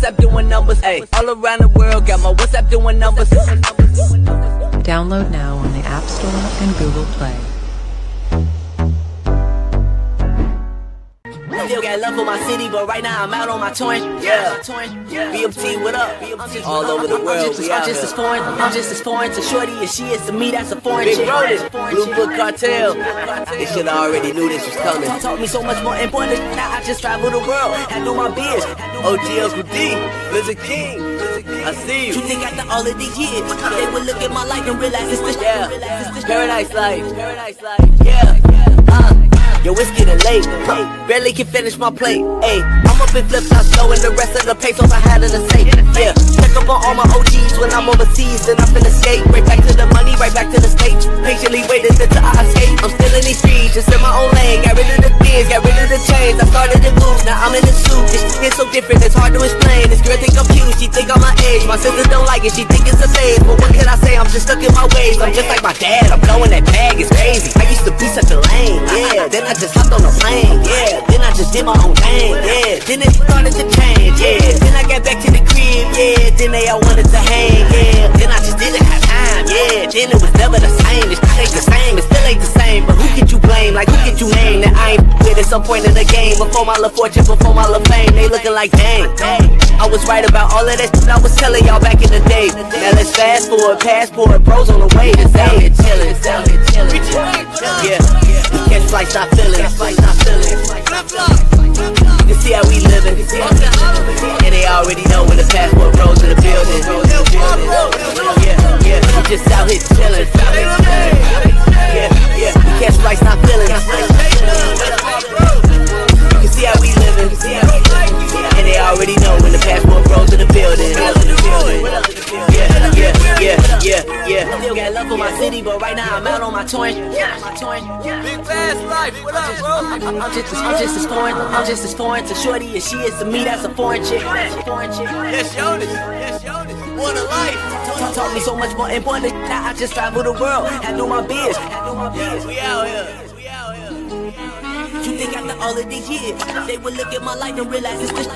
WhatsApp doing numbers. Hey, all around the world, got my WhatsApp doing numbers. Download now on the App Store and Google Play. Still got love for my city, but right now I'm out on my tour. Yeah, BMT, what up? All over the world, I'm just as foreign. I'm just as foreign to Shorty as she is to me. That's a foreign chick. Blue Book Cartel. They should already knew this was coming. Taught me so much more important. Now I just travel the world, handle my biz. OG Uncle D, Lizard King. I see you. You think after all of these years, they would look at my life and realize it's the paradise life. Yeah. Yo, it's getting late, barely can finish my plate. Ayy, I'm up in flip-flops, slowing the rest of the pesos I had in the safe. Yeah, check up on all my OGs when I'm overseas, then I'm finna skate. Right back to the money, right back to the States. Patiently waiting until I escape. I'm still in these streets, just in my own lane. Got rid of the beers, got rid of the chains. I started in blues, now I'm in the suit. It's so different, it's hard to explain. This girl think I'm cute, she think I'm my age. My sister don't like it, she think it's a phase. But what can I say, I'm just stuck in my ways. I'm just like my dad, I'm blowing that bag, it's crazy. I used to be such a lame, yeah. Then I just hopped on a plane, yeah. Then I just did my own thing, yeah. Then it started to change, yeah. Then I got back to the crib, yeah. Then they all wanted to hang, yeah. Then I just didn't have time, yeah. Then it was never the same, it still ain't the same, it still ain't the same. But who could you blame, like who could you name that I ain't with at some point in the game? Before my little fortune, before my little fame, they looking like dang. I was right about all of that shit I was telling y'all back in the day. Now let's fast forward, passport, bros on the way. It's out here chillin', it's out here chillin'. Yeah, we catch flights, not feeling. You can see how we living, and they already know when the passport bros in the building. Yeah, we just out here chillin'. Yeah, we catch flights, not feeling. You can see how we living, and they already know when the passport bros in the building. Yeah. Still got love for my city, but right now I'm out on my tour. Big fast life, what up, bro? I'm just as foreign. I'm just as foreign to Shorty as she is to me. That's a foreign chick. Yes, Jonas. What a life. Taught me so much more important. Now I just travel the world, handle my biz. We out here. You think after all of these years, they would look at my life and realize it's this.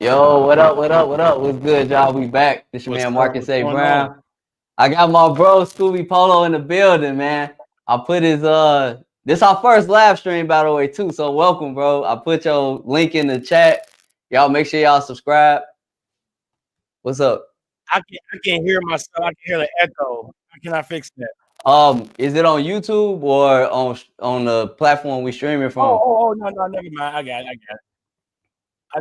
Yo, what up? What's good, y'all? We back. This your man Marcus A. Brown. I got my bro Scooby Polo in the building, man. I put his this our first live stream, by the way, too. So welcome, bro. I put your link in the chat. Y'all make sure y'all subscribe. What's up? I can't hear myself. I can hear the echo. How can I fix that? Is it on YouTube or on the platform we streaming from? Oh, no, never mind. I got it.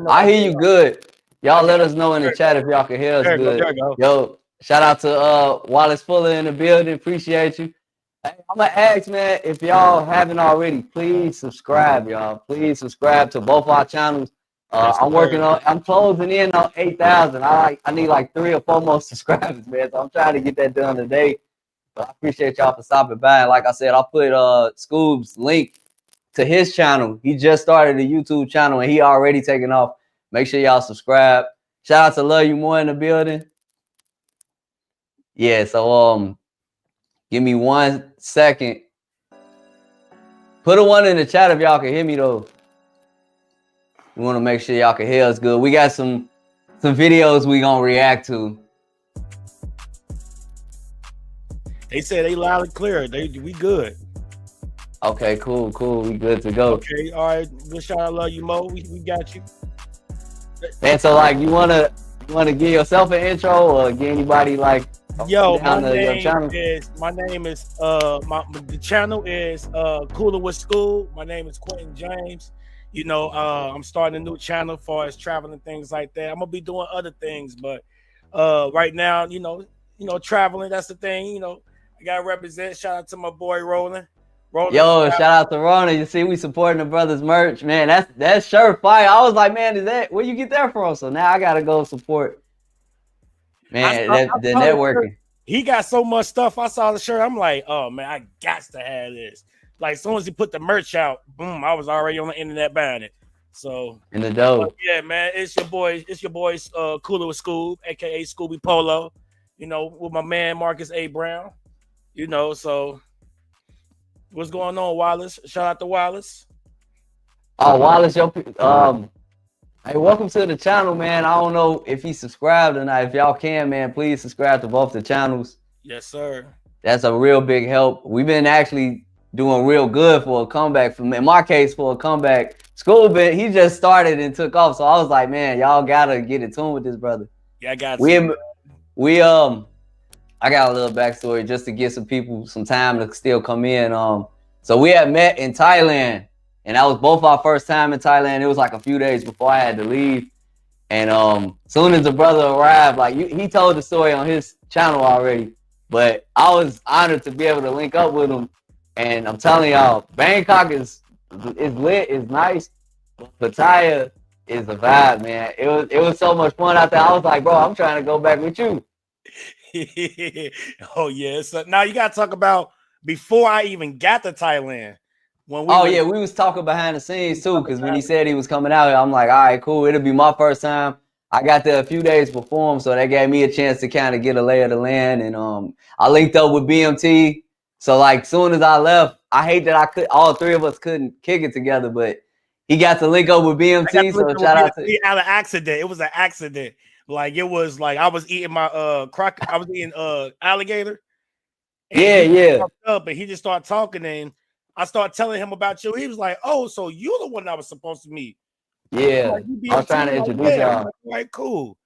I hear you good. Y'all let us know in the chat if y'all can hear us good. There you go. Yo, shout out to Wallace Fuller in the building. Appreciate you. Hey, I'm gonna ask, man, if y'all haven't already, please subscribe, y'all. Please subscribe to both our channels. I'm closing in on 8,000. I need like 3 or 4 more subscribers, man. So I'm trying to get that done today. But I appreciate y'all for stopping by. And like I said, I'll put Scoob's link to his channel. He just started a YouTube channel and he already taking off. Make sure y'all subscribe. Shout out to Love You More in the building. Yeah, so give me 1 second. Put a 1 in the chat if y'all can hear me though. We want to make sure y'all can hear us good. We got some videos we gonna react to. They said they loud and clear. We good. Okay, cool. We good to go. Okay, all right. Good shout out, Love You Mo. We got you. And so, like, you wanna give yourself an intro or give anybody like? Yo, my name is the channel is Cooler with School. My name is Quentin James. You know, I'm starting a new channel for as traveling and things like that. I'm gonna be doing other things, but right now, you know, traveling, that's the thing. You know, I gotta represent. Shout out to my boy Roland. Yo, shout out to Roland. You see, we supporting the brothers merch, man. That's shirt fire. I was like, man, is that where you get that from? So now I gotta go support. Man, the networking. He got so much stuff. I saw the shirt. I'm like, oh man, I got to have this. Like, as soon as he put the merch out, boom, I was already on the internet buying it. So in the dough. Yeah, man, it's your boys Cooler with Scoob, aka Scooby Polo. You know, with my man Marcus A. Brown. You know, so what's going on, Wallace? Shout out to Wallace. Oh, Wallace, hey, welcome to the channel, man. I don't know if he subscribed or not. If y'all can, man, please subscribe to both the channels. Yes, sir. That's a real big help. We've been actually doing real good for a comeback. In my case, for a comeback. School bit, he just started and took off. So I was like, man, y'all gotta get in tune with this brother. Yeah, I got you. I got a little backstory just to give some people some time to still come in. So we had met in Thailand, and that was both our first time in Thailand. It was like a few days before I had to leave. And soon as the brother arrived, like he told the story on his channel already, but I was honored to be able to link up with him. And I'm telling y'all, Bangkok is lit, is nice, but Pattaya is a vibe, man. It was so much fun out there. I was like, bro, I'm trying to go back with you. Oh yeah. So now you gotta talk about before I even got to Thailand. We was talking behind the scenes too, because when he said he was coming out here, I'm like, all right, cool. It'll be my first time. I got there a few days before him, so that gave me a chance to kind of get a lay of the land. And I linked up with BMT. So like soon as I left, I hate that all three of us couldn't kick it together, but he got to link up with BMT. So shout out to out of accident. It was an accident. Like it was like I was eating my I was eating alligator. Yeah. Up and he just started talking, and I started telling him about you. He was like, "Oh, so you're the one I was supposed to meet." Yeah, like, I was trying to introduce y'all. Like, cool.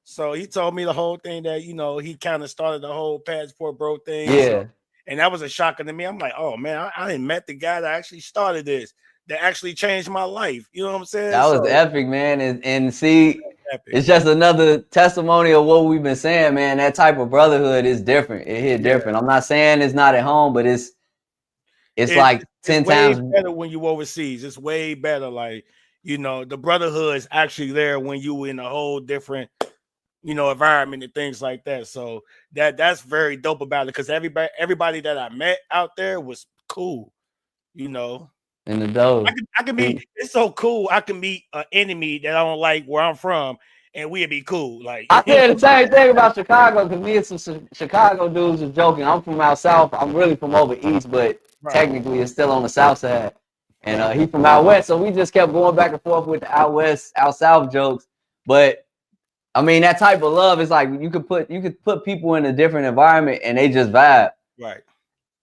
So he told me the whole thing that he kind of started the whole passport bro thing. Yeah. So, and that was a shocker to me. I'm like, oh man, I didn't met the guy that actually started this, that actually changed my life. You know what I'm saying? That was epic, man. And see, it's just another testimony of what we've been saying, man. That type of brotherhood is different. It hit different. I'm not saying it's not at home, but it's like 10 times better when you overseas. It's way better. Like, the brotherhood is actually there when you in a whole different environment and things like that. So that's very dope about it, because everybody that I met out there was cool, In the dough. I can meet. It's so cool. I can meet an enemy that I don't like where I'm from, and we'd be cool. Like I said the same thing about Chicago, because me and some Chicago dudes was joking. I'm from out south. I'm really from over east, but technically it's still on the south side. And he from out west, so we just kept going back and forth with the out west, out south jokes. But I mean, that type of love is like you could put people in a different environment and they just vibe. Right.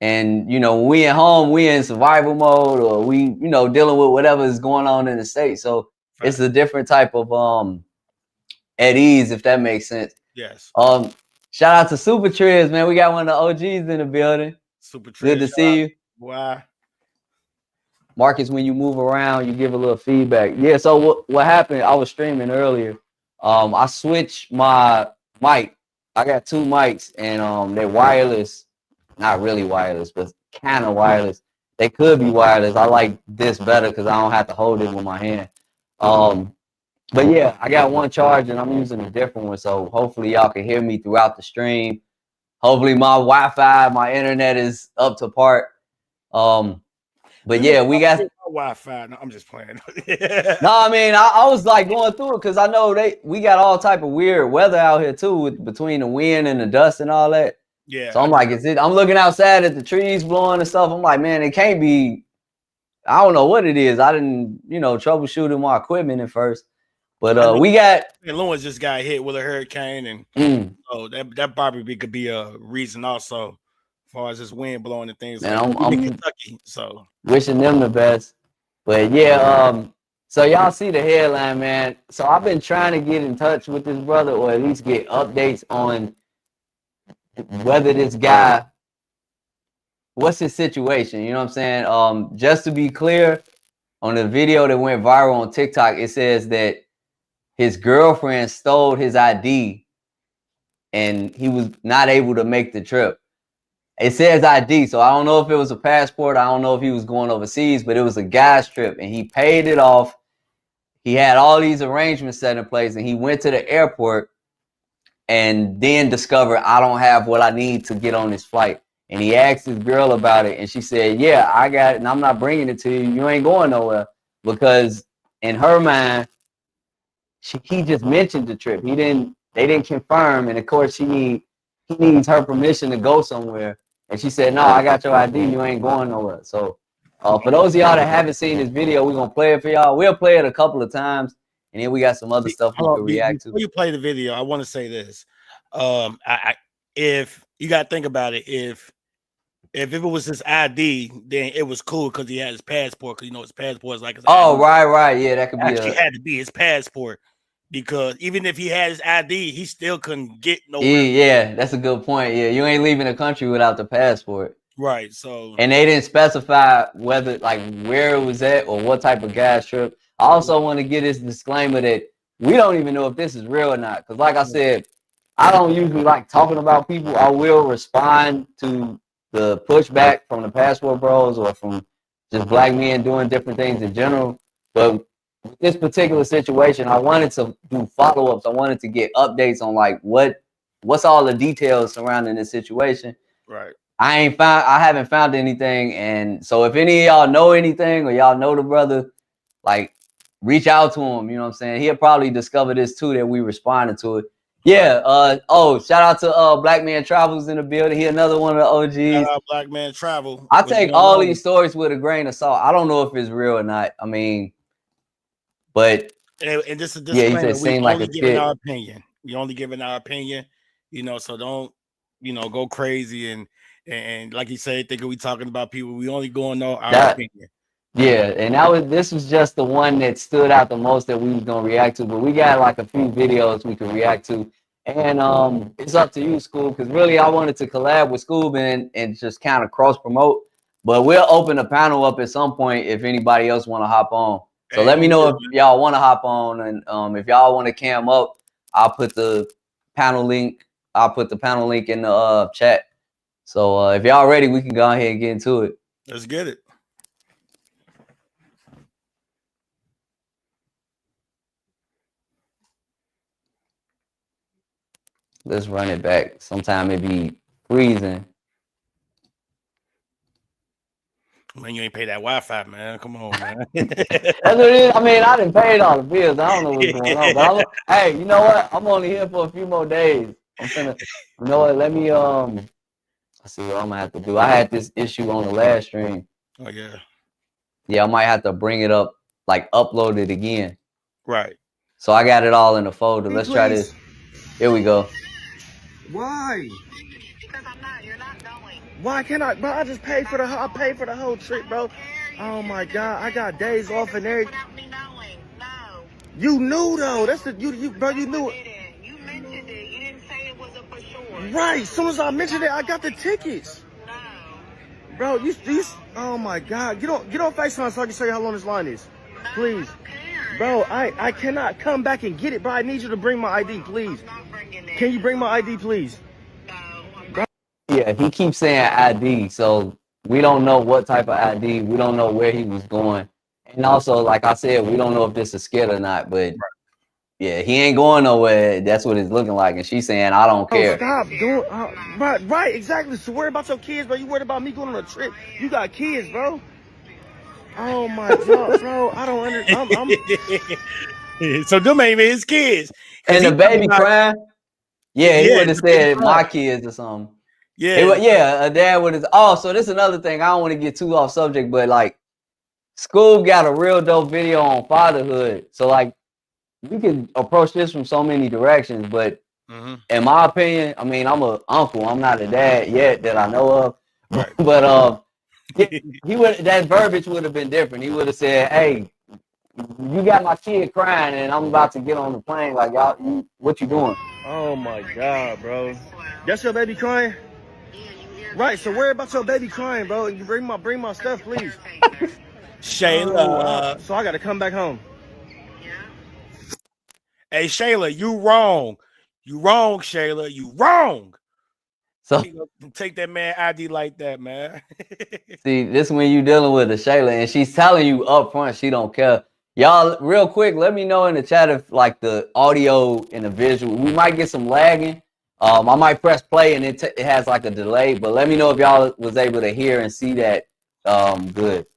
And when we at home, we in survival mode, or we, dealing with whatever is going on in the state. So it's a different type of at ease, if that makes sense. Yes. Shout out to Super Triz, man. We got one of the OGs in the building. Super Triz. Good to see you. Why? Marcus, when you move around, you give a little feedback. Yeah, so what happened, I was streaming earlier. I switched my mic. I got two mics, and they're wireless. Not really wireless, but kind of wireless. They could be wireless. I like this better because I don't have to hold it with my hand. But yeah, I got one charge and I'm using a different one. So hopefully y'all can hear me throughout the stream. Hopefully my Wi-Fi, my internet is up to par. But yeah, we got Wi-Fi. No, I'm just playing. No, I mean, I was like going through it because I know we got all type of weird weather out here too, between the wind and the dust and all that. Yeah. So I'm like, I'm looking outside at the trees blowing and stuff. I'm like, man, it can't be. I don't know what it is. I didn't, troubleshooting my equipment at first. But we got Lawrence just got hit with a hurricane, and so that probably could be a reason also, as far as this wind blowing and things. Man, like I'm in Kentucky, so wishing them the best. But yeah, so y'all see the headline, man. So I've been trying to get in touch with this brother, or at least get updates on whether this guy, what's his situation. You know what I'm saying? Just to be clear, on the video that went viral on TikTok, it says that his girlfriend stole his ID and he was not able to make the trip. It says ID, so I don't know if it was a passport. I don't know if he was going overseas, but it was a guy's trip and he paid it off. He had all these arrangements set in place and he went to the airport and then discovered, I don't have what I need to get on this flight. And he asked his girl about it and she said, yeah, I got it and I'm not bringing it to you. You ain't going nowhere. Because in her mind, he just mentioned the trip. They didn't confirm. And of course he needs her permission to go somewhere. And she said, no, I got your ID. You ain't going nowhere. So For those of y'all that haven't seen this video, we're gonna play it for y'all. We'll play it a couple of times, and then we got some other stuff we can react to. Before you play the video, I want to say this. If you gotta think about it, if it was his ID, then it was cool because he had his passport. Because his passport is like his ID. Right, yeah, that could be. Actually, had to be his passport because even if he had his ID, he still couldn't get nowhere. Yeah, that's a good point. Yeah, you ain't leaving the country without the passport. Right. So, and they didn't specify whether where it was at or what type of gas trip. I also want to get this disclaimer that we don't even know if this is real or not. Because, like I said, I don't usually like talking about people. I will respond to the pushback from the passport bros or from just black men doing different things in general. But with this particular situation, I wanted to do follow-ups. I wanted to get updates on what's all the details surrounding this situation. Right. I haven't found anything. And so if any of y'all know anything or y'all know the brother, reach out to him. You know what I'm saying? He'll probably discover this too, that we responded to it. Yeah. Shout out to Black Man Travels in the building. He another one of the OGs. Shout out Black Man Travel. I take all these stories with a grain of salt. I don't know if it's real or not. I mean, but and just a disclaimer, he said we only giving our opinion. We only giving our opinion, so don't, go crazy and like you said, thinking we talking about people. We only going on our opinion. Yeah, and this was just the one that stood out the most that we was gonna react to. But we got a few videos we can react to, and it's up to you, Scoob, because really I wanted to collab with Scoob and just kind of cross promote. But we'll open the panel up at some point if anybody else want to hop on. So let me know if y'all want to hop on, and if y'all want to cam up, I'll put the panel link. I'll put the panel link in the chat. So if y'all ready, we can go ahead and get into it. Let's get it. Let's run it back. Sometime it be freezing. Man, you ain't pay that Wi-Fi, man. Come on, man. That's what it is. I mean, I done paid all the bills. I don't know what's going on. But hey, you know what? I'm only here for a few more days. You know what? Let me I see what I'm gonna have to do. I had this issue on the last stream. Oh yeah. Yeah, I might have to bring it up, upload it again. Right. So I got it all in the folder. Let's try this. Here we go. Why? Because you're not going. Why can't I? Bro, I just paid for I paid for the whole trip, bro. Oh my God, I got days off and everything. Without me knowing, no. You knew though. That's bro. You knew it. You mentioned it. You didn't say it was a for sure. Right. As soon as I mentioned it, I got the tickets. No. Bro, you. Oh my God, get on FaceTime so I can show you how long this line is, please. Bro, I cannot come back and get it, bro. I need you to bring my ID, please. Can you bring my ID, please? No. Yeah, he keeps saying ID, so we don't know what type of ID. We don't know where he was going. And also, like I said, we don't know if this is skit or not, but yeah, he ain't going nowhere. That's what it's looking like. And she's saying, I don't care. Stop doing right, exactly. So worry about your kids, bro. You worried about me going on a trip. You got kids, bro. Oh my God, bro. I don't understand. So them ain't even his kids. And the baby crying. Yeah, he would have said my kids or something. Yeah. A dad would have. Oh, so this is another thing. I don't want to get too off subject, but Scoob got a real dope video on fatherhood. So we can approach this from so many directions, but in my opinion, I mean, I'm an uncle. I'm not a dad yet that I know of. Right. But he would, that verbiage would have been different. He would have said, "Hey, you got my kid crying, and I'm about to get on the plane. Y'all, what you doing?" Oh my God, bro. That's your baby crying? Right. So worry about your baby crying, bro. You bring my stuff, please. Shayla. So I got to come back home. Hey, Shayla, you wrong. You wrong, Shayla. You wrong. So take that man ID like that, man. See, this when you dealing with a Shayla, and she's telling you up front she don't care. Y'all, real quick, let me know in the chat if the audio and the visual, we might get some lagging. I might press play and it has a delay, but let me know if y'all was able to hear and see that good.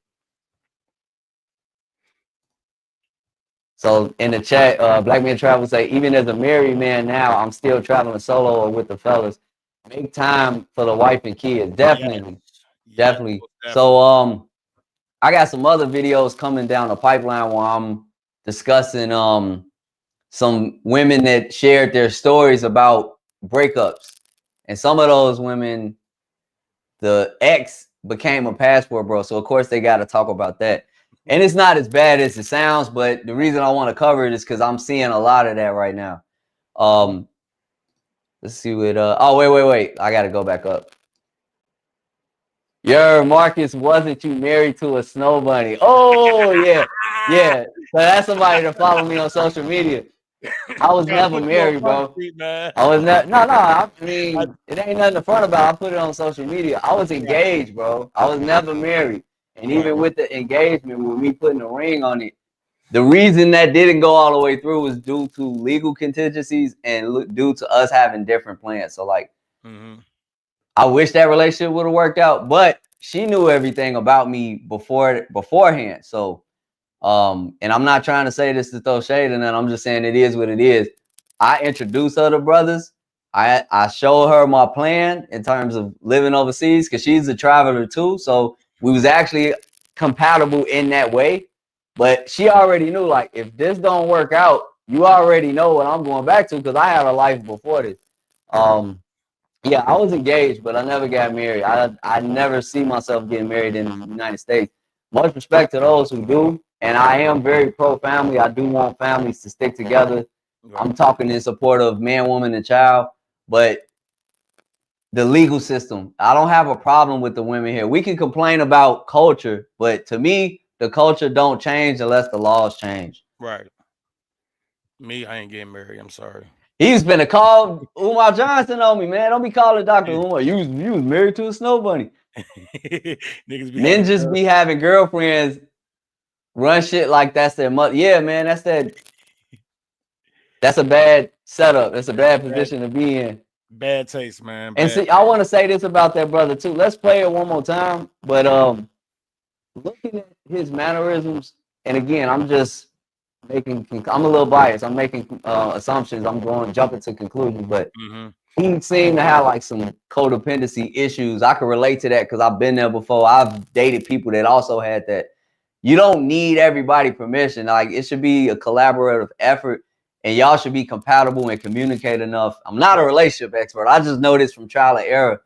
So in the chat, Black Man Travel say, even as a married man now, I'm still traveling solo or with the fellas. Make time for the wife and kids. Definitely. Definitely. So all I got some other videos coming down the pipeline where I'm discussing some women that shared their stories about breakups. And some of those women, the ex became a passport bro. So of course they got to talk about that. And it's not as bad as it sounds, but the reason I want to cover it is because I'm seeing a lot of that right now. Let's see what oh wait. I gotta go back up. Marcus, wasn't you married to a snow bunny? Oh yeah. So that's somebody to follow me on social media. I was never married, bro. I was not. No. I mean, it ain't nothing to front about. I put it on social media. I was engaged, bro. I was never married, and even with the engagement, with me putting a ring on it, the reason that didn't go all the way through was due to legal contingencies and due to us having different plans. So, like, I wish that relationship would have worked out, but she knew everything about me beforehand. So. And I'm not trying to say this to throw shade in that. I'm just saying it is what it is. I introduced her to brothers. I showed her my plan in terms of living overseas because she's a traveler too. So we was actually compatible in that way. But she already knew, like, if this don't work out, you already know what I'm going back to because I had a life before this. Yeah, I was engaged, but I never got married. I never see myself getting married in the United States. Much respect to those who do. And I am very pro-family. I do want families to stick together. I'm talking in support of man, woman, and child. But the legal system, I don't have a problem with the women here. We can complain about culture, but to me, the culture don't change unless the laws change. Right. Me, I ain't getting married. I'm sorry. He's been a call Umar Johnson on me, man. Don't be calling Dr. Umar. You was married to a snow bunny. Ninjas be having girlfriends run shit like that's their mother. Yeah, man, that's a bad setup. That's a bad position to be in. Bad taste, man. And see, I want to say this about that brother too. Let's play it one more time. But looking at his mannerisms, and again, I'm a little biased. I'm making assumptions. I'm jumping to conclusions, but he seemed to have like some codependency issues. I can relate to that because I've been there before. I've dated people that also had that. You don't need everybody's permission. Like, it should be a collaborative effort, and y'all should be compatible and communicate enough. I'm not a relationship expert. I just know this from trial and error.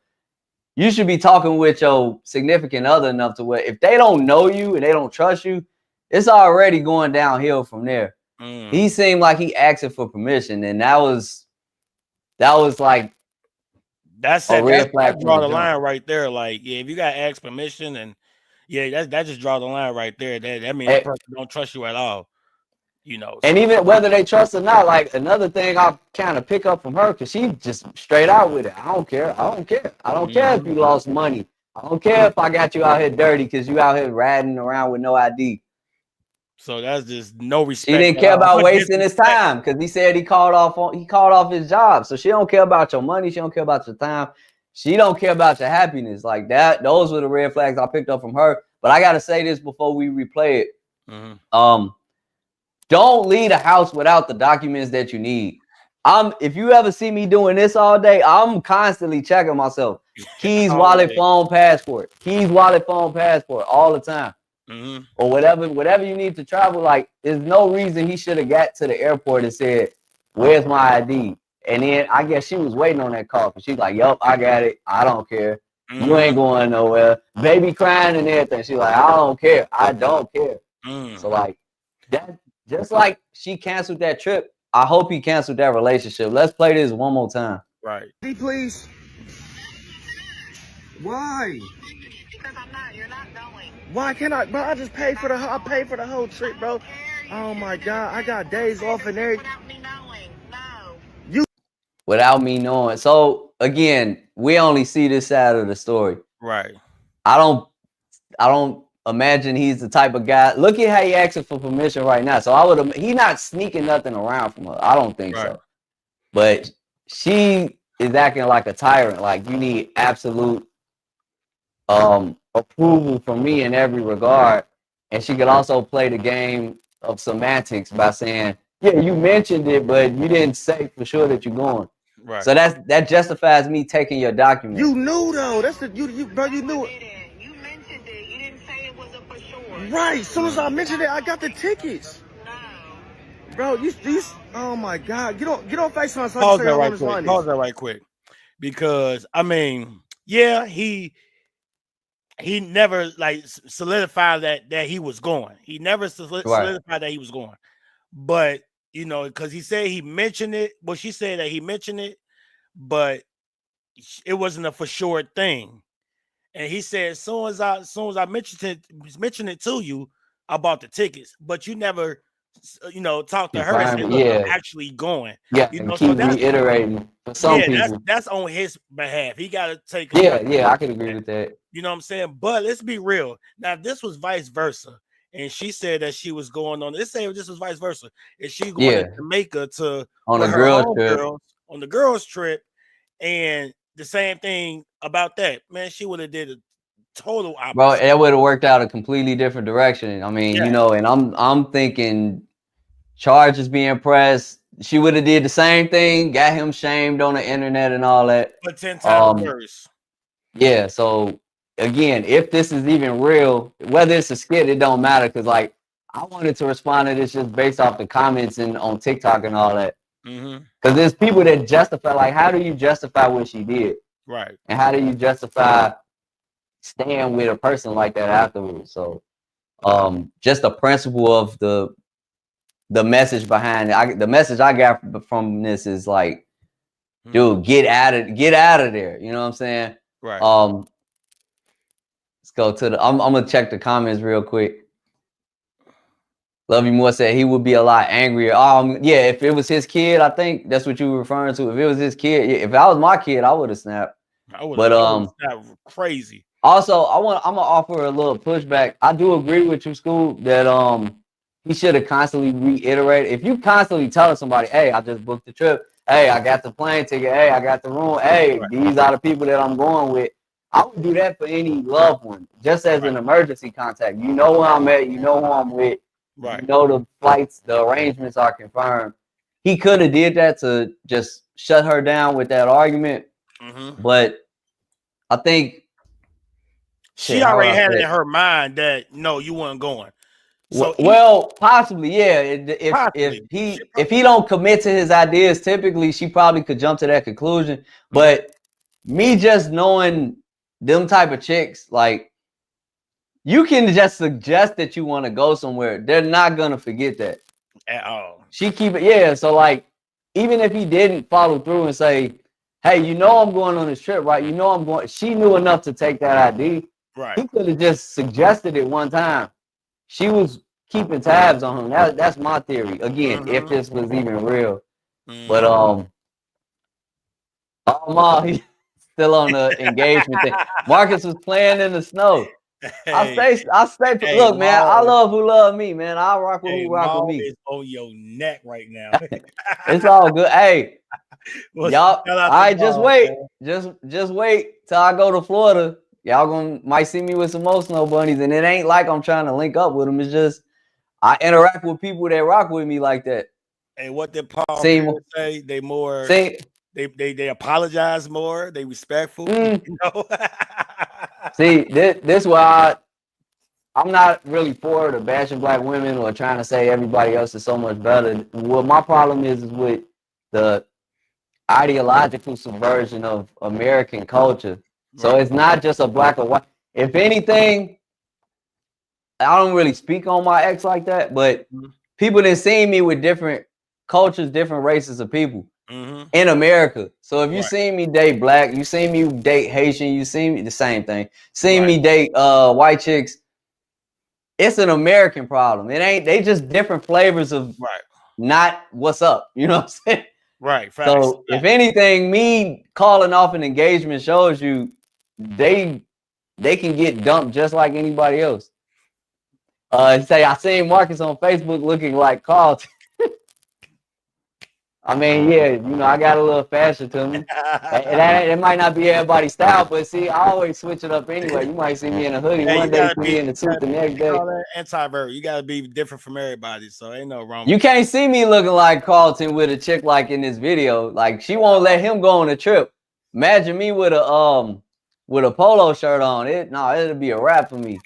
You should be talking with your significant other enough to where if they don't know you and they don't trust you, it's already going downhill from there. He seemed like he asking for permission, and that was like that's a red flag. Draw the line right there. Like, yeah, if you got to ask permission and yeah, that just draws the line right there. That means that person don't trust you at all, you know. And even whether they trust or not, like another thing I kind of pick up from her, because she just straight out with it. I don't care. I don't care if you lost money. I don't care if I got you out here dirty because you out here riding around with no ID. So that's just no respect. She didn't care about wasting his time because he said he called off his job. So she don't care about your money. She don't care about your time. She don't care about your happiness like that. Those were the red flags I picked up from her. But I got to say this before we replay it. Don't leave the house without the documents that you need. If you ever see me doing this all day, I'm constantly checking myself. Keys, wallet, phone, passport. Keys, wallet, phone, passport all the time. Or whatever you need to travel. Like, there's no reason he should have got to the airport and said, "Where's my ID?" And then I guess she was waiting on that call. She's like, "Yup, I got it. I don't care. You ain't going nowhere." Baby crying and everything. She's like, "I don't care. I don't care." So like that, just like she canceled that trip, I hope he canceled that relationship. Let's play this one more time. Right. Please. Why? Because you're not going. Why can't I? Bro, I just paid for the whole trip, bro. Oh my God, I got days off and everything. Without me knowing. No. Without me knowing. So again, we only see this side of the story. Right. I don't imagine he's the type of guy. Look at how he asking for permission right now. So he's not sneaking nothing around from her. I don't think so. But she is acting like a tyrant. Like, you need absolute approval from me in every regard. And she could also play the game of semantics by saying, "Yeah, you mentioned it, but you didn't say for sure that you're going." Right. So that justifies me taking your document. You knew though. That's the you bro. You knew it. You mentioned it. You didn't say it was a for sure. Right. As soon as I mentioned it, I got the tickets. No. Bro, you oh my God. Get on FaceTime so I Pause can tell you that how long right this quick. line Pause is. that right quick. Because I mean, yeah, he never like solidified that he was going. He never solidified that he was going. But you know, because he said he mentioned it. Well, she said that he mentioned it, but it wasn't a for sure thing. And he said, as soon as I mentioned it to you, I bought the tickets, but you never, you know, talked to her and said, look, I'm actually going. Yeah, You and know, keep so that's reiterating for some people. that's on his behalf. He got to take Yeah, I can agree with that. You know what I'm saying? But let's be real. Now, if this was vice versa, and she said that she was going on, let's say if this was vice versa, if she going to Jamaica to on a her girls trip. girls on the girls trip, and the same thing about that, man, she would have did a total opposite. Bro, it would have worked out a completely different direction. I mean, you know, and I'm thinking charges being pressed. She would have did the same thing, got him shamed on the internet and all that. But 10 times worse. Yeah, so again, if this is even real, whether it's a skit, it don't matter, because like I wanted to respond to this just based off the comments and on TikTok and all that. Because there's people that justify, like, how do you justify what she did? Right. And how do you justify staying with a person like that afterwards? So just the principle of the message behind it. The message I got from this is like, dude, get out of there. You know what I'm saying? Right. Let's go to the. I'm gonna check the comments real quick. Love You More said he would be a lot angrier. Yeah, if it was his kid, I think that's what you were referring to. If it was his kid, if that was my kid, I would have snapped. I would have snapped crazy. Also, I'm gonna offer a little pushback. I do agree with you, School, that he should have constantly reiterated. If you constantly telling somebody, hey, I just booked the trip, hey, I got the plane ticket, hey, I got the room, hey, these are the people that I'm going with. I would do that for any loved one, just as an emergency contact. You know where I'm at, you know who I'm with, you know the flights, the arrangements are confirmed. He could have did that to just shut her down with that argument, but I think she already had it in her mind that no, you weren't going. So well, possibly, yeah. If he don't commit to his ideas, typically she probably could jump to that conclusion. But me just knowing them type of chicks, like, you can just suggest that you want to go somewhere, they're not gonna forget that at all. She keep it, yeah. So like, even if he didn't follow through and say, hey, you know I'm going on this trip, right? You know I'm going. She knew enough to take that ID. Right. He could have just suggested it one time. She was keeping tabs on him. That's my theory. Again, if this was even real. But he's still on the engagement thing. Marcus was playing in the snow. I say, look, man, I love who love me, man. I rock with who rock with me. Is on your neck right now. It's all good. Hey, y'all, all right, just wait. Just wait till I go to Florida. Y'all might see me with some more snow bunnies, and it ain't like I'm trying to link up with them. It's just I interact with people that rock with me like that. And what did Paul say? They more they apologize more. They respectful. You know? See, this why I'm not really for the bashing black women or trying to say everybody else is so much better. What my problem is with the ideological subversion of American culture. So it's not just a black or white. If anything, I don't really speak on my ex like that, but people that see me with different cultures, different races of people in America. So if you see me date black, you see me date Haitian, you see me the same thing. See me date white chicks. It's an American problem. It ain't. They just different flavors of not what's up. You know what I'm saying? Right. So if anything, me calling off an engagement shows you they can get dumped just like anybody else. Say I seen Marcus on Facebook looking like Carlton. I mean, yeah, you know, I got a little fashion to me. It might not be everybody's style, but see, I always switch it up anyway. You might see me in a hoodie one day, see me in the suit the next day. Introvert, you gotta be different from everybody, so ain't no wrong. You can't see me looking like Carlton with a chick like in this video. Like, she won't let him go on a trip. Imagine me with a polo shirt on. It'll be a wrap for me.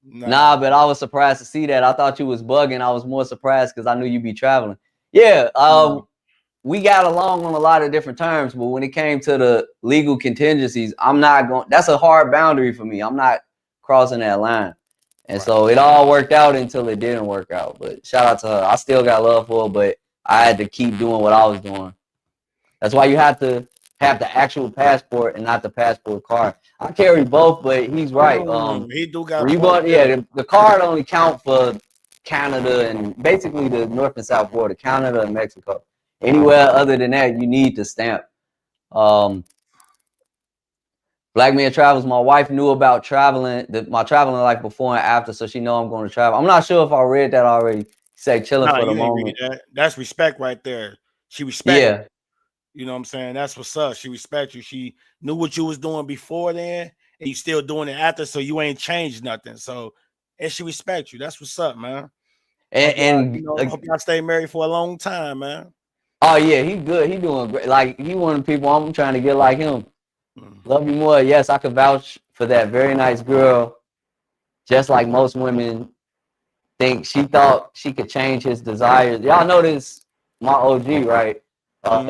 Nah, but I was surprised to see that. I thought you was bugging. I was more surprised because I knew you'd be traveling. Yeah, we got along on a lot of different terms, but when it came to the legal contingencies, I'm not going. That's a hard boundary for me. I'm not crossing that line. And so it all worked out until it didn't work out. But shout out to her. I still got love for her, but I had to keep doing what I was doing. That's why you have to have the actual passport and not the passport card. I carry both, but he's right. He do got the card only count for Canada and basically the North and South border, Canada and Mexico. Anywhere other than that, you need the stamp. Black Man Travels. My wife knew about traveling, my traveling life before and after, so she know I'm going to travel. I'm not sure if I read that already. Say chilling for the moment. That's respect right there. She respect. You know what I'm saying? That's what's up. She respect you. She knew what you was doing before then, and you still doing it after, so you ain't changed nothing. So, and she respect you. That's what's up, man. And I hope y'all stay married for a long time, man. Oh yeah, he good. He doing great. Like he one of the people I'm trying to get like him. Love you more. Yes, I could vouch for that. Very nice girl. Just like most women think, she thought she could change his desires. Y'all know this, my OG, right?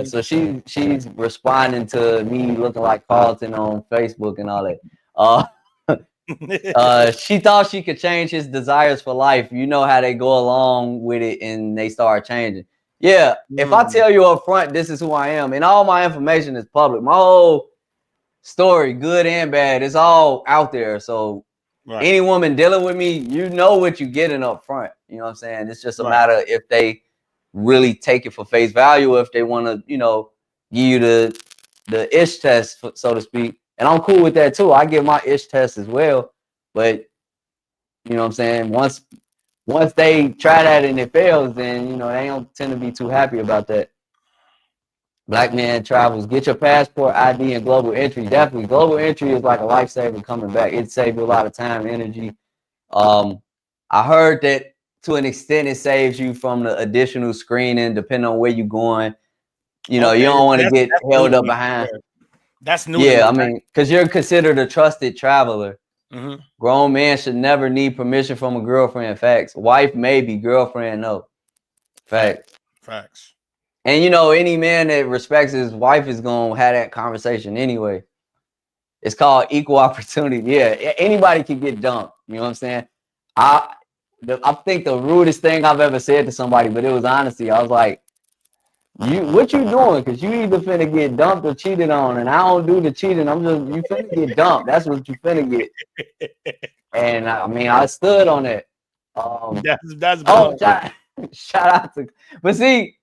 So she's responding to me looking like Carlton on Facebook and all that. She thought she could change his desires for life. You know how they go along with it and they start changing. Yeah, if I tell you up front, this is who I am, and all my information is public. My whole story, good and bad, it's all out there. So any woman dealing with me, you know what you're getting up front. You know what I'm saying? It's just a matter if they really take it for face value, or if they want to, give you the ish test, so to speak. And I'm cool with that too. I give my ish test as well. But you know what I'm saying? Once they try that and it fails, then they don't tend to be too happy about that. Black Man Travels. Get your passport, ID, and global entry. Definitely, global entry is like a lifesaver coming back. It saves you a lot of time, energy. I heard that to an extent it saves you from the additional screening, depending on where you're going. You don't want to get held up behind. That's new. Yeah, I mean, because you're considered a trusted traveler. Grown man should never need permission from a girlfriend. Facts. Wife maybe, girlfriend no. Facts. And any man that respects his wife is gonna have that conversation anyway. It's called equal opportunity. Yeah, anybody can get dumped. You know what I'm saying? I think the rudest thing I've ever said to somebody, but it was honesty. I was like, what you doing? Because you either finna get dumped or cheated on, and I don't do the cheating. You finna get dumped. That's what you finna get. And I mean, I stood on it. That's shout out to. But see,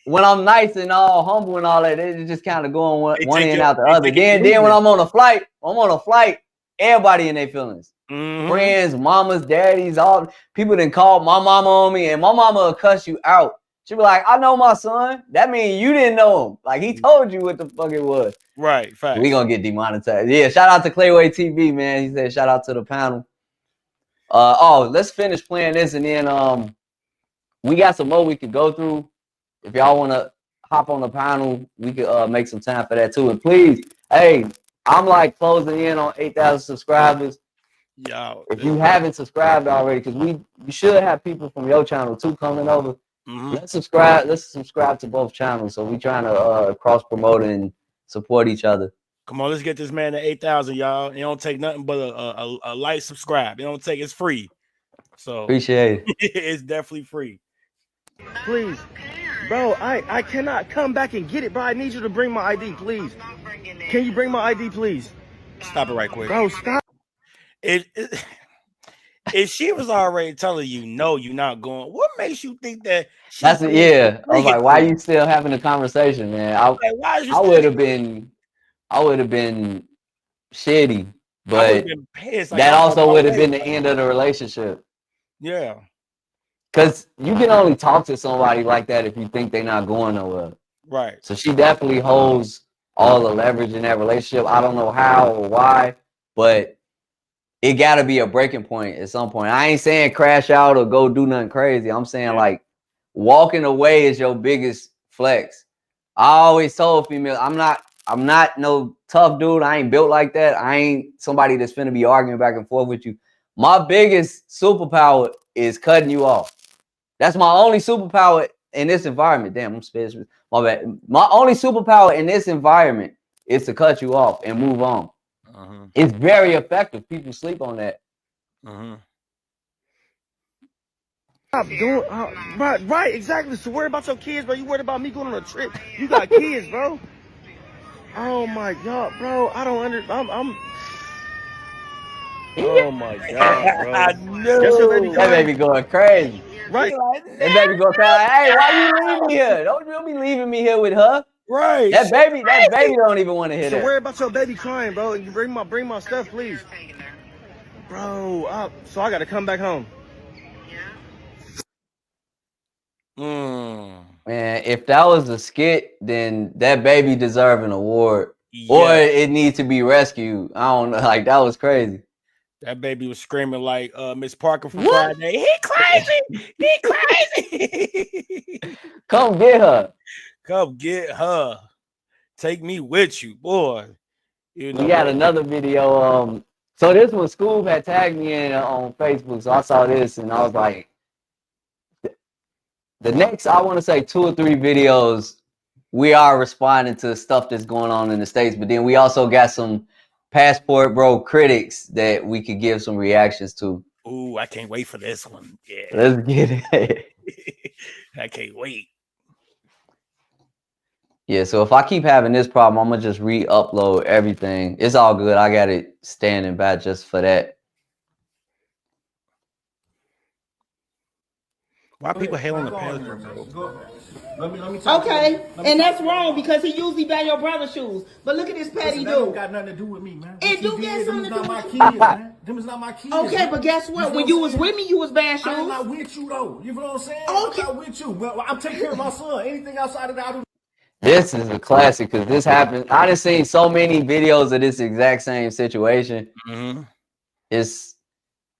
when I'm nice and all humble and all that, it just kind of go on one end out the other. Then when I'm on a flight, everybody in their feelings. Friends, mamas, daddies, all people done called my mama on me, and my mama will cuss you out. She be like, I know my son. That means you didn't know him. Like, he told you what the fuck it was. Right, fact. We gonna get demonetized. Yeah, shout out to Clayway TV, man. He said shout out to the panel. Let's finish playing this, and then we got some more we could go through. If y'all want to hop on the panel, we could make some time for that too. And please, hey, I'm like closing in on 8,000 subscribers. Yo, if you haven't subscribed already, because you should have people from your channel too coming over. Let's subscribe to both channels. So we trying to cross promote and support each other. Come on, let's get this man to 8,000, y'all. It don't take nothing but a like, subscribe. It's free. So appreciate it. It's definitely free. Please, bro, I cannot come back and get it, bro. I need you to bring my ID, please. Can you bring my ID, please? Stop it right quick, bro. Stop. If she was already telling you no, you're not going, what makes you think that? That's it. Yeah, I was like, why are you still having a conversation, man? I would have been shitty, but that also would have been the end of the relationship. Yeah, because you can only talk to somebody like that if you think they're not going nowhere. Right. So she definitely holds all the leverage in that relationship. I don't know how or why, but it got to be a breaking point at some point. I ain't saying crash out or go do nothing crazy. I'm saying like walking away is your biggest flex. I always told females, I'm not no tough dude. I ain't built like that. I ain't somebody that's finna be arguing back and forth with you. My biggest superpower is cutting you off. That's my only superpower in this environment. Damn, I'm spaced. My bad. My only superpower in this environment is to cut you off and move on. It's very effective. People sleep on that. Stop doing, right, exactly. So worry about your kids, bro. You worried about me going on a trip. You got kids, bro. Oh my God, bro. I don't understand. Oh my God, bro. I know. That's your baby That baby going crazy. Right. That baby going crazy. Hey, why you leaving me here? Don't be leaving me here with her. Right. That baby don't even want to hear So that. worry about your baby crying, bro. And bring my stuff, please. Bro, so I gotta come back home. Man, if that was a skit, then that baby deserve an award. Yeah. Or it needs to be rescued. I don't know. Like, that was crazy. That baby was screaming like Miss Parker from Friday. He crazy. He crazy. Come get her. Come get her. Take me with you, boy. You know, We got another video. So this one, Scoob had tagged me in on Facebook. So I saw this and I was like, the next, I want to say 2 or 3 videos, we are responding to stuff that's going on in the States. But then we also got some Passport Bro critics that we could give some reactions to. Ooh, I can't wait for this one. Yeah. Let's get it. I can't wait. Yeah, so if I keep having this problem, I'm going to just re-upload everything. It's all good. I got it standing by just for that. Why people hailing the Passport Bro? Okay, and that's wrong because he usually buy your brother's shoes. But look at this petty dude. Got nothing to do with me, man. It do get something to do my with kids, man. Them is not my kids. Okay, man. but guess what? You When know you what was I'm with me, you was buying I'm shoes. not with you though. You know what I'm saying? Okay. I'm not with you. Well, I'm taking care of my son. Anything outside of that, I do. This is a classic because this happened. I done seen so many videos of this exact same situation. It's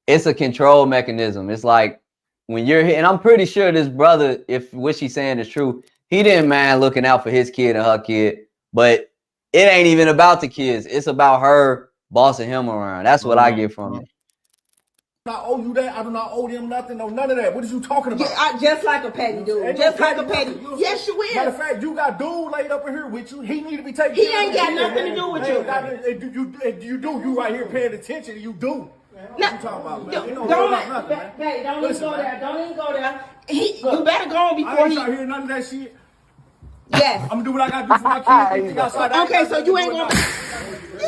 a control mechanism. It's like when you're here, and I'm pretty sure this brother, if what she's saying is true, he didn't mind looking out for his kid and her kid, but it ain't even about the kids. It's about her bossing him around. That's what I get from it. I do not owe you that. I do not owe them nothing. No, none of that. What are you talking about? Yeah, just like a petty dude. Ain't Just no like a petty. nothing. You Yes, you Matter will. of fact, you got dude laid up in here with you. He need to be taken He care of. ain't got nothing to do with you. You do. You right here paying attention. You do. What you talking about, man? Ain't no Don't about nothing, man. babe, don't even Listen, go man. there. Don't even go there. You better go on I before ain't he. trying to hear none of that shit. Yes. I'm gonna do what I gotta do for my kids. Anything outside that, Okay, so you ain't gonna.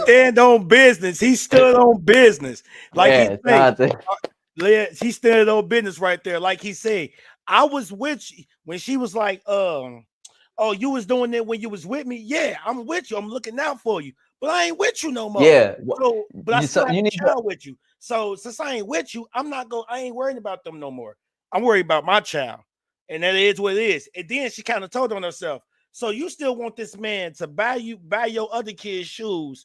Stand on business. He stood on business. Like Yeah, he it's not said. He stood on business right there. Like he said, I was with you when she was like, oh, you was doing it when you was with me. Yeah, I'm with you. I'm looking out for you. But I ain't with you no more. Yeah. So, but I still have you a need child with you. So since I ain't with you, I ain't worrying about them no more. I'm worried about my child. And that is what it is. And then she kind of told on herself. So you still want this man to buy your other kids shoes,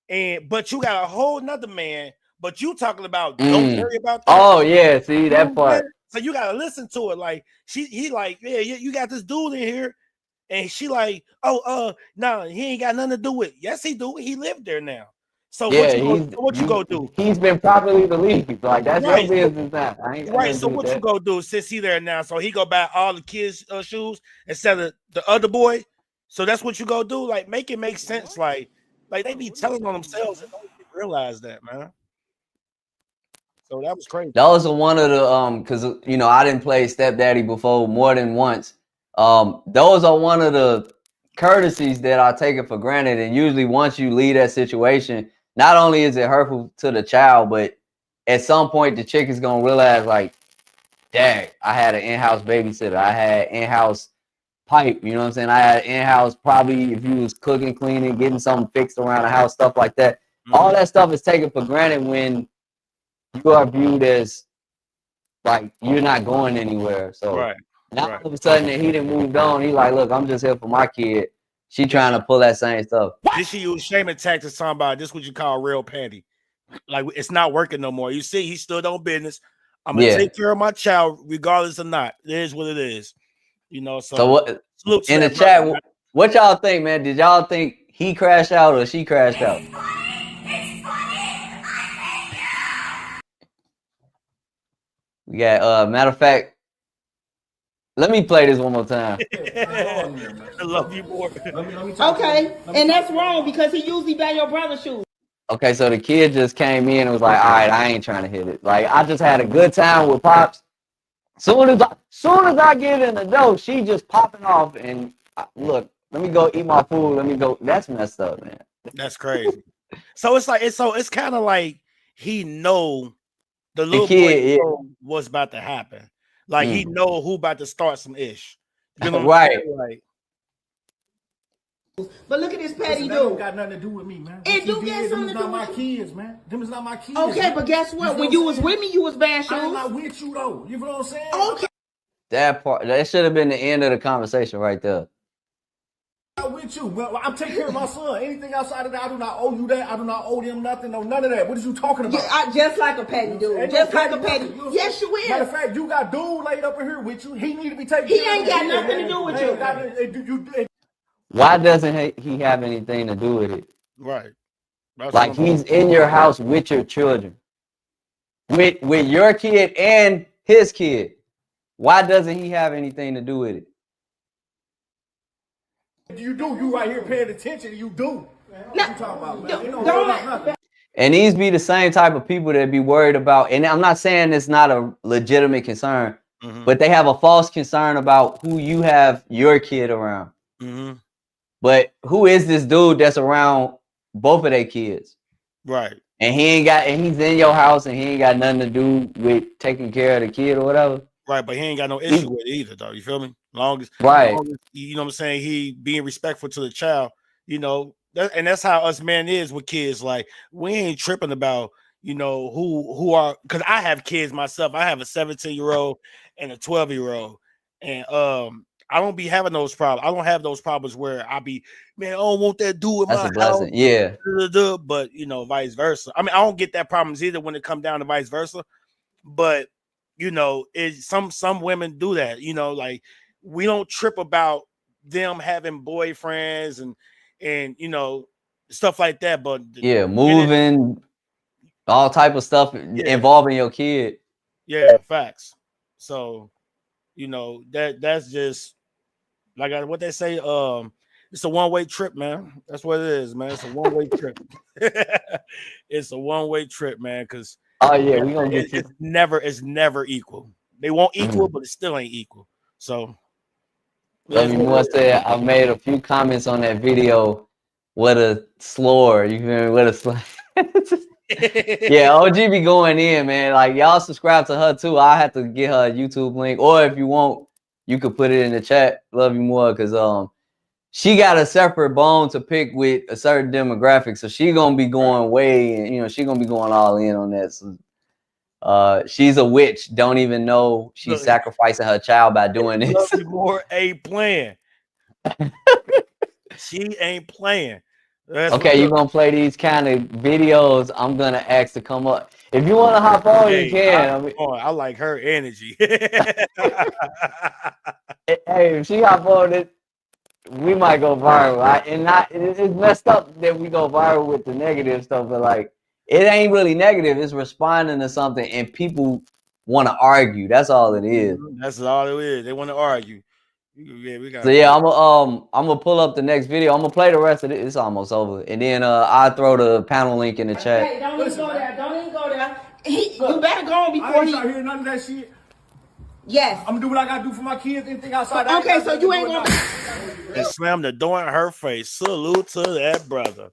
but you got a whole nother man, but you talking about don't worry about that. Oh yeah, see that part. So you gotta listen to it. Like he like, yeah, you got this dude in here, and she like, no, he ain't got nothing to do with it. Yes, he do. He lived there now. So Yeah, what you gonna do? He's been properly released. Like that's Right. your business now. I ain't got Right. nothing So to do what with you that. gonna do since he there now? So he go buy all the kids' shoes instead of the other boy. So that's what you go do. Like make it make sense. Like they be telling on themselves and don't even realize that, man. So that was crazy. That was one of the because I didn't play stepdaddy before more than once. Those are one of the courtesies that I take it for granted. And usually once you leave that situation, not only is it hurtful to the child, but at some point the chick is gonna realize, like, dang, I had an in-house babysitter, I had in-house pipe, you know what I'm saying? I had in-house, probably if you was cooking, cleaning, getting something fixed around the house, stuff like that. All that stuff is taken for granted when you are viewed as like you're not going anywhere. So Right. now all of a sudden that he done moved on, he like, look, I'm just here for my kid. She trying to pull that same stuff. Did she use shaming tactics talking about this what you call real petty? Like it's not working no more. You see, he stood on business. I'm gonna take care of my child regardless or not. It is what it is. So what in the chat, what y'all think, man? Did y'all think he crashed out or she crashed out? We got matter of fact, let me play this one more time. I love you more. Okay, and that's wrong because he usually buy your brother's shoes. Okay, so the kid just came in and was like, all right, I ain't trying to hit it. Like, I just had a good time with Pops. Soon as I get in the door, she just popping off and look, let me go eat my food. Let me go. That's messed up, man. That's crazy. So it's like it's kind of like he know the little kid, boy know what's about to happen. Like he know who about to start some ish. You know what I'm saying? Like, but look at this Patty That don't got nothing to do with me, man. It do get something to do with my with kids, man. Them is not my kids. Okay, man. but guess what? You When you was with me, you was bad shoes. I'm not with you though. You know what I'm saying? Okay. That should have been the end of the conversation right there. I'm not with you. Well, I'm taking care of my son. Anything outside of that, I do not owe you that. I do not owe them nothing. No, none of that. What are you talking about? Yeah, just like a petty dude. Just like a petty. Yes, you will. Matter of fact, you got dude laid up in here with you. He need to be taken He care of. ain't got nothing to do with you. Why doesn't he have anything to do with it? right. That's Like, he's in your house with your children, with your kid and his kid. Why doesn't he have anything to do with it? You do. You right here paying attention. You do. What you talking about, man? Don't. And these be the same type of people that be worried about. And I'm not saying it's not a legitimate concern, but they have a false concern about who you have your kid around. But who is this dude that's around both of their kids? Right. And he's in your house and he ain't got nothing to do with taking care of the kid or whatever. Right, but he ain't got no issue with it either, though. You feel me? Long as you know what I'm saying, he being respectful to the child, you know, and that's how us men is with kids. Like, we ain't tripping about, you know, who are, because I have kids myself. I have a 17-year-old and a 12-year-old, and I don't be having those problems. I don't have those problems where I be, man, I don't want that dude in my house. That's a blessing, yeah. But you know, vice versa. I mean, I don't get that problems either when it come down to vice versa, but you know, some women do that. You know, like, we don't trip about them having boyfriends and you know, stuff like that. But yeah, moving, all type of stuff involving your kid. Yeah, facts. So, you know, that's just like what they say. It's a one-way trip, man. That's what it is, man. It's a one-way trip. It's a one-way trip, man. Because we gonna get it's never equal. They won't equal, but it still ain't equal. So Love You More said I made a few comments on that video. What a slore. You feel me? What a slore. Yeah, OG be going in, man. Like, y'all subscribe to her too. I have to get her a YouTube link, or if you want, you could put it in the chat. Love You More, because she got a separate bone to pick with a certain demographic, so she gonna be going way, and you know, she gonna be going all in on that. So, she's a witch. Don't even know she's sacrificing her child by doing this. Love You More ain't playing. She ain't playing. That's okay, you're gonna play these kind of videos. I'm gonna ask to come up. If you want to hop on, you can. I like her energy. Hey, if she hop on it, we might go viral. It's messed up that we go viral with the negative stuff, but like, it ain't really negative. It's responding to something, and people want to argue. That's all it is. That's all it is. They want to argue. Yeah, we got. So yeah, I'm gonna pull up the next video. I'm gonna play the rest of it. It's almost over, and then I'll throw the panel link in the chat. Hey, don't even go there. Don't even go there. You better go on before I ain't trying to hear none of that shit. Yes. I'm gonna do what I gotta do for my kids. Anything outside. Okay, so you ain't gonna. And slam the door in her face. Salute to that brother.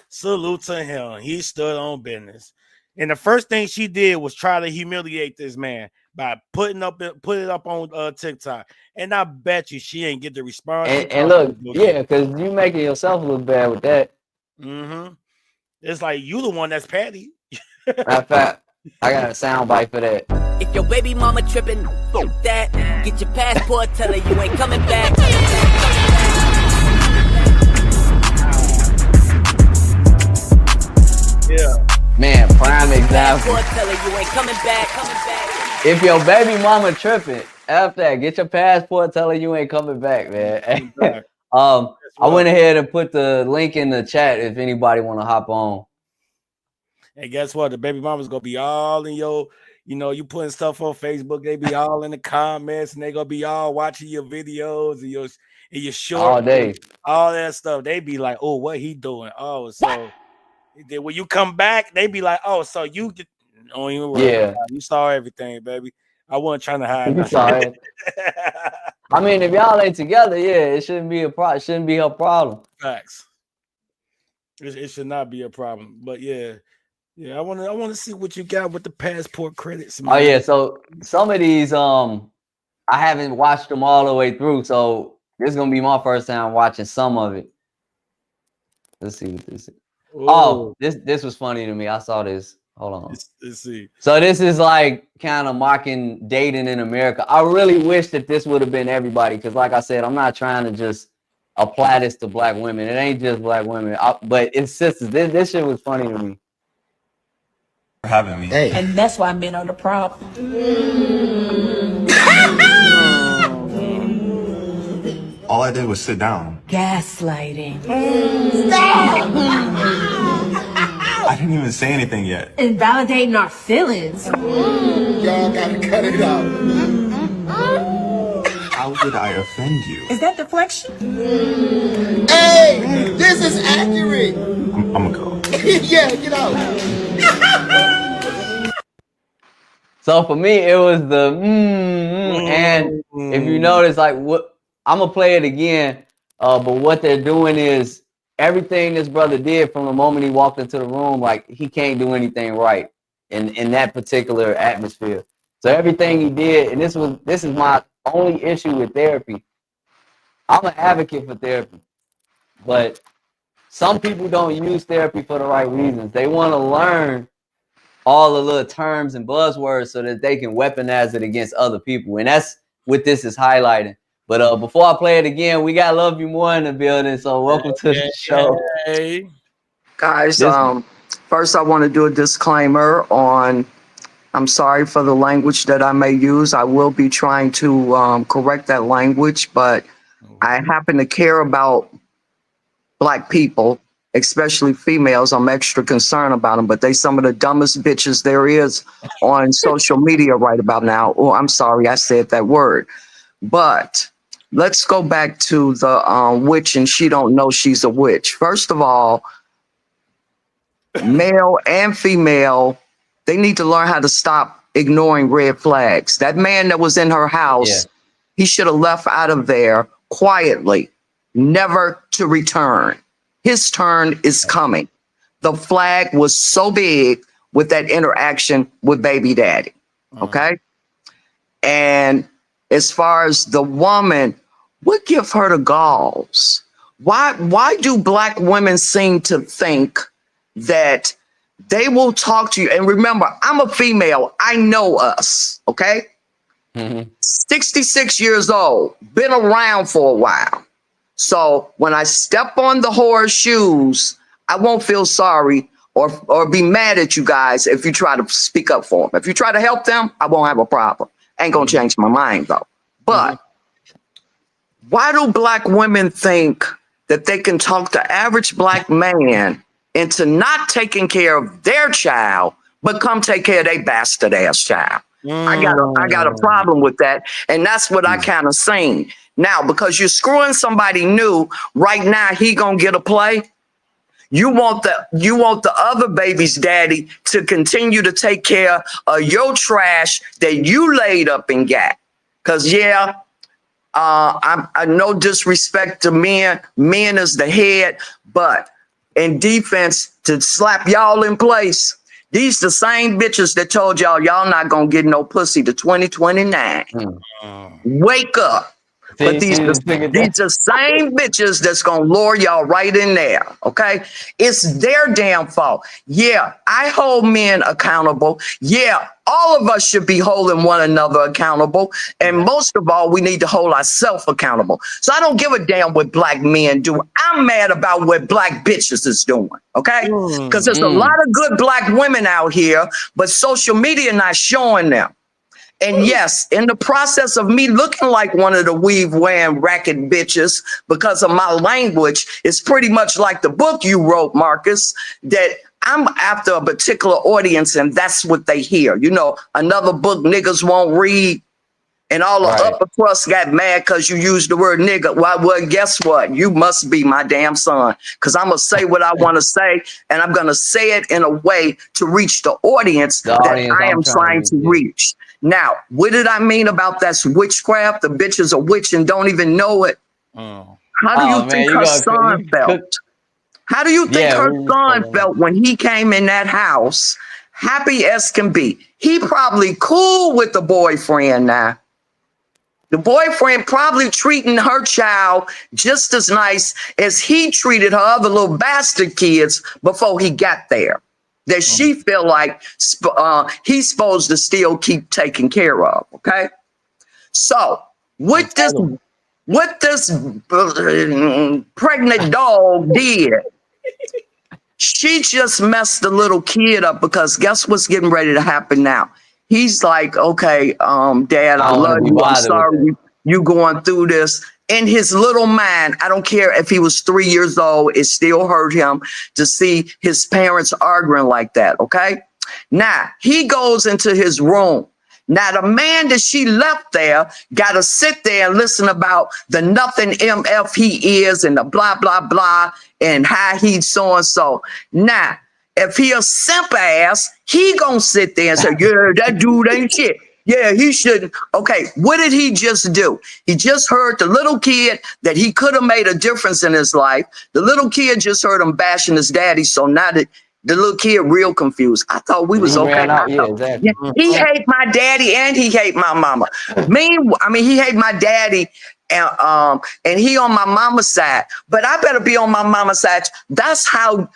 Salute to him. He stood on business. And the first thing she did was try to humiliate this man by put it up on TikTok. And I bet you she ain't get the response. And look, yeah, because you making yourself look bad with that. It's like you the one that's petty. Matter of fact, I got a sound bite for that. If your baby mama tripping, fuck that. Get your passport, tell her you ain't coming back. Yeah. Man, prime example. Passport, tell her you ain't coming back. If your baby mama tripping, after that, get your passport, tell her you ain't coming back, man. I went ahead and put the link in the chat if anybody want to hop on. And guess what? The baby mama's gonna be all in your You know, you putting stuff on Facebook, they be all in the comments, and they gonna be all watching your videos and your short all day, all that stuff. They be like, "Oh, what he doing?" Oh, so then when you come back, they be like, "Oh, so you don't even worry. yeah. You saw everything, baby. I wasn't trying to hide." You saw it. I mean, if y'all ain't together, yeah, it shouldn't be a problem. Shouldn't be a problem. Facts. It should not be a problem. But yeah, I want to see what you got with the passport credits. Man. Oh yeah, so some of these I haven't watched them all the way through, so this is gonna be my first time watching some of it. Let's see what this is. Ooh. Oh, this was funny to me. I saw this. Hold on. Let's see. So this is like kind of mocking dating in America. I really wish that this would have been everybody, because like I said, I'm not trying to just apply this to black women. It ain't just black women, but it's sisters. This shit was funny to me. For having me. Hey. And that's why men are the problem. All I did was sit down. Gaslighting. I didn't even say anything yet. Invalidating our feelings. Y'all gotta cut it out. How did I offend you? Is that deflection? Hey, this is accurate. I'm gonna go. Yeah, get out. So for me, it was the and if you notice, like what I'm gonna play it again, but what they're doing is everything this brother did from the moment he walked into the room, like he can't do anything right in that particular atmosphere. So everything he did, and this is my only issue with therapy. I'm an advocate for therapy, but some people don't use therapy for the right reasons. They want to learn all the little terms and buzzwords so that they can weaponize it against other people. And that's what this is highlighting. But before I play it again, we got Love You More in the building. So welcome to the show. Hey. Guys, first I want to do a disclaimer on, I'm sorry for the language that I may use. I will be trying to correct that language, but I happen to care about Black people, especially females. I'm extra concerned about them, but they some of the dumbest bitches there is on social media right about now. Oh, I'm sorry, I said that word. But let's go back to the witch and she don't know she's a witch. First of all, male and female, they need to learn how to stop ignoring red flags. That man that was in her house, he should have left out of there quietly, never to return. His turn is coming. The flag was so big with that interaction with baby daddy. Okay. And as far as the woman, what give her the galls? Why do Black women seem to think that they will talk to you? And remember, I'm a female. I know us. Okay. 66 years old, been around for a while. So when I step on the whore's shoes, I won't feel sorry or be mad at you guys if you try to speak up for them. If you try to help them, I won't have a problem. Ain't gonna change my mind though. But why do Black women think that they can talk the average Black man into not taking care of their child, but come take care of their bastard ass child? I got a problem with that. And that's what I kind of seen. Now, because you're screwing somebody new, right now he gonna get a play. You want the other baby's daddy to continue to take care of your trash that you laid up and got. Cause I no disrespect to men. Men is the head, but in defense to slap y'all in place. These the same bitches that told y'all not gonna get no pussy to 2029. Wake up. But these the same bitches that's gonna lure y'all right in there, okay? It's their damn fault. Yeah, I hold men accountable. Yeah, all of us should be holding one another accountable. And most of all, we need to hold ourselves accountable. So I don't give a damn what Black men do. I'm mad about what Black bitches is doing, okay? Because there's a lot of good Black women out here, but social media not showing them. And yes, in the process of me looking like one of the weave-wearing racket bitches because of my language, it's pretty much like the book you wrote, Marcus, that I'm after a particular audience, and that's what they hear. You know, another book niggas won't read, and all the upper crust got mad because you used the word nigga. Well, guess what? You must be my damn son, because I'm going to say what I want to say, and I'm going to say it in a way to reach the audience that I am trying to reach. Now, what did I mean about that's witchcraft? The bitch is a witch and don't even know it. How do you think her son felt? How do you think her son felt when he came in that house, happy as can be? He probably cool with the boyfriend now. The boyfriend probably treating her child just as nice as he treated her other little bastard kids before he got there. That she feel like he's supposed to still keep taking care of. Okay, so what this pregnant dog did, she just messed the little kid up, because guess what's getting ready to happen now? He's like, okay, Dad, I love you. I'm sorry you going through this. In his little mind, I don't care if he was 3 years old, it still hurt him to see his parents arguing like that, okay? Now, he goes into his room. Now, the man that she left there got to sit there and listen about the nothing MF he is and the blah, blah, blah, and how he's so-and-so. Now, if he a simp ass, he gonna sit there and say, yeah, that dude ain't shit. Yeah, he shouldn't. Okay, what did he just do? He just heard the little kid that he could have made a difference in his life. The little kid just heard him bashing his daddy, so now the little kid real confused. I thought we was okay. Exactly. He hate my daddy and he hate my mama. He hate my daddy and he on my mama's side. But I better be on my mama's side. That's how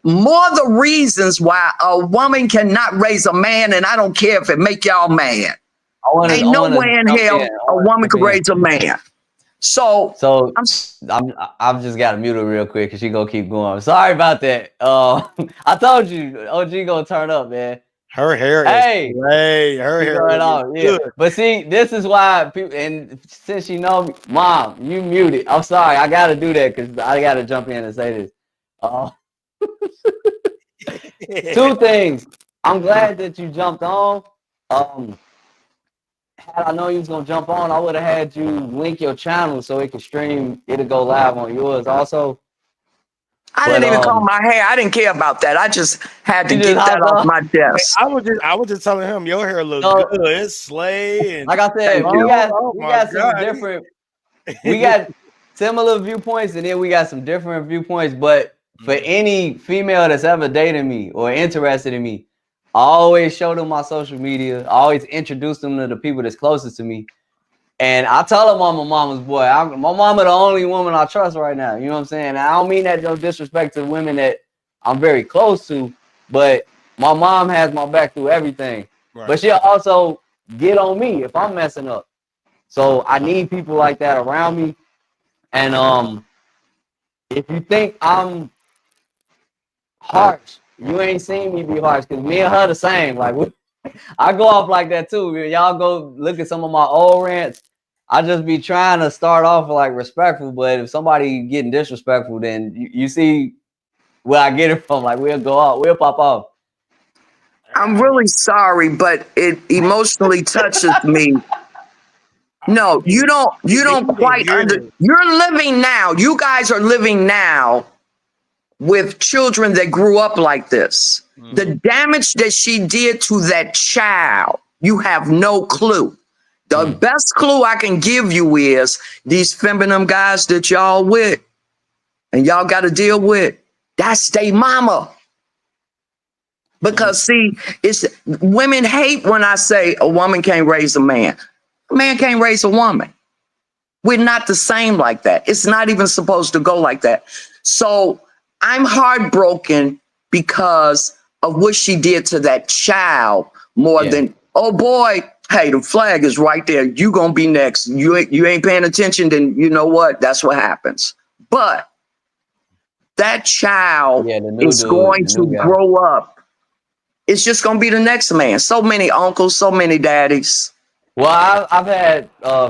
more the reasons why a woman cannot raise a man, and I don't care if it make y'all mad. Ain't no way in hell a woman could raise a man. So I've just got to mute her real quick because she gonna keep going. Sorry about that. I told you, OG gonna turn up, man. Her hair is her hair is off. Yeah. But see, this is why people, and since you know me, Mom, you muted. I'm sorry, I gotta do that because I gotta jump in and say this. Two things. I'm glad that you jumped on. Had I known you was gonna jump on, I would have had you link your channel so it could stream. It'll go live on yours also. I didn't even comb my hair. I didn't care about that. I just had to get that off my desk. I was just telling him your hair looks good. It's slay. Like I said, we got some different. We got similar viewpoints, and then we got some different viewpoints. But for any female that's ever dated me or interested in me, I always show them my social media. I always introduce them to the people that's closest to me. And I tell them I'm a mama's boy. My mama the only woman I trust right now. You know what I'm saying? And I don't mean that no disrespect to women that I'm very close to, but my mom has my back through everything. Right. But she'll also get on me if I'm messing up. So I need people like that around me. And if you think I'm harsh, you ain't seen me be harsh, because me and her the same. Like I go off like that too. Y'all go look at some of my old rants. I just be trying to start off like respectful, but if somebody getting disrespectful, then you see where I get it from. Like we'll go off, we'll pop off. I'm really sorry, but it emotionally touches me. No, you don't quite you're living now. You guys are living now with children that grew up like this. The damage that she did to that child, you have no clue. The best clue I can give you is these feminine guys that y'all with and y'all got to deal with, that's they mama. Because see, it's women hate when I say a woman can't raise a man. A man can't raise a woman. We're not the same like that. It's not even supposed to go like that. So I'm heartbroken because of what she did to that child more than, oh boy, hey, the flag is right there. You gonna be next. You ain't paying attention, then you know what? That's what happens. But that child is going to grow up. It's just gonna be the next man. So many uncles, so many daddies. Well, I've had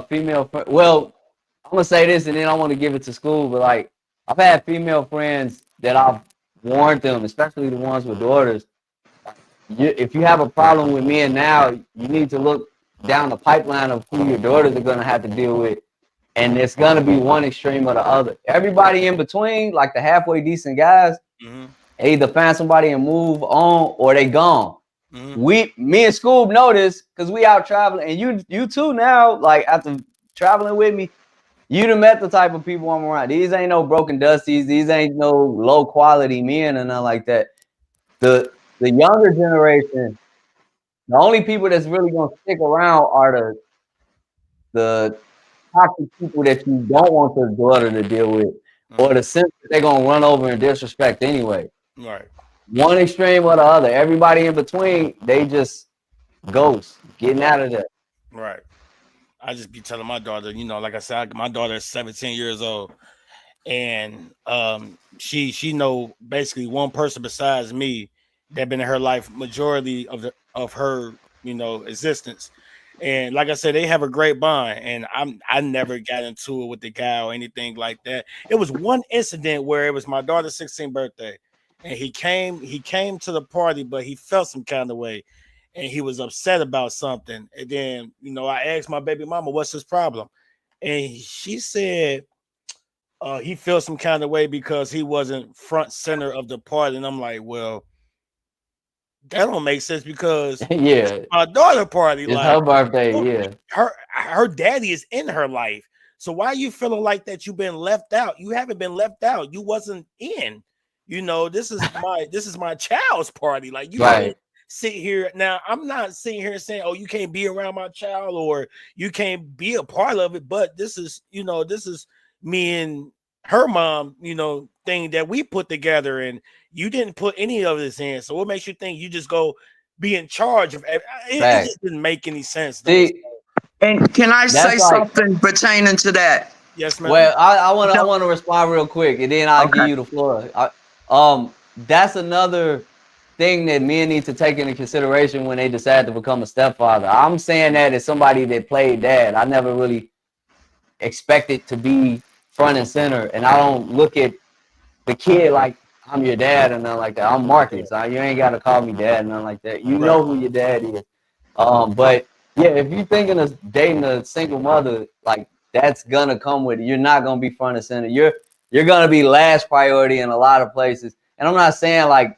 female. Well, I'm gonna say this, and then I want to give it to school. But like, I've had female friends that I've warned them, especially the ones with daughters. If you have a problem with men now, you need to look down the pipeline of who your daughters are going to have to deal with. And it's going to be one extreme or the other. Everybody in between, like the halfway decent guys, they either find somebody and move on or they gone. Me and Scoob know this because we out traveling. And you too now, like after traveling with me, you done met the type of people I'm around. These ain't no broken dusties. These ain't no low quality men or nothing like that. The younger generation, the only people that's really gonna stick around are the toxic people that you don't want your daughter to deal with, or the sense that they're gonna run over and disrespect anyway. Right. One extreme or the other. Everybody in between, they just ghost, getting out of there. Right. I just be telling my daughter, you know, like I said, my daughter is 17 years old, and she know basically one person besides me that been in her life majority of her, you know, existence. And like I said, they have a great bond, and I never got into it with the guy or anything like that. It was one incident where it was my daughter's 16th birthday, and he came to the party, but he felt some kind of way, and he was upset about something. And then, you know, I asked my baby mama, what's his problem? And she said he felt some kind of way because he wasn't front center of the party. And I'm like, well, that don't make sense because yeah, my daughter party, it's like her birthday, yeah. Her daddy is in her life. So why are you feeling like that you've been left out? You haven't been left out. You wasn't in. You know, this is my child's party. Like you can't sit here. Now, I'm not sitting here saying, oh, you can't be around my child or you can't be a part of it, but this is me and her mom, you know, thing that we put together, and you didn't put any of this in. So what makes you think you just go be in charge of it? It just didn't make any sense. And can I say something pertaining to that? Yes, ma'am. Well, I want to respond real quick, and then I'll give you the floor. That's another thing that men need to take into consideration when they decide to become a stepfather. I'm saying that as somebody that played dad. I never really expected to be front and center, and I don't look at the kid like I'm your dad and nothing like that. I'm Marcus. You ain't got to call me dad and nothing like that. You know who your dad is. But yeah, if you're thinking of dating a single mother, like that's gonna come with it. You're not gonna be front and center. You're gonna be last priority in a lot of places. And I'm not saying like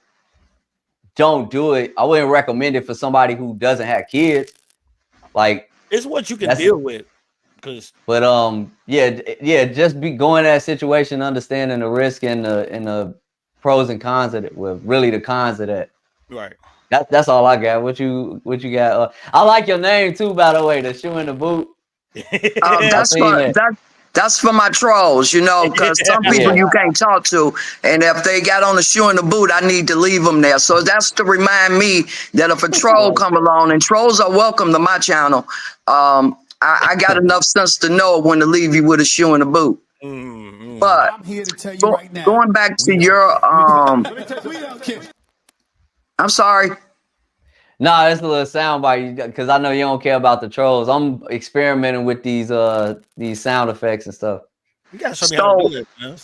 don't do it. I wouldn't recommend it for somebody who doesn't have kids. Like it's what you can deal with. But yeah, just be going that situation, understanding the risk and the pros and cons of it. Well, really the cons of that. Right. That's all I got. What you got? I like your name too, by the way. The shoe in the boot. That's for my trolls, you know, because some people you can't talk to, and if they got on the shoe in the boot, I need to leave them there. So that's to remind me that if a troll come along, and trolls are welcome to my channel, I got enough sense to know when to leave you with a shoe in the boot. But I'm here to tell you right now. Going back to your I'm sorry. No, it's a little soundbite because I know you don't care about the trolls. I'm experimenting with these sound effects and stuff. You gotta show me how to do it, man.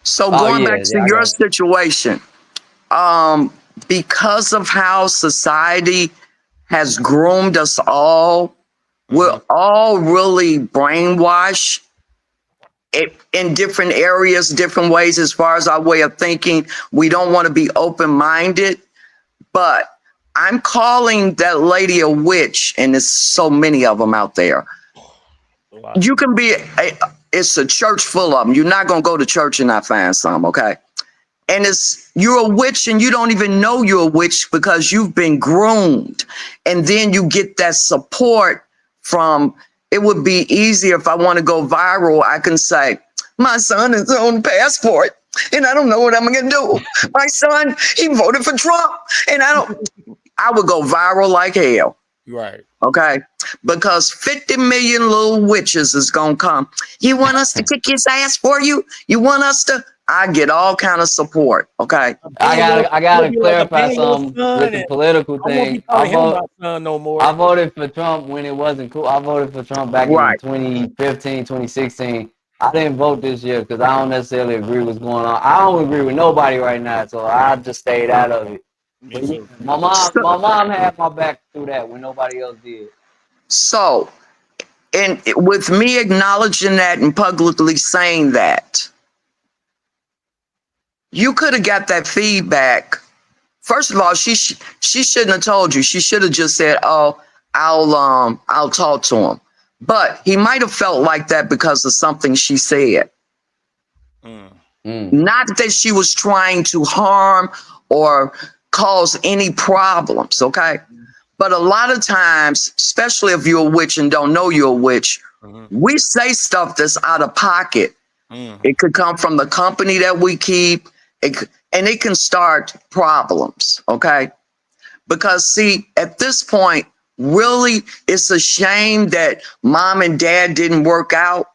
So going back to your situation, because of how society has groomed us all, we're all really brainwashed in different areas, different ways as far as our way of thinking. We don't want to be open-minded, but I'm calling that lady a witch, and there's so many of them out there. Wow. You can be, it's a church full of them. You're not going to go to church and not find some, okay? And you're a witch and you don't even know you're a witch because you've been groomed. And then you get that support from, it would be easier if I want to go viral. I can say, my son is on passport and I don't know what I'm going to do. My son, he voted for Trump and I would go viral like hell. Right. Okay. Because 50 million little witches is going to come. You want us to kick his ass for you? You want us to? I get all kind of support. Okay. I gotta clarify something with the political thing. I voted for Trump when it wasn't cool. I voted for Trump back in 2015, 2016. I didn't vote this year because I don't necessarily agree with what's going on. I don't agree with nobody right now, so I just stayed out of it. But yeah, my mom had my back through that when nobody else did. So, and with me acknowledging that and publicly saying that, you could have got that feedback. First of all, she shouldn't have told you. She should have just said, "Oh, I'll talk to him." But he might have felt like that because of something she said. Not that she was trying to harm or cause any problems, okay? But a lot of times, especially if you're a witch and don't know you're a witch, we say stuff that's out of pocket. It could come from the company that we keep, and it can start problems, okay? Because see, at this point, really, it's a shame that mom and dad didn't work out,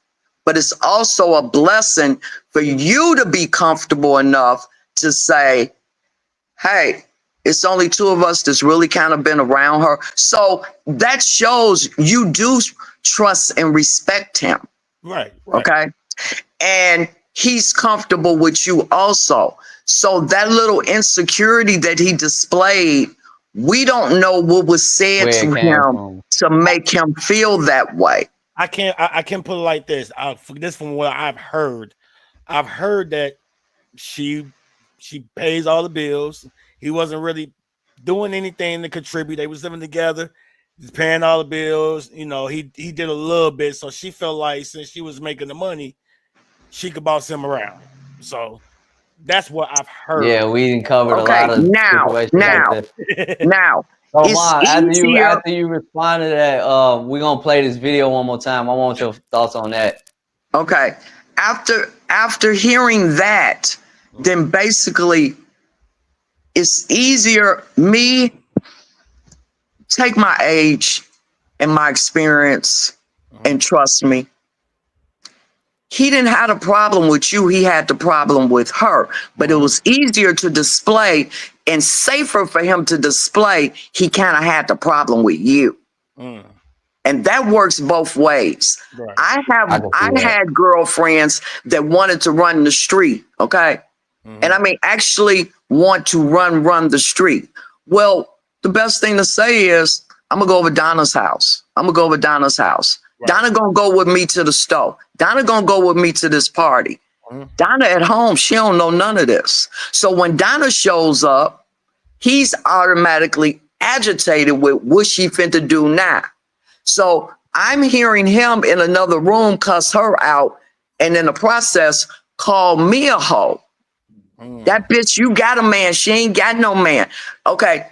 but it's also a blessing for you to be comfortable enough to say, hey, it's only two of us that's really kind of been around her. So that shows you do trust and respect him. Right. Okay. And he's comfortable with you also. So that little insecurity that he displayed, we don't know what was said to him to make him feel that way. I can't put it like this. This from what I've heard. I've heard that she pays all the bills. He wasn't really doing anything to contribute. They was living together. He's paying all the bills. You know, he did a little bit. So she felt like since she was making the money, she could boss him around. So that's what I've heard. Yeah, we didn't cover a lot of situations like that. Now. So Mom, after you respond to that, we're gonna play this video one more time. I want your thoughts on that. Okay. After hearing that, then basically it's easier. Me, take my age and my experience and trust me. He didn't have a problem with you. He had the problem with her, but it was easier to display and safer for him to display. He kind of had the problem with you. And that works both ways. Right. I had girlfriends that wanted to run the street. Okay. And I mean, actually want to run the street. Well, the best thing to say is I'm gonna go over Donna's house. Right. Donna gonna go with me to the store. Donna gonna go with me to this party. Donna at home, she don't know none of this. So when Donna shows up, he's automatically agitated with what she finna do now. So I'm hearing him in another room cuss her out, and in the process call me a hoe. That bitch, you got a man. She ain't got no man. Okay.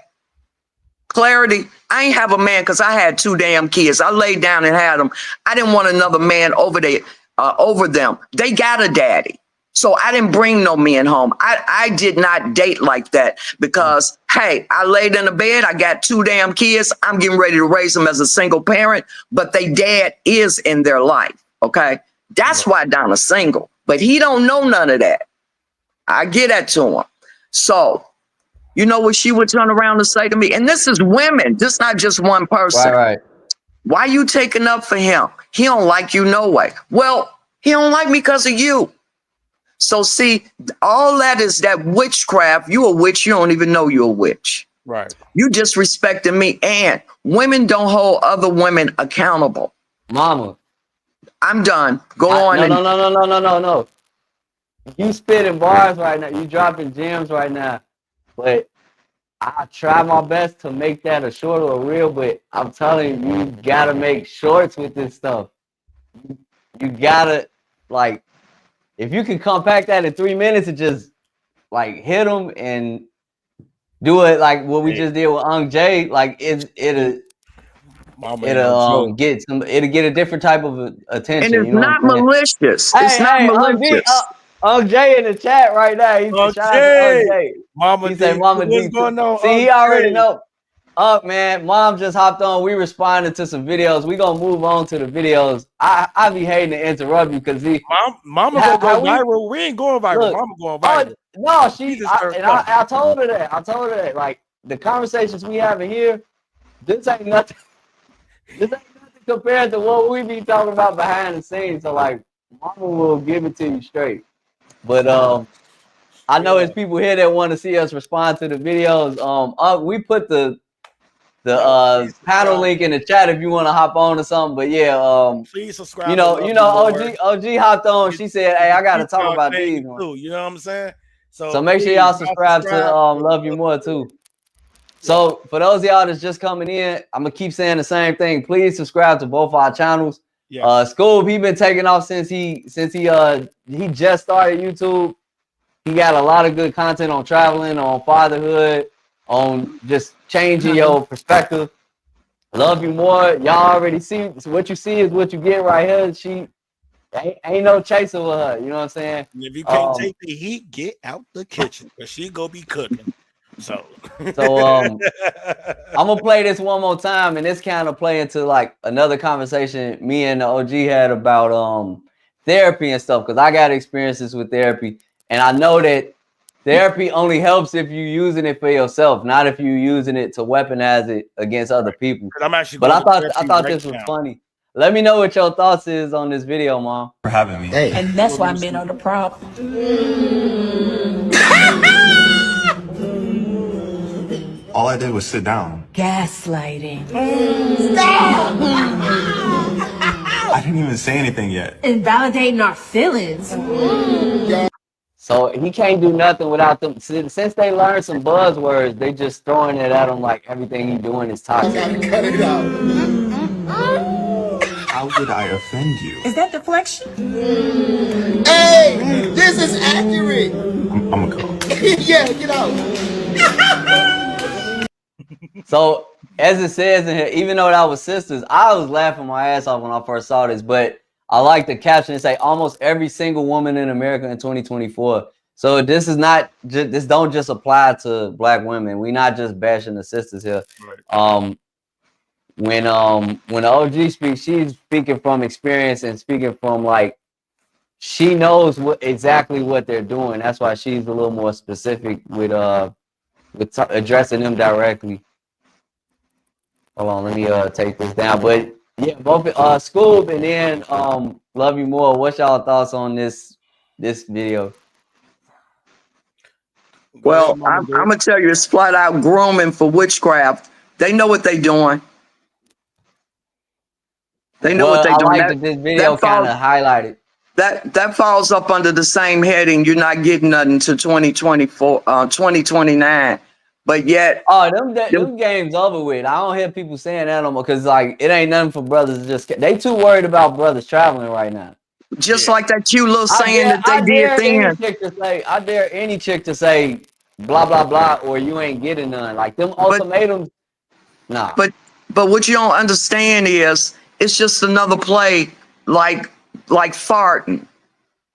Clarity, I ain't have a man because I had 2 damn kids. I laid down and had them. I didn't want another man over them. They got a daddy. So I didn't bring no men home. I did not date like that because, hey, I laid in the bed. I got 2 damn kids. I'm getting ready to raise them as a single parent, but they dad is in their life. Okay. That's why Donna's single, but he don't know none of that. I get that to him. So, you know what she would turn around and say to me? And this is women. This not just one person. Right. Why you taking up for him? He don't like you no way. Well, he don't like me because of you. So see, all that is that witchcraft. You a witch. You don't even know you're a witch. Right. You disrespecting me. And women don't hold other women accountable. Mama. I'm done. Go on. No. You spitting bars right now. You dropping gems right now. But I try my best to make that a short or a reel, but I'm telling you, you gotta make shorts with this stuff. You gotta, like, if you can compact that in 3 minutes and just, like, hit them and do it like what we just did with Ung J, like, it'll get a different type of attention. And it's not malicious. It's not malicious. Ung J in the chat right now. He's shout out to Ung J. Mama he said, "Mama D." Going on, see, he already know. Man, Mom just hopped on. We responded to some videos. We gonna move on to the videos. I be hating to interrupt you because Mama gonna go viral. We ain't going viral. Look, Mama going viral. No, I told her that. Like the conversations we having here, this ain't nothing. This ain't nothing compared to what we be talking about behind the scenes. So like, Mama will give it to you straight. But I know there's people here that want to see us respond to the videos. We put the panel link in the chat if you want to hop on or something. But yeah, please subscribe. You know, OG hopped on. She said, "Hey, I gotta talk about these." Too, you know what I'm saying? So make sure y'all subscribe to Love You More too. So for those of y'all that's just coming in, I'm gonna keep saying the same thing. Please subscribe to both our channels. Scoob, he been taking off since he just started YouTube. He got a lot of good content on traveling, on fatherhood, on just changing your perspective. Love You More. Y'all already see what you see is what you get right here. She ain't no chaser with her. You know what I'm saying? If you can't take the heat, get out the kitchen because she gonna be cooking. So I'm gonna play this one more time, and this kind of play into like another conversation me and the OG had about therapy and stuff, because I got experiences with therapy, and I know that therapy only helps if you're using it for yourself, not if you're using it to weaponize it against other people. But I thought this was funny. Let me know what your thoughts is on this video, Mom. For having me. Hey. And that's why men are the problem. All I did was sit down. Gaslighting. Stop! I didn't even say anything yet. Invalidating our feelings. So he can't do nothing without them. Since they learned some buzzwords, they just throwing it at him like everything he's doing is toxic. I gotta cut it out. How did I offend you? Is that deflection? Hey, this is accurate. I'm gonna go. Yeah, get out. So as it says in here, even though that was sisters, I was laughing my ass off when I first saw this, but I like the caption. It say almost every single woman in America in 2024. So this is not this don't just apply to Black women. We not just bashing the sisters here. Right. When the OG speaks, she's speaking from experience and speaking from like she knows exactly what they're doing. That's why she's a little more specific with addressing them directly. Hold on, let me take this down. But yeah, both Scoob and then Love You More. What's y'all thoughts on this video? Well, I'm gonna tell you, it's flat out grooming for witchcraft. They know what they're doing. They know what they're doing. I like that this video kind of highlighted. That falls up under the same heading. You're not getting nothing to 2024, 2029. But yet, them games over with. I don't hear people saying that no more because like it ain't nothing for brothers. They too worried about brothers traveling right now. Just like that cute little saying that they did then. I dare any chick to say blah blah blah or you ain't getting none. Like them ultimatums. Nah. But what you don't understand is it's just another play like farting.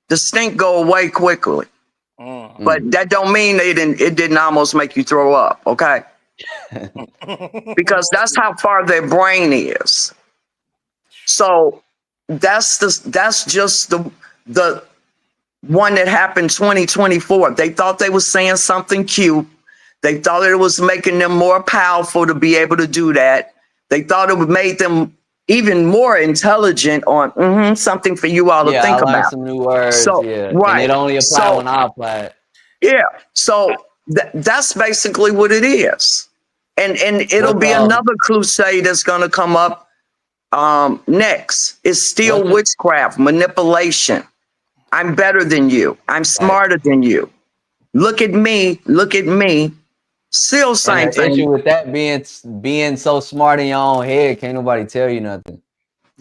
The stink go away quickly. But that don't mean it didn't almost make you throw up, okay? Because that's how far their brain is. So that's just the one that happened 2024. They thought they was saying something cute. They thought it was making them more powerful to be able to do that. They thought it would make them even more intelligent on something for you all to think about. Some new words. So, right. And it only apply when I apply it. Yeah. So that's basically what it is. And it'll be another crusade that's going to come up next. It's still witchcraft, manipulation. I'm better than you. I'm smarter than you. Look at me. Look at me. Still same thing. Issue with that being so smart in your own head, can't nobody tell you nothing.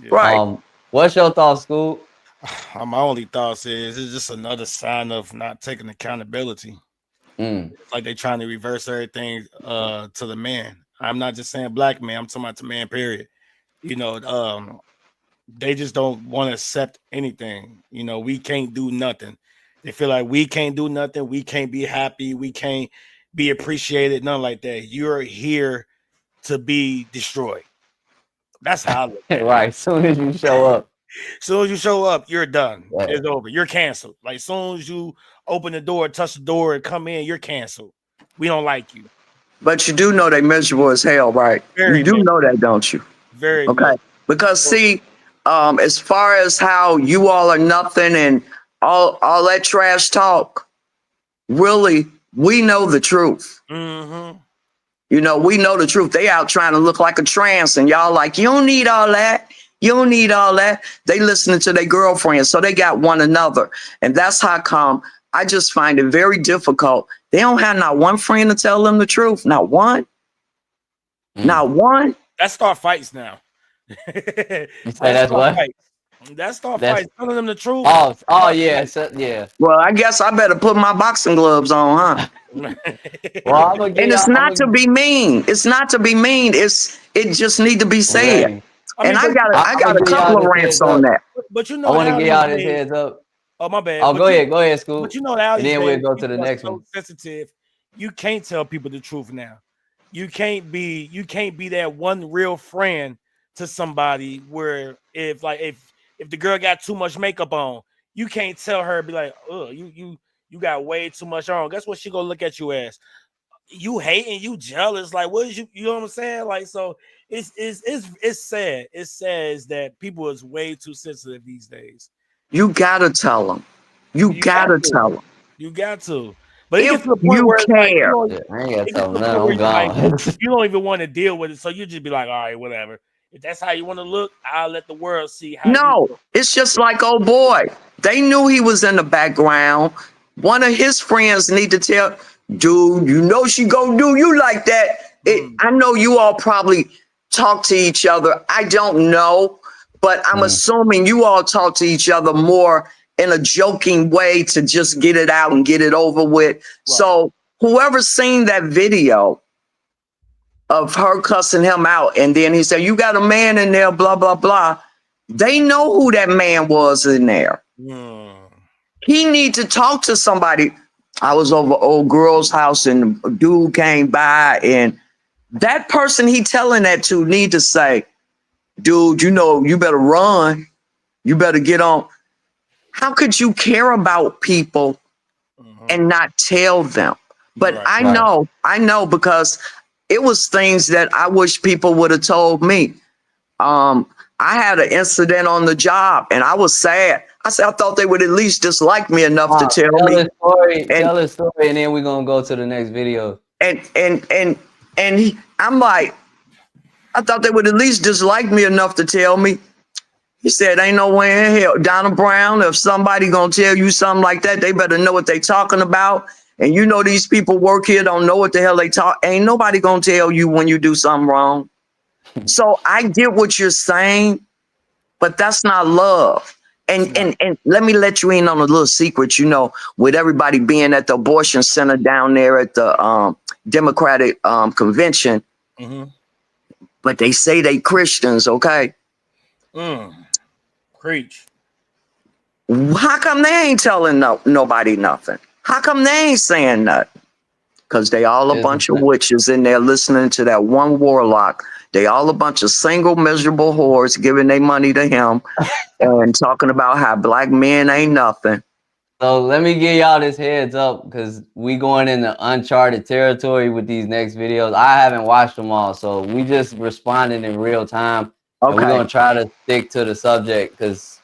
Right. What's your thoughts, Scoob? My only thoughts is it's just another sign of not taking accountability. It's like they're trying to reverse everything to the man. I'm not just saying Black man, I'm talking about the man, period. You know, they just don't want to accept anything. You know, we can't do nothing. They feel like we can't do nothing. We can't be happy. We can't be appreciated. Nothing like that. You're here to be destroyed. That's how I look at it. Right. As soon as you show up. Soon as you show up, you're done. Right. It's over. You're canceled. Like soon as you open the door, touch the door, and come in, you're canceled. We don't like you. But you do know they miserable as hell, right? You do know that, don't you? Very okay. miserable. Because see, as far as how you all are nothing and all that trash talk, really, we know the truth. Mm-hmm. You know, we know the truth. They out trying to look like a trans, and y'all like, you don't need all that. You don't need all that. They listening to their girlfriends, so they got one another. And that's how come I just find it very difficult. They don't have not one friend to tell them the truth. Not one. Not one. That start fights now. You say that's what? Fights. That start fights. Telling them the truth. Oh yeah, yeah. Well, I guess I better put my boxing gloves on, huh? Well, and it's not to be mean. It's not to be mean. It just need to be said. Right. And I got a couple of rants on that. But you know, I want to get y'all this heads up. Oh, my bad. Oh, go ahead, Scoop. But you know, now and then we'll go to the next one. Sensitive. You can't tell people the truth now. You can't be that one real friend to somebody where if the girl got too much makeup on, you can't tell her, be like, oh, you got way too much on. Guess what? She gonna look at you as you hating, you jealous. Like, what is you know what I'm saying? Like, so it's sad. It says that people is way too sensitive these days. You gotta tell them. You gotta tell them. You got to. But it if gets to the point you where care, I ain't gotta tell them nothing. I'm gone. you don't even want to deal with it, so you just be like, all right, whatever. If that's how you want to look, I'll let the world see how. No, it's just like, oh boy, they knew he was in the background. One of his friends need to tell, dude, you know she gonna do you like that. I know you all probably talk to each other. I don't know, but I'm assuming you all talk to each other more in a joking way to just get it out and get it over with. Right. So whoever's seen that video of her cussing him out, and then he said, you got a man in there, blah, blah, blah. They know who that man was in there. He need to talk to somebody. I was over old girl's house and a dude came by, and that person he telling that to need to say, dude, you know, you better run. You better get on. How could you care about people and not tell them? But I know because it was things that I wish people would have told me. I had an incident on the job and I was sad. I said, I thought they would at least dislike me enough to tell me. Tell the story, and then we're gonna go to the next video. And I'm like, I thought they would at least dislike me enough to tell me. He said, ain't no way in hell, Donald Brown, if somebody gonna tell you something like that, they better know what they talking about. And you know these people work here don't know what the hell they talk. Ain't nobody gonna tell you when you do something wrong. So I get what you're saying, but that's not love. And let me let you in on a little secret, you know, with everybody being at the abortion center down there at the Democratic convention. But they say they Christians, okay? Preach. How come they ain't telling nobody nothing? How come they ain't saying nothing? Because they all a bunch of witches in there listening to that one warlock. They all a bunch of single, miserable whores giving their money to him and talking about how black men ain't nothing. So let me give y'all this heads up because we going into uncharted territory with these next videos. I haven't watched them all, so we just responded in real time. Okay. And we're going to try to stick to the subject because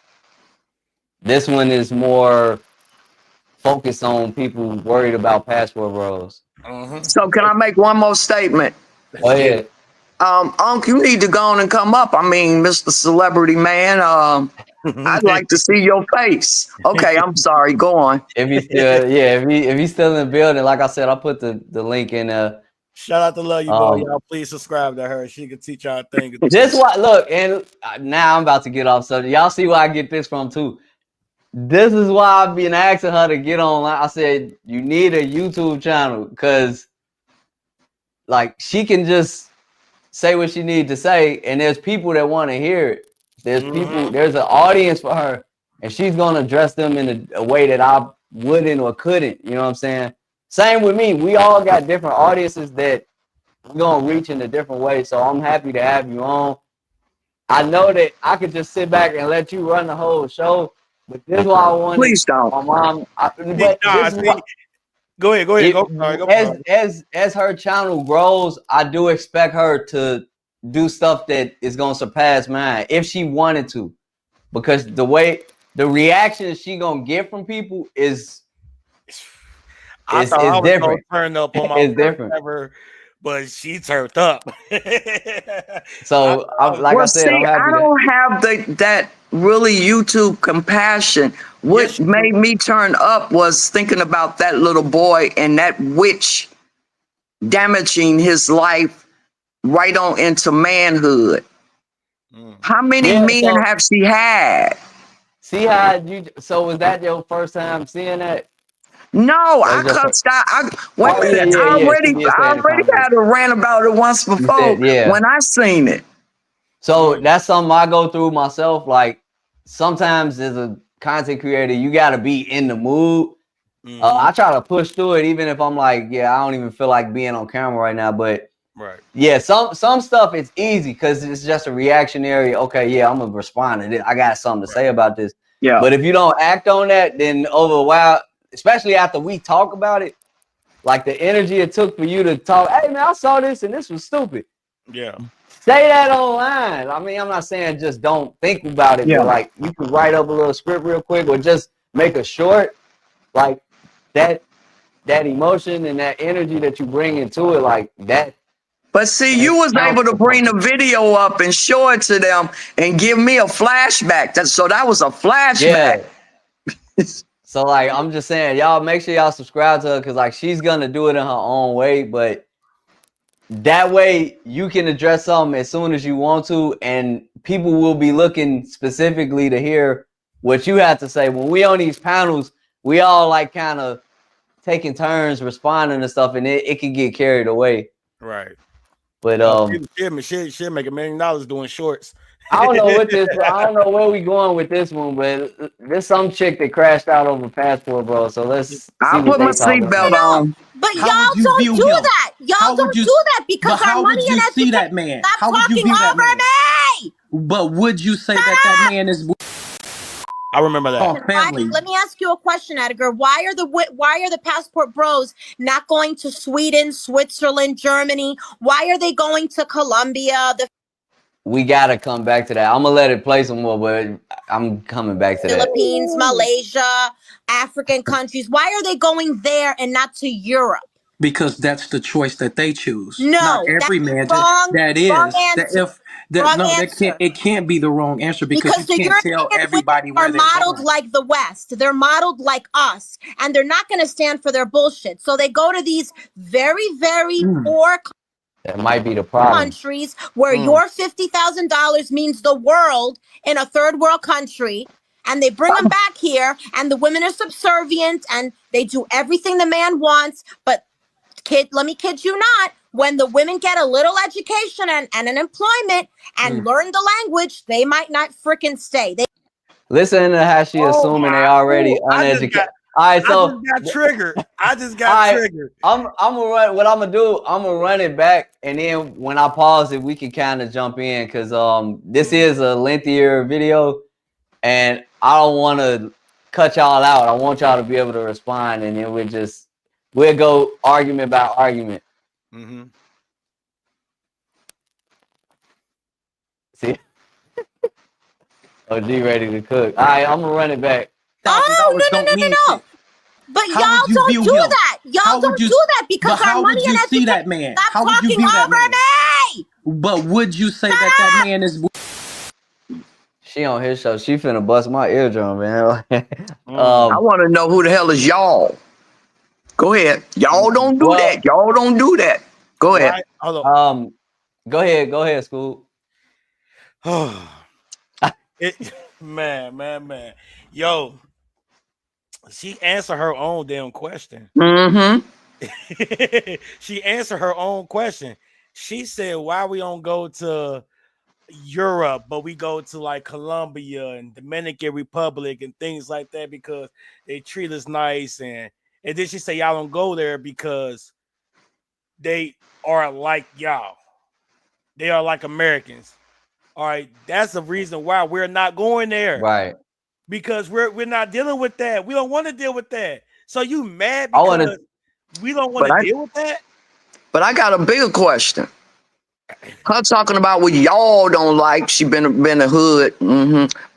this one is more focused on people worried about passport bros. So can I make one more statement? Go ahead. Unc, you need to go on and come up. I mean, Mr. Celebrity Man, I'd like to see your face. Okay, I'm sorry. Go on. If he's still, if he's still in the building, like I said, I'll put the link in. Shout out to Love You Boy, y'all. Please subscribe to her. She can teach y'all things. This why look, and now I'm about to get off subject. Y'all see where I get this from too. This is why I've been asking her to get online. I said you need a YouTube channel because, like, she can just say what she needs to say, and there's people that want to hear it. There's people, there's an audience for her, and she's gonna address them in a way that I wouldn't or couldn't. You know what I'm saying? Same with me. We all got different audiences that we're gonna reach in a different way. So I'm happy to have you on. I know that I could just sit back and let you run the whole show, but this is why I want. Please don't. My mom. Go ahead. Go as her channel grows, I do expect her to do stuff that is gonna surpass mine if she wanted to. because the reaction she gonna get from people is I thought I was different. gonna turn up on my It's different. ever, but she turned up. So like I said, I'm happy I don't have that really YouTube compassion. What made me turn up was thinking about that little boy and that witch damaging his life right on into manhood. How many men have she had? See how you? So was that your first time seeing that? No, I cussed out. I already had a rant about it once before when I seen it. So that's something I go through myself. Like sometimes as a content creator, you got to be in the mood. I try to push through it, even if I'm like, I don't even feel like being on camera right now. But some stuff it's easy because it's just a reactionary. Okay, I'm gonna respond to this. I got something to say about this. Yeah. But if you don't act on that, then over a while, especially after we talk about it, like the energy it took for you to talk, hey man, I saw this and this was stupid. Yeah. Say that online. I mean, I'm not saying just don't think about it, but like you can write up a little script real quick or just make a short, like that emotion and that energy that you bring into it, like that. But see, you was able to bring the video up and show it to them and give me a flashback. So that was a flashback. Yeah. So like, I'm just saying, y'all make sure y'all subscribe to her because like she's gonna do it in her own way, but that way you can address something as soon as you want to, and people will be looking specifically to hear what you have to say. When we on these panels, we all like kind of taking turns responding to stuff, and it can get carried away. Right. But she'll make $1 million doing shorts. I don't know what this. I don't know where we going with this one, but there's some chick that crashed out over Passport, bro. So let's. I'll put my seatbelt on. But y'all don't do that. Y'all don't do that because our money and see that man? Stop How would you talking view that over man? me. But would you say that man is? I remember that. Let me ask you a question, Edgar. Why are the Passport Bros not going to Sweden, Switzerland, Germany? Why are they going to Colombia? We gotta come back to that. I'm gonna let it play some more, but I'm coming back to Philippines, Malaysia, African countries. Why are they going there and not to Europe? Because that's the choice that they choose. No, not every man. It can't be the wrong answer because you can't tell everybody where they're modeled like the West. They're modeled like us, and they're not going to stand for their bullshit. So they go to these very, very poor that might be the problem. Countries where your $50,000 means the world in a third world country, and they bring them back here, and the women are subservient, and they do everything the man wants. But let me kid you not, when the women get a little education and an employment and learn the language, they might not freaking stay. Listen to how she assuming they already uneducated. All right, so I just got triggered. I'm gonna run. What I'm gonna do? I'm gonna run it back, and then when I pause it, we can kind of jump in because this is a lengthier video, and I don't want to cut y'all out. I want y'all to be able to respond, and then we'll go argument by argument. See, OG ready to cook. All right, I'm gonna run it back. Oh, no. But y'all don't do that. Y'all don't do that because our money and education. That man? Stop talking over me. But would you say that man is? She on his show. She finna bust my eardrum, man. I want to know who the hell is y'all. Go ahead. Y'all don't do that. Y'all don't do that. Go ahead. Right, hold on. Go ahead, School. Man. Yo, she answered her own damn question. She answered her own question. She said, why we don't go to Europe, but we go to like Colombia and Dominican Republic and things like that because they treat us nice. And then she said, y'all don't go there because they are like y'all. They are like Americans. All right, that's the reason why we're not going there. Right. Because we're not dealing with that. We don't want to deal with that. So you mad because we don't want to deal with that? But I got a bigger question. Her talking about what y'all don't like. She been a hood,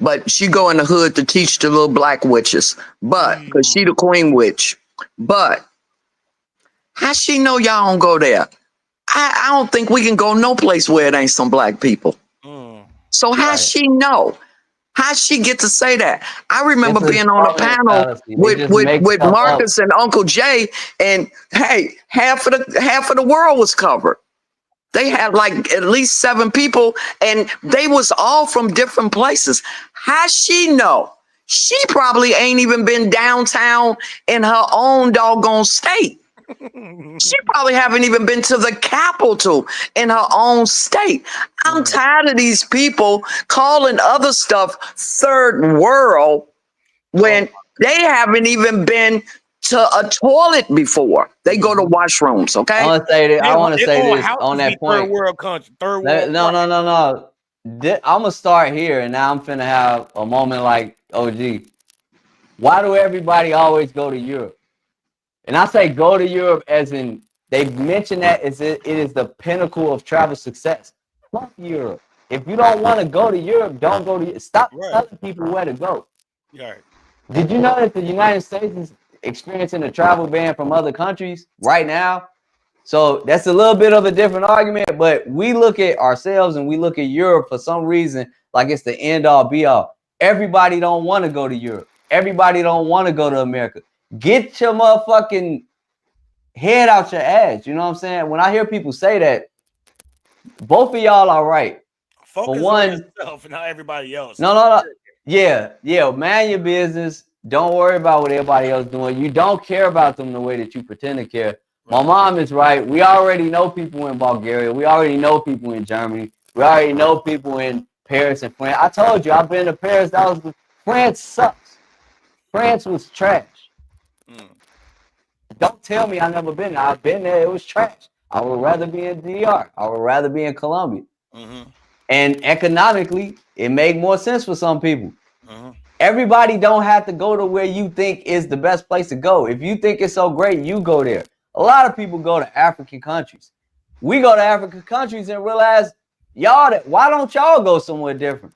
but she go in the hood to teach the little black witches. But because she the queen witch. But how she know y'all don't go there? I don't think we can go no place where it ain't some black people. So how she know? How she get to say that? I remember being on a panel with Marcus and Uncle Jay, and hey, half of the world was covered. They had like at least 7 people, and they was all from different places. How she know? She probably ain't even been downtown in her own doggone state. She probably haven't even been to the capital in her own state. I'm tired of these people calling other stuff third world when they haven't even been to a toilet before. They go to washrooms, okay? I want to say this on that point. Third world country. Third world. No. I'm gonna start here, and now I'm finna have a moment like OG. Why do everybody always go to Europe? And I say go to Europe as in they mention that it is the pinnacle of travel success. Fuck Europe. If you don't want to go to Europe, don't go to. Stop telling people where to go. Right. Did you know that the United States is experiencing a travel ban from other countries right now? So that's a little bit of a different argument, but we look at ourselves and we look at Europe for some reason like it's the end all be all. Everybody don't want to go to Europe. Everybody don't want to go to America. Get your motherfucking head out your ass. You know what I'm saying? When I hear people say that, both of y'all are right. Focus for one, on yourself and not everybody else. No. Yeah. Man your business. Don't worry about what everybody else doing. You don't care about them the way that you pretend to care. My mom is right. We already know people in Bulgaria. We already know people in Germany. We already know people in Paris and France. I told you, I've been to Paris. France sucks. France was trash. Don't tell me I've never been there. I've been there. It was trash. I would rather be in DR. I would rather be in Colombia. And economically, it made more sense for some people. Everybody don't have to go to where you think is the best place to go. If you think it's so great, you go there. A lot of people go to African countries. We go to African countries and realize, why don't y'all go somewhere different?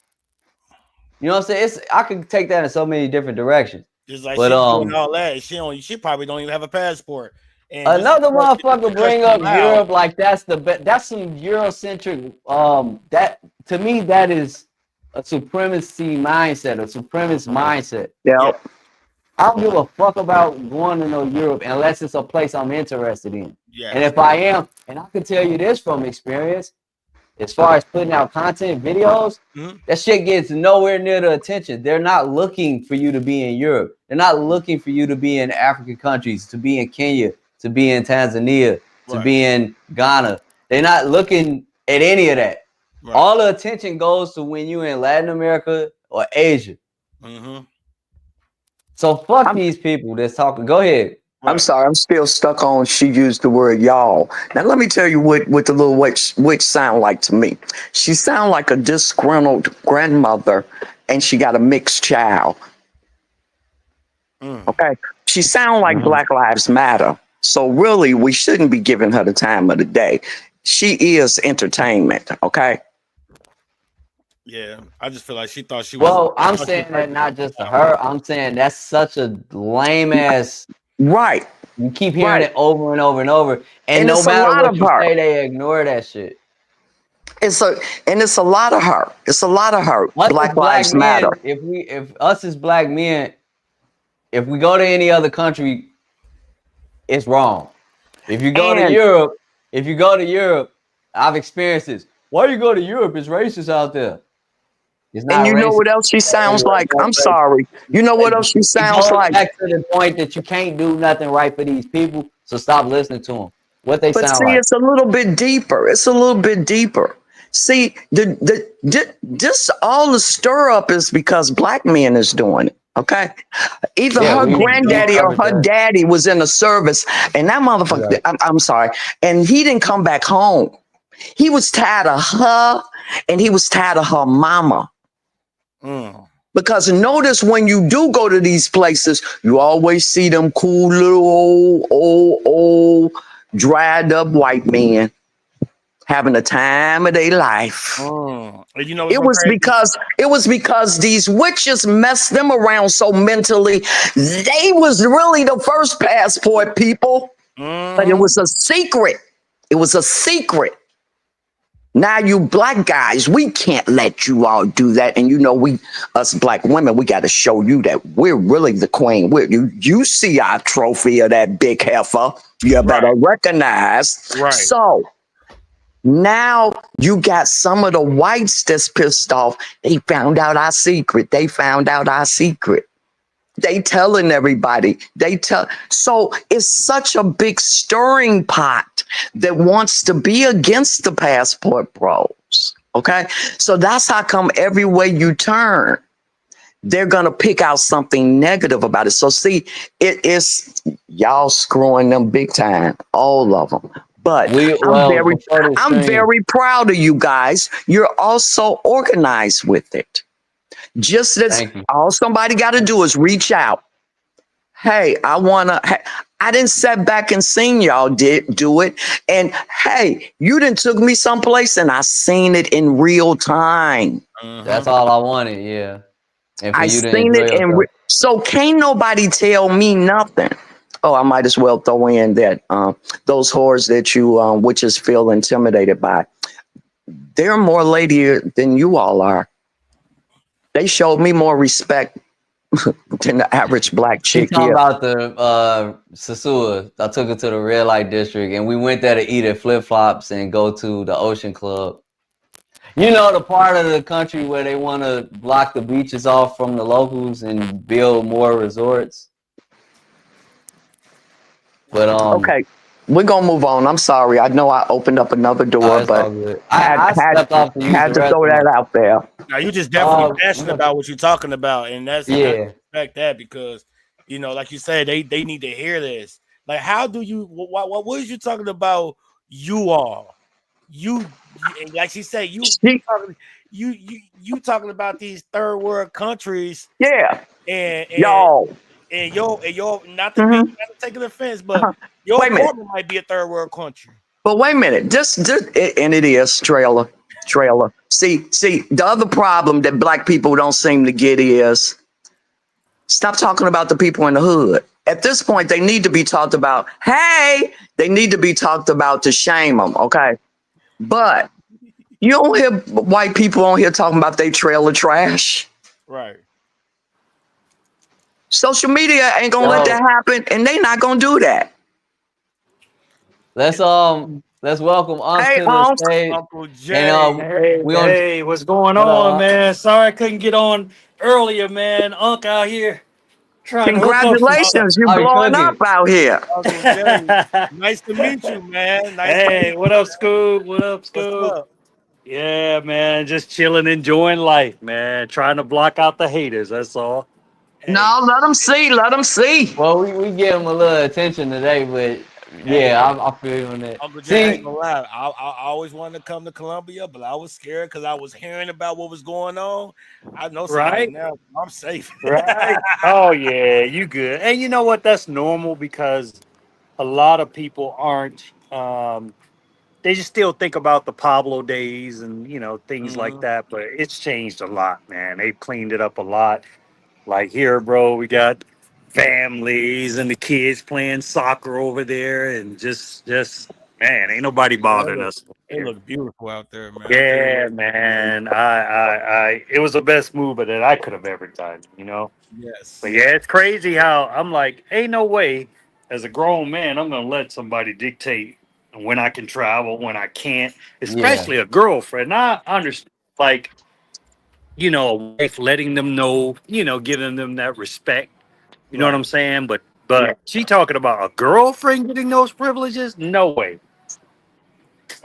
You know what I'm saying? I could take that in so many different directions. Just like she's doing all that. She probably don't even have a passport. And another motherfucker bring up Europe like that's some Eurocentric. That to me that is a supremacy mindset, a supremacist mindset. Yeah. I don't give a fuck about going to no Europe unless it's a place I'm interested in. Yeah. And if I am, and I can tell you this from experience, as far as putting out content videos, that shit gets nowhere near the attention. They're not looking for you to be in Europe. They're not looking for you to be in African countries, to be in Kenya, to be in Tanzania, to be in Ghana. They're not looking at any of that. All the attention goes to when you're in Latin America or Asia. So fuck these people that's talking. Go ahead. I'm sorry, I'm still stuck on she used the word y'all. Now let me tell you what the little witch sound like to me. She sound like a disgruntled grandmother and she got a mixed child. Okay. She sound like Black Lives Matter. So really we shouldn't be giving her the time of the day. She is entertainment, okay? Yeah, I just feel like she thought she was. Well, I'm saying that not just to her. I'm saying that's such a lame ass. Right. You keep hearing it over and over and over, and no matter what you say, they ignore that shit. It's a lot of her. It's a lot of her. Black Lives Matter. If us as black men, if we go to any other country, it's wrong. If you go to Europe, I've experienced this. Why you go to Europe? It's racist out there. And you know what else she sounds like? I'm sorry. You know what else she sounds like? Back to the point that you can't do nothing right for these people, so stop listening to them. What they sound like. But see, it's a little bit deeper. It's a little bit deeper. See, this all the stir up is because black men is doing it. Okay, either her granddaddy or her daddy was in the service, and that motherfucker. I'm sorry, and he didn't come back home. He was tired of her, and he was tired of her mama. Because notice when you do go to these places, you always see them cool little old dried up white men. having the time of their life. You know, It was because these witches messed them around so mentally. They was really the first passport people, but it was a secret. It was a secret. Now you black guys, we can't let you all do that. And you know, us black women, we got to show you that we're really the queen. You see our trophy of that big heifer. You better recognize. Right. So now you got some of the whites that's pissed off. They found out our secret. They telling everybody. So it's such a big stirring pot that wants to be against the passport bros. Okay. So that's how come every way you turn, they're going to pick out something negative about it. So see, it is y'all screwing them big time, all of them. But I'm very proud of you guys. You're also organized with it. Just as all somebody got to do is reach out. Hey, I didn't sit back and seen y'all do it. And hey, you done took me someplace and I seen it in real time. That's all I wanted. Yeah. And for I you to seen it so can't nobody tell me nothing. Oh, I might as well throw in that those whores that you witches feel intimidated by. They're more lady than you all are. They showed me more respect than the average black chick. Talking about the Sasua, I took her to the red light district, and we went there to eat at Flip Flops and go to the Ocean Club. You know, the part of the country where they want to block the beaches off from the locals and build more resorts. But okay, we're gonna move on. I'm sorry. I know I opened up another door, but I had to throw that out there. Now you just definitely passionate about what you're talking about, and that's I respect that because you know, like you said, they need to hear this. Like, how do you? What was you talking about? You all, like she said, you talking about these third world countries, and y'all. And your not to be taking offense, but your apartment might be a third world country. But wait a minute, just and it is trailer. See, the other problem that black people don't seem to get is stop talking about the people in the hood. At this point, they need to be talked about. Hey, they need to be talked about to shame them. Okay, but you don't hear white people on here talking about they trailer trash. Right. Social media ain't gonna let that happen, and they not gonna do that. Let's welcome Unc to the stage. Uncle Jay. Hey, what's going on, man? Sorry I couldn't get on earlier, man. Unc out here trying. Congratulations, you blowing up out here. Uncle Jay, nice to meet you, man. Hey, what up, Scoob? What up, Scoob? Yeah, man, just chilling, enjoying life, man. Trying to block out the haters. That's all. No, let them see. Well, we give them a little attention today, but yeah, I feel you on that. Uncle Jay, ain't gonna lie. I always wanted to come to Columbia, but I was scared because I was hearing about what was going on. I know something now. I'm safe. Right? Oh yeah, you good. And you know what? That's normal because a lot of people aren't. They just still think about the Pablo days and things like that. But it's changed a lot, man. They've cleaned it up a lot. Like here, bro, we got families and the kids playing soccer over there, and just man, ain't nobody bothering us. It look beautiful out there, man. Yeah, man. I it was the best move that I could have ever done, Yes. But yeah, it's crazy how I'm like, ain't no way as a grown man I'm gonna let somebody dictate when I can travel, when I can't, especially a girlfriend. I understand, like, a wife letting them know, giving them that respect. You know what I'm saying? But she talking about a girlfriend getting those privileges? No way.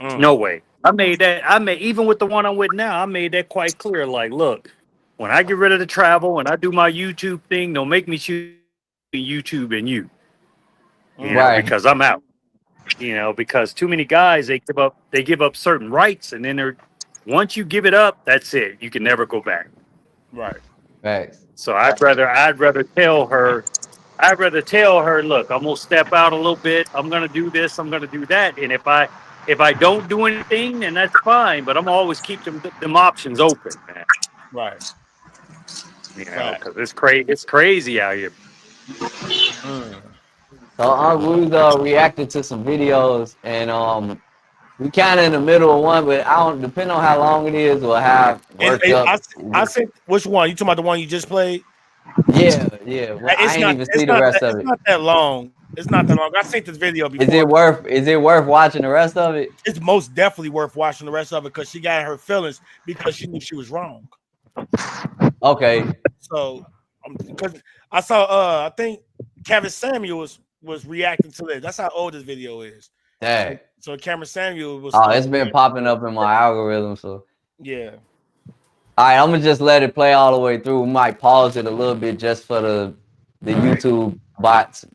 No way. I made even with the one I'm with now, I made that quite clear. Like, look, when I get rid of the travel, when I do my YouTube thing, don't make me choose YouTube and you. Because I'm out. Because too many guys, they give up certain rights, and then once you give it up, that's it. You can never go back. Right. Facts. So I'd rather tell her, look, I'm gonna step out a little bit. I'm gonna do this. I'm gonna do that. And if I If I don't do anything, then that's fine. But I'm always keep them options open, man. Right. You know, because it's crazy. It's crazy out here. So we was reacting to some videos, and we kind of in the middle of one, but I don't depend on how long it is or how worked up. I said, which one? You talking about the one you just played? Yeah. Well, I ain't even see the rest of it. It's not that long. It's not that long. I seen this video before. Is it worth watching the rest of it? It's most definitely worth watching the rest of it because she got her feelings because she knew she was wrong. Okay. So, because I saw, I think Kevin Samuel was reacting to this. That's how old this video is. Dang. So Cameron Samuel was. Oh, it's been popping up in my algorithm. So yeah. All right, I'm gonna just let it play all the way through. We might pause it a little bit just for the YouTube bots.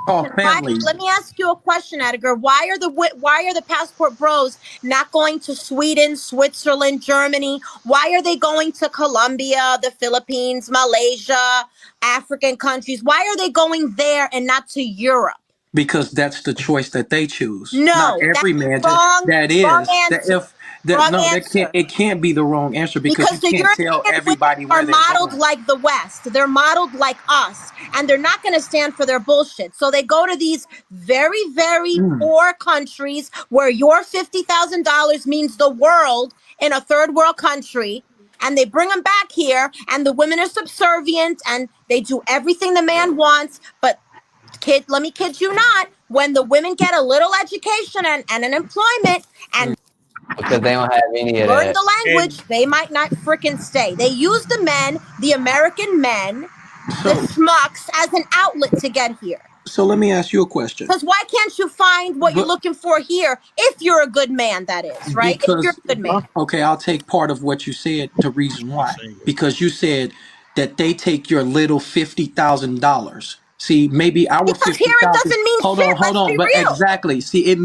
Let me ask you a question, Edgar. Why are the passport bros not going to Sweden, Switzerland, Germany? Why are they going to Colombia, the Philippines, Malaysia, African countries? Why are they going there and not to Europe? Because that's the choice that they choose. No, not every man. It can't be the wrong answer because you can't tell everybody where they're modeled like the West. They're modeled like us, and they're not going to stand for their bullshit. So they go to these very, very poor countries where your $50,000 means the world in a third world country. And they bring them back here, and the women are subservient, and they do everything the man wants. But let me kid you not, when the women get a little education and an employment and because they don't have any of that. Learn the language, they might not frickin' stay. They use the men, the American men, the schmucks as an outlet to get here. So let me ask you a question. Because why can't you find what you're looking for here if you're a good man, that is, right? If you're a good man. Okay, I'll take part of what you said to reason why. Because you said that they take your little $50,000. See, maybe our because here it doesn't mean hold shit. on. But real. Exactly. See, it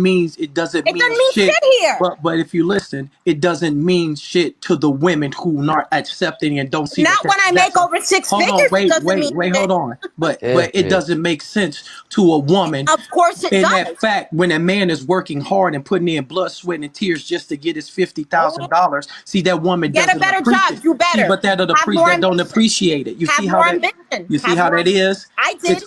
doesn't mean shit here. But if you listen, it doesn't mean shit to the women who not accepting and don't see. Not when I make over six figures. Wait, hold on. But it doesn't make sense to a woman. Of course it does. In that fact, when a man is working hard and putting in blood, sweat, and tears just to get his $50,000, see that woman get a better job. Do better. But that don't appreciate it. You see how that is? I did.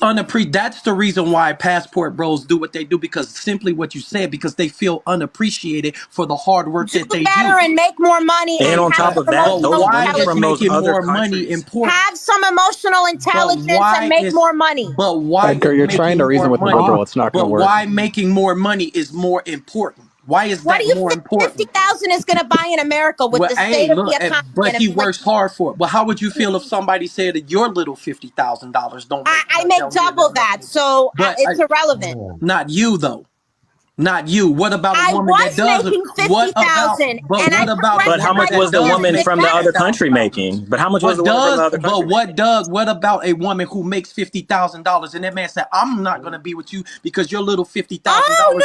That's the reason why passport bros do what they do, because simply what you said, because they feel unappreciated for the hard work that they do. And make more money. And on top of that, why is making more money important? Have some emotional intelligence and make more money. But why? Edgar, you're trying to reason with the liberal. It's not going to work. But why making more money is more important? Why is that more important? 50,000 is going to buy in America with the state of the economy. But he works hard for it. Well, how would you feel if somebody said that your little $50,000 don't? I make double that, so it's irrelevant. Not you though. Not you. What about a woman that does? But how much was the woman from the other country making? But how much was the woman from the other country? But what about a woman who makes $50,000 and that man said, "I'm not going to be with you because your little $50,000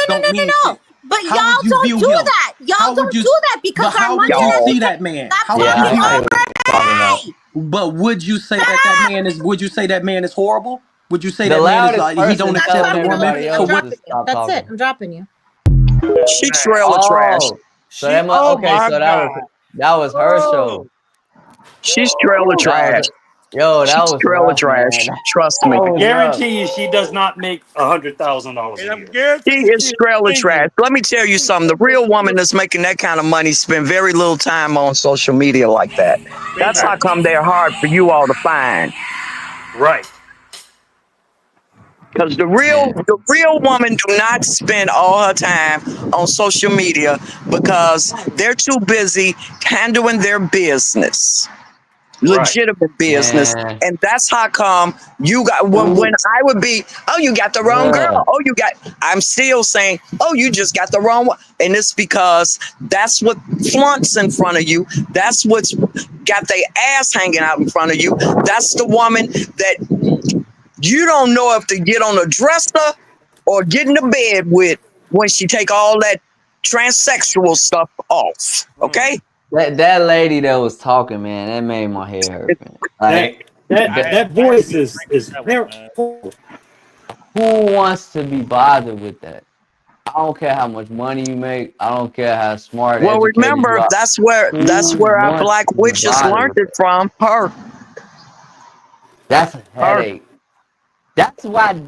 don't mean shit." But y'all don't do that. Y'all don't do that because our money. Y'all see that man. But would you say that man is? Would you say that man is horrible? Would you say that man is he don't accept a woman? That's it. I'm dropping you. She trailer trash. So that was her show. She's trailer trash. Yo, that was trailer trash. Man. Trust me. I guarantee you, she does not make $100,000 a year. She is trailer trash. Let me tell you something. The real woman that's making that kind of money spend very little time on social media like that. That's how come they're hard for you all to find. Right. Because the real woman do not spend all her time on social media because they're too busy handling their business. Legitimate business. And that's how come you got when I would be, oh, you got the wrong girl. Oh, I'm still saying, oh, you just got the wrong one. And it's because that's what flaunts in front of you. That's what's got their ass hanging out in front of you. That's the woman that you don't know if to get on a dresser or get in the bed with when she take all that transsexual stuff off. Okay? That lady that was talking, man, that made my hair hurt, man. That voice is very. Who wants to be bothered with that? I don't care how much money you make. I don't care how smart, Well, educated you remember, are. that's Who where our wants black your witches learned body? it from. Her. That's a Her. headache. That's why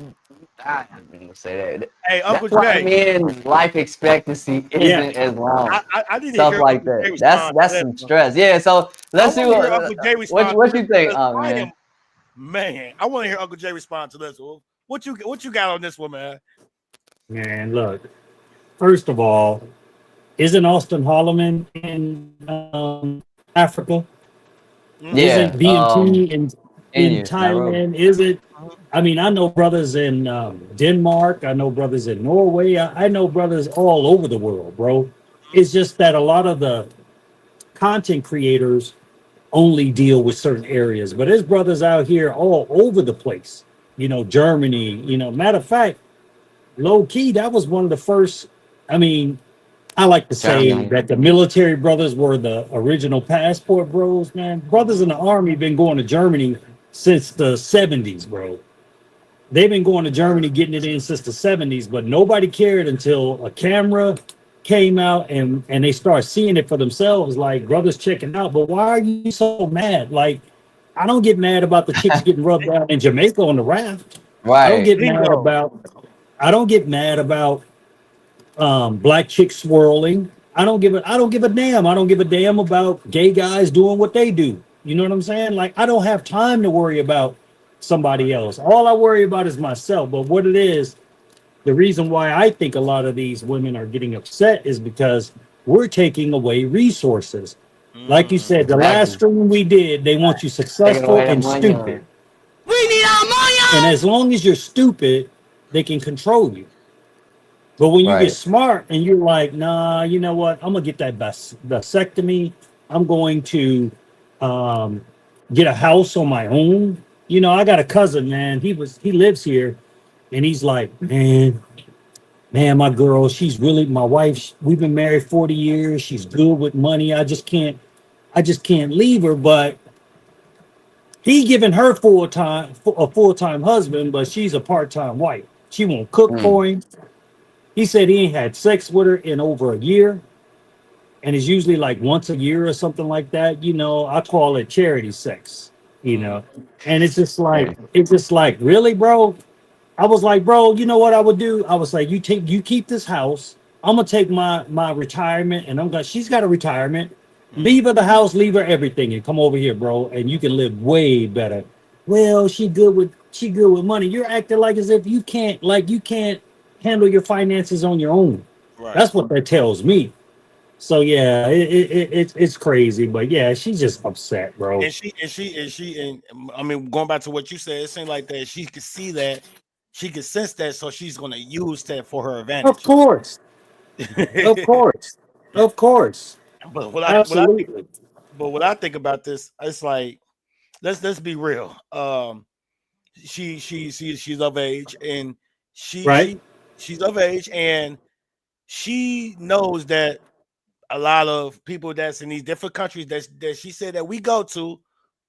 I didn't say that. Hey, Uncle That's why Jay. men's life expectancy Yeah. isn't as long. I need to Stuff hear like Uncle Jay that. respond to That's this some one. stress. Yeah. So let's see I want to hear Uncle Jay respond what to you this think, because I man. am, man. I want to hear Uncle Jay respond to this. What you got on this one, man? Man, look. First of all, isn't Austin Holloman in Africa? Yeah. Isn't BMT in Nairobi. Thailand? Is it? I mean, I know brothers in Denmark. I know brothers in Norway. I know brothers all over the world, bro. It's just that a lot of the content creators only deal with certain areas, but there's brothers out here all over the place. You know, Germany. You know, matter of fact, low key, that was one of the first. I mean, I like to say Germany. that the military brothers were the original passport bros, man. Brothers in the army been going to Germany since the 70s, bro. They've been going to Germany, getting it in since the 70s, but nobody cared until a camera came out and they start seeing it for themselves, like brothers checking out. But why are you so mad? Like, I don't get mad about the chicks getting rubbed down in Jamaica on the raft. Right. I don't get mad about black chicks swirling. I don't give a damn. I don't give a damn about gay guys doing what they do. You know what I'm saying? Like, I don't have time to worry about somebody else. All I worry about is myself. But what it is, the reason why I think a lot of these women are getting upset is because we're taking away resources. Like you said, the last stream we did, they want you successful and stupid. We need our money. And as long as you're stupid, they can control you. But when you get smart and you're like, nah, you know what? I'm gonna get that vasectomy. I'm going to get a house on my own. You know, I got a cousin, man. He lives here, and he's like, man, my girl, she's really my wife. We've been married 40 years. She's good with money. I just can't leave her. But he giving her a full-time husband, but she's a part-time wife. She won't cook for him. He said he ain't had sex with her in over a year. And it's usually like once a year or something like that. You know, I call it charity sex, you know. And it's just like, really, bro? I was like, bro, you know what I would do? I was like, you keep this house. I'm gonna take my retirement and she's got a retirement. Leave her the house, leave her everything, and come over here, bro, and you can live way better. Well, she good with money. You're acting like as if you can't handle your finances on your own. Right. That's what that tells me. So yeah, it's crazy, but yeah, she's just upset, bro. And I mean, going back to what you said, it seemed like that she could see that, she could sense that, so she's gonna use that for her advantage. Of course. Of course. But what I think about this, it's like, let's be real. She's of age, and she's of age, and she knows that a lot of people that's in these different countries that she said that we go to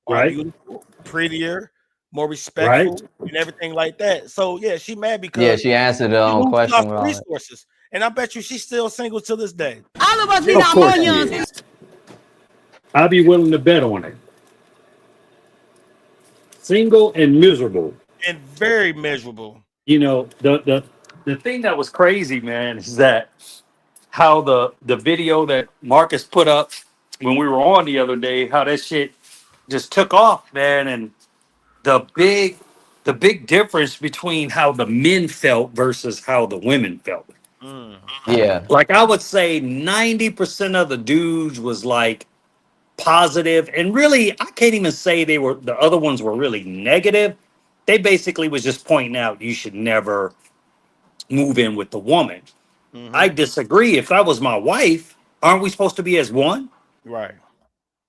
are beautiful, prettier, more respectful, and everything like that. So yeah, she mad because she answered her own question with resources, and I bet you she's still single to this day. All of us need our money. I'd be willing to bet on it. Single and miserable. And very miserable. You know, the thing that was crazy, man, is that how the video that Marcus put up when we were on the other day, how that shit just took off, man, and the big difference between how the men felt versus how the women felt. Yeah. Like, I would say 90% of the dudes was like positive, and really I can't even say the other ones were really negative. They basically was just pointing out you should never move in with the woman. I disagree. If that was my wife, aren't we supposed to be as one? Right.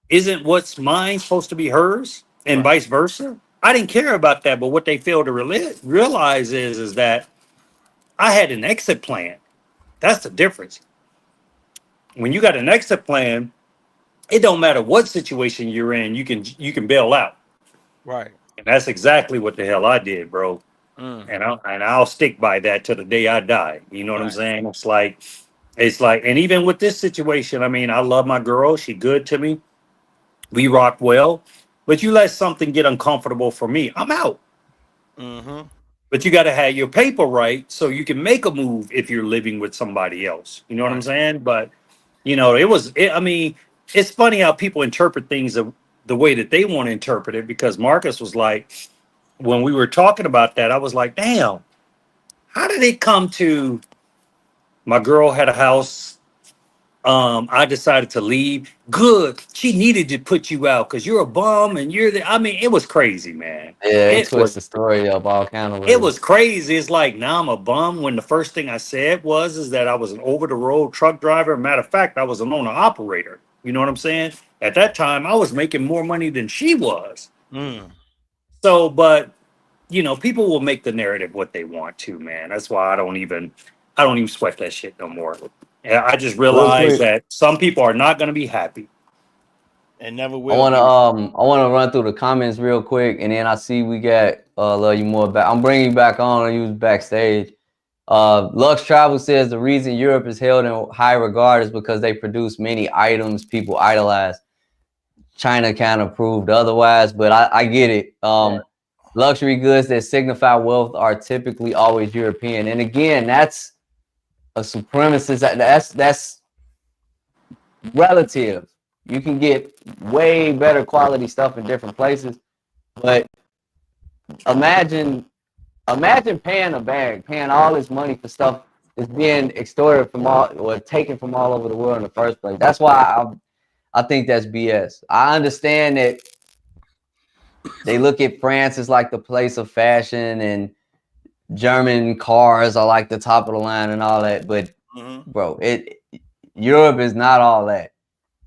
Isn't what's mine supposed to be hers, and vice versa? I didn't care about that, but what they fail to realize is that I had an exit plan. That's the difference. When you got an exit plan, it don't matter what situation you're in, you can bail out. Right. And that's exactly what the hell I did, bro. and I'll stick by that to the day I die. You know what I'm saying? It's like, and even with this situation, I mean, I love my girl. She good to me. We rock well, but you let something get uncomfortable for me, I'm out. But you got to have your paper right so you can make a move if you're living with somebody else. You know what I'm saying? But you know, I mean, it's funny how people interpret things the way that they want to interpret it. Because Marcus was like, when we were talking about that, I was like, damn, how did it come to? My girl had a house. I decided to leave. Good. She needed to put you out because you're a bum and I mean, it was crazy, man. Yeah, it twists the story up all kind of ways. It was crazy. It's like, now I'm a bum when the first thing I said is that I was an over-the-road truck driver. Matter of fact, I was an owner operator. You know what I'm saying? At that time, I was making more money than she was. So, but you know, people will make the narrative what they want to, man. That's why I don't even sweat that shit no more. I just realized that some people are not going to be happy, and never will. I want to run through the comments real quick, and then I see we got Love You More back. I'm bringing you back on. You was backstage. Lux Travel says the reason Europe is held in high regard is because they produce many items people idolize. China kind of proved otherwise, but I get it. Luxury goods that signify wealth are typically always European, and again, that's a supremacist. That's relative. You can get way better quality stuff in different places, but imagine paying all this money for stuff that's being extorted from taken from all over the world in the first place. That's why I think that's BS. I understand that they look at France as like the place of fashion and German cars are like the top of the line and all that, but bro, Europe is not all that.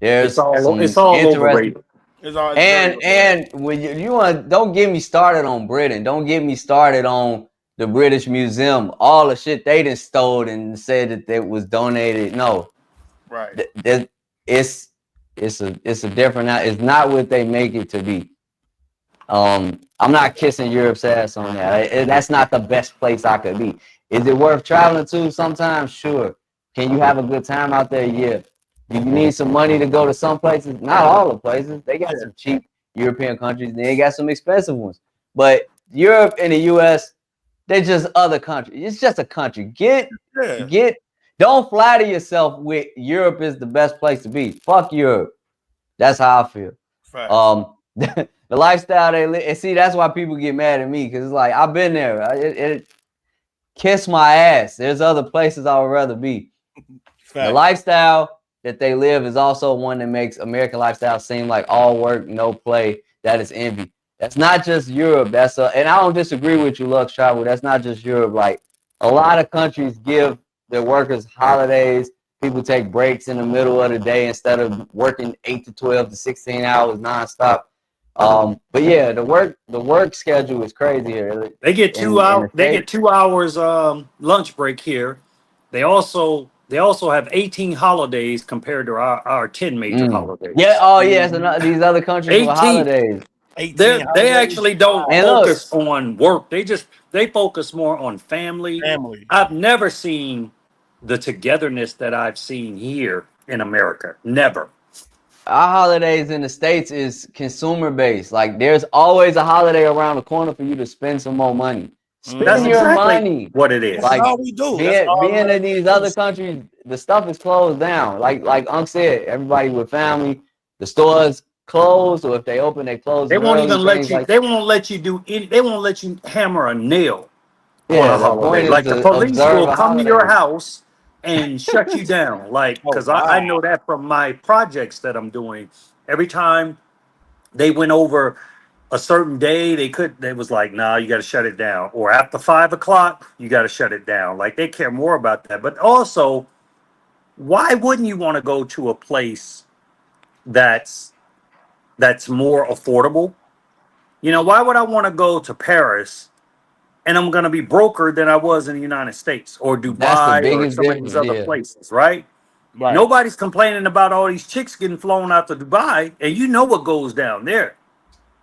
There's it's all overrated. And when you want, don't get me started on Britain. Don't get me started on the British Museum. All the shit they done stole and said that it was donated. No, right? It's a different. It's not what they make it to be. I'm not kissing Europe's ass on that. That's not the best place I could be. Is it worth traveling to sometimes? Sure. Can you have a good time out there? Yeah. Do you need some money to go to some places? Not all the places. They got some cheap European countries and they got some expensive ones. But Europe and the US, they're just other countries. It's just a country. Don't flatter yourself with Europe is the best place to be. Fuck Europe. That's how I feel. Right. The lifestyle they live, and see, that's why people get mad at me, because it's like, I've been there. Kiss my ass. There's other places I would rather be. The lifestyle that they live is also one that makes American lifestyle seem like all work, no play. That is envy. That's not just Europe. And I don't disagree with you, Lux Travel. That's not just Europe. Like, a lot of countries give their workers holidays. People take breaks in the middle of the day instead of working 8 to 12 to 16 hours nonstop. But yeah, the work schedule is crazy here. They get 2 hours. They get 2 hours lunch break here. They also have 18 holidays compared to our 10 major holidays. Yeah. Oh yes. And these other countries with holidays. They actually don't focus on work. They focus more on family. I've never seen the togetherness that I've seen here in America. Never. Our holidays in the States is consumer based. Like, there's always a holiday around the corner for you to spend some more money. Spend your money. What it is. Like, that's all we do. Being in these other countries, the stuff is closed down. Like Unc said, everybody with family, the stores closed, or if they open, they close. They won't even let you. They won't let you do. They won't let you hammer a nail on a holiday. Like, the police will come to your house and shut you down. Like, because I know that from my projects that I'm doing. Every time they went over a certain day, they was like, nah, you got to shut it down. Or after 5 o'clock, you got to shut it down. Like, they care more about that. But also, why wouldn't you want to go to a place that's more affordable? You know, why would I want to go to Paris and I'm going to be broker than I was in the United States or Dubai or some of these other places, right? Nobody's complaining about all these chicks getting flown out to Dubai, and you know what goes down there.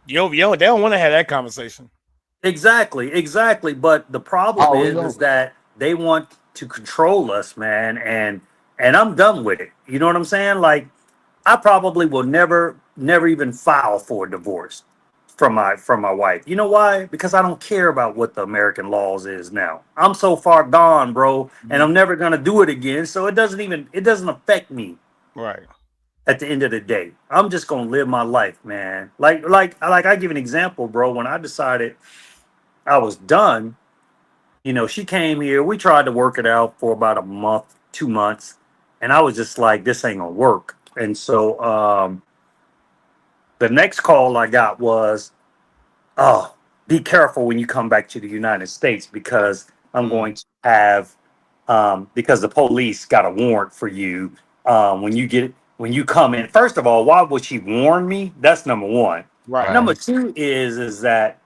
Yo, they don't want to have that conversation. Exactly. But the problem Oh, we is don't. that they want to control us, man, and I'm done with it. You know what I'm saying? Like, I probably will never even file for a divorce from my wife. You know why? Because I don't care about what the American laws is now. I'm so far gone, bro, and I'm never gonna do it again. So it doesn't affect me. Right. At the end of the day, I'm just gonna live my life, man. Like I give an example, bro. When I decided I was done, she came here. We tried to work it out for about a month, 2 months, and I was just like, this ain't gonna work. And so the next call I got was, oh, be careful when you come back to the United States because I'm going to have because the police got a warrant for you when you come in. First of all, why would she warn me? That's number one. Right. Number two is that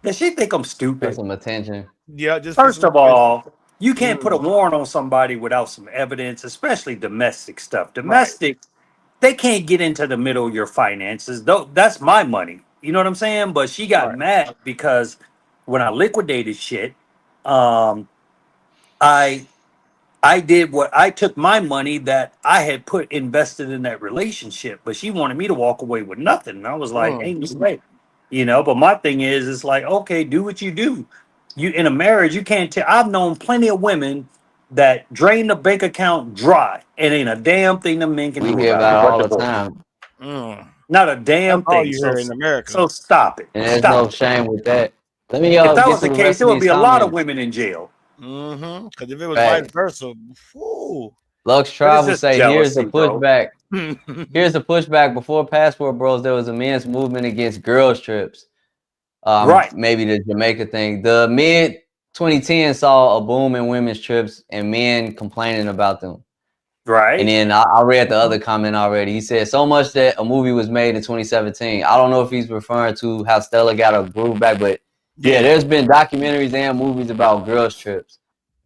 does she think I'm Pay stupid? some attention. Yeah. Just First of all, you can't put a warrant on somebody without some evidence, especially domestic stuff. Domestic, they can't get into the middle of your finances. Though that's my money. You know what I'm saying? But she got mad because when I liquidated shit, I did what I took my money that I had put invested in that relationship, but she wanted me to walk away with nothing. And I was like, ain't no way. But my thing is, it's like, okay, do what you do. You in a marriage, you can't tell. I've known plenty of women that drain the bank account dry, and ain't a damn thing the men can We do hear about about it. it But all the divorce. time, Not a damn That's all thing. you So hear in America. so stop it. and there's Stop no it. shame with that. Let me If that get was to the the case, rest there of would these be a lot of comments. women in jail. Because if it was Facts. vice versa, whew. Lux But it's Travel just say here's the jealousy, bro. pushback. Here's the pushback. Before Passport Bros, there was a men's movement against girls trips. Right. Maybe the Jamaica thing. The mid 2010 saw a boom in women's trips and men complaining about them. Right. And then I read the other comment already. He said so much that a movie was made in 2017. I don't know if he's referring to how Stella got her groove back, but yeah, there's been documentaries and movies about girls trips.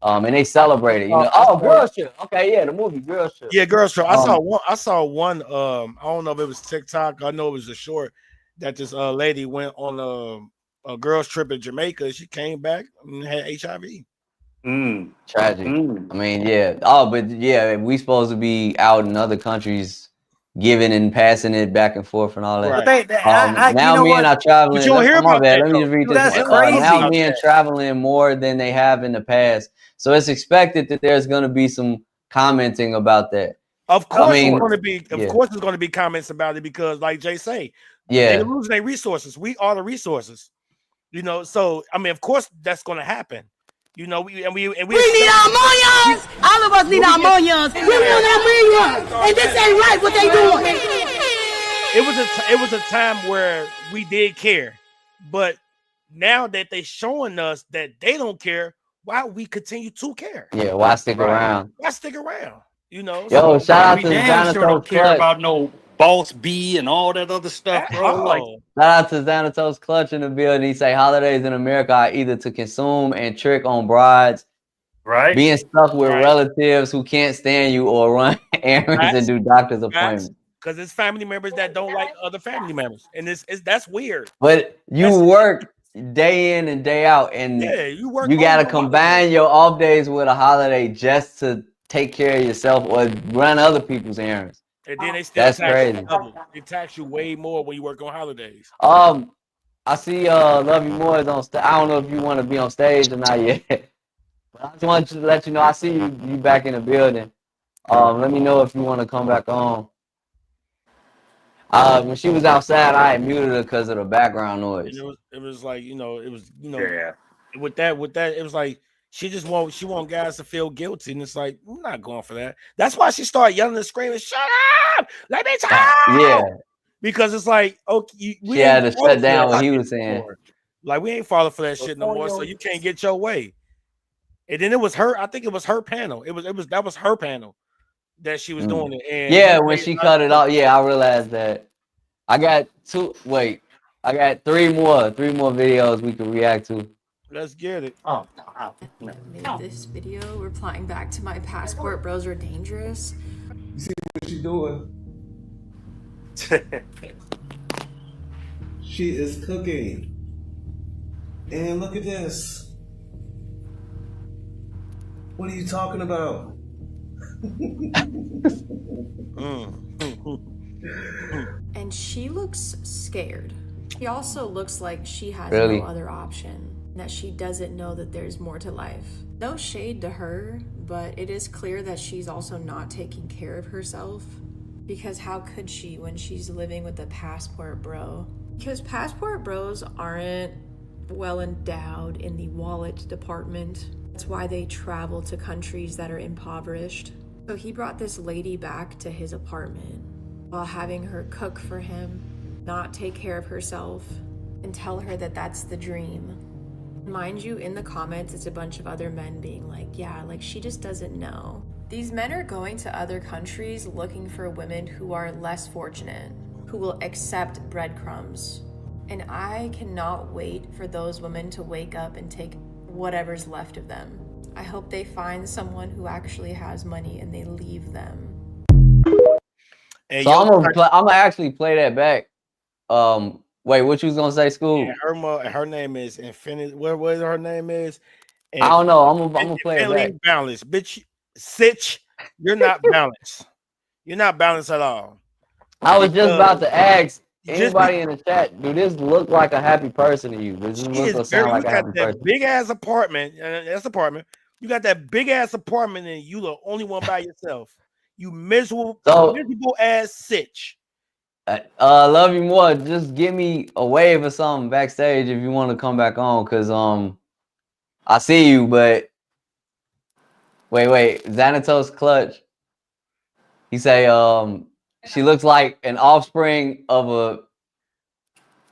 And they celebrate it. Girls trip. Okay, yeah, the movie Girls Trip. Yeah, Girls Trip. I saw one. I don't know if it was TikTok. I know it was a short that this lady went on a girls trip in Jamaica. She came back and had HIV. Tragic. I mean, yeah. Oh, but yeah, we supposed to be out in other countries giving and passing it back and forth and all that. But Now men are traveling. But you don't hear My about bad. that, Let me just read Dude, this. that's Now crazy. men traveling more than they have in the past. So it's expected that there's going to be some commenting about that. Of course, I mean, it's going to be. Of yeah. course, there's going to be comments about it because, like Jay say, Yeah. they're losing their resources. We are the resources. So I mean, of course, that's going to happen. We need our millions. All of us need our millions. We want our millions, and this ain't right what they doing. It was a time where we did care, but now that they're showing us that they don't care, why we continue to care? Yeah, why stick around? Why stick around? Yo, shout out to Damn sure don't Xanatos care Clutch. about no Boss B and all that other stuff, bro. Like, Shout out to Xanatos Clutch in the building. He say holidays in America are either to consume and trick on brides, right? Being stuck with relatives who can't stand you, or run errands and do doctor's appointments. Because it's family members that don't like other family members, and that's weird. But you work day in and day out, and you work. You got to combine your off days with a holiday just to take care of yourself or run other people's errands. And then they still That's tax crazy. you double. They tax you way more when you work on holidays. I see Love You More is on stage. I don't know if you want to be on stage or not yet. But I just wanted to let you know I see you back in the building. Let me know if you want to come back on. When she was outside, I had muted her because of the background noise. And it was like, with that, it was like she want guys to feel guilty, and it's like, I'm not going for that. That's why she started yelling and screaming, "Shut up! Let me talk!" Yeah. Because it's like, okay, She had to shut down what he was saying. Like, we ain't falling for that shit no more, so you can't get your way. And then it was her. I think it was her panel. That was her panel that she was doing it. And yeah, when she cut it off, yeah, I realized that. I got three more videos we can react to. Let's get it. I made this video replying back to my passport bros are dangerous. You see what she doing? She is cooking. And look at this. What are you talking about? And she looks scared. She also looks like she has Really? no other option, that she doesn't know that there's more to life. No shade to her, but it is clear that she's also not taking care of herself. Because how could she when she's living with a passport bro? Because passport bros aren't well endowed in the wallet department. That's why they travel to countries that are impoverished. So he brought this lady back to his apartment while having her cook for him, not take care of herself, and tell her that that's the dream. Mind you, in the comments, it's a bunch of other men being like, yeah, like she just doesn't know. These men are going to other countries looking for women who are less fortunate, who will accept breadcrumbs. And I cannot wait for those women to wake up and take whatever's left of them. I hope they find someone who actually has money and they leave them. And So I'm gonna actually play that back. Wait, what you was gonna say, School? Yeah, her name is Infinity. What her name is? I don't know. I'm gonna play it back. Balanced, bitch. Sitch, you're not balanced. You're not balanced at all. I was just about to ask anybody in the chat, do this look like a happy person to you? Does this look or sound like a happy person? Big ass apartment. That's apartment. You got that big ass apartment, and you the only one by yourself. You miserable ass sitch. Love you more. Just give me a wave or something backstage if you want to come back on, cause I see you, but wait, Xanatos Clutch. He say she looks like an offspring of a,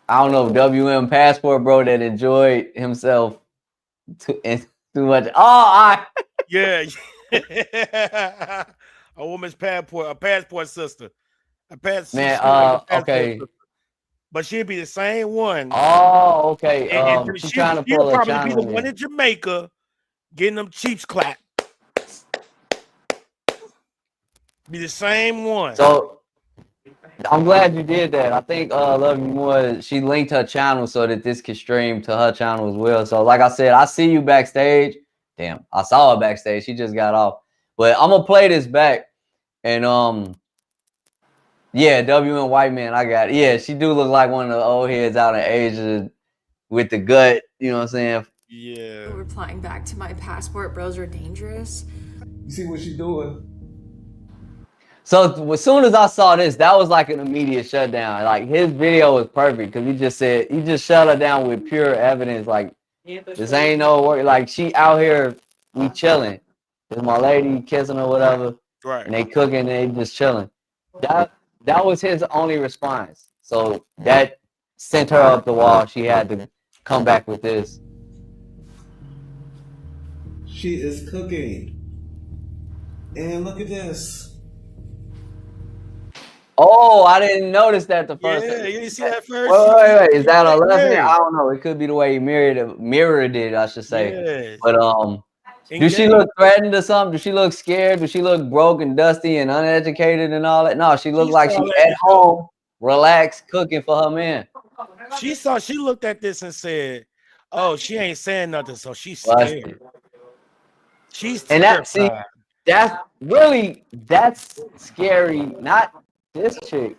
I don't know, WM passport bro that enjoyed himself too much. Yeah. A woman's passport, a passport sister. A passport. Okay. Sister. But she'd be the same one. Oh, okay. She's trying to pull probably be the one in Jamaica getting them Chiefs clap. Be the same one. So I'm glad you did that. I think Love You More, she linked her channel so that this could stream to her channel as well. So like I said, I see you backstage. Damn, I saw her backstage. She just got off. But I'm gonna play this back. And yeah, WM White Man, I got it. Yeah, she do look like one of the old heads out in Asia with the gut, you know what I'm saying? Yeah. Replying back to my passport bros are dangerous. You see what she doing? So as soon as I saw this, that was like an immediate shutdown. Like his video was perfect because he just shut her down with pure evidence. Like this ain't no work. Like she out here, we chilling. There's my lady kissing or whatever. Right. And they cooking and they just chilling. That was his only response. So that sent her up the wall. She had to come back with this. She is cooking. And look at this. Oh, I didn't notice that the first time. Yeah, you didn't see that first? Wait. Is that a left hand? I don't know. It could be the way he mirrored it, I should say. Yes. But does she look threatened or something? Does she look scared? Does she look broke and dusty and uneducated and all that? No, she looked like she's at home, relaxed, cooking for her man. She looked at this and said, "Oh, she ain't saying nothing, so she's scared." She's terrified. That's scary. Not this chick.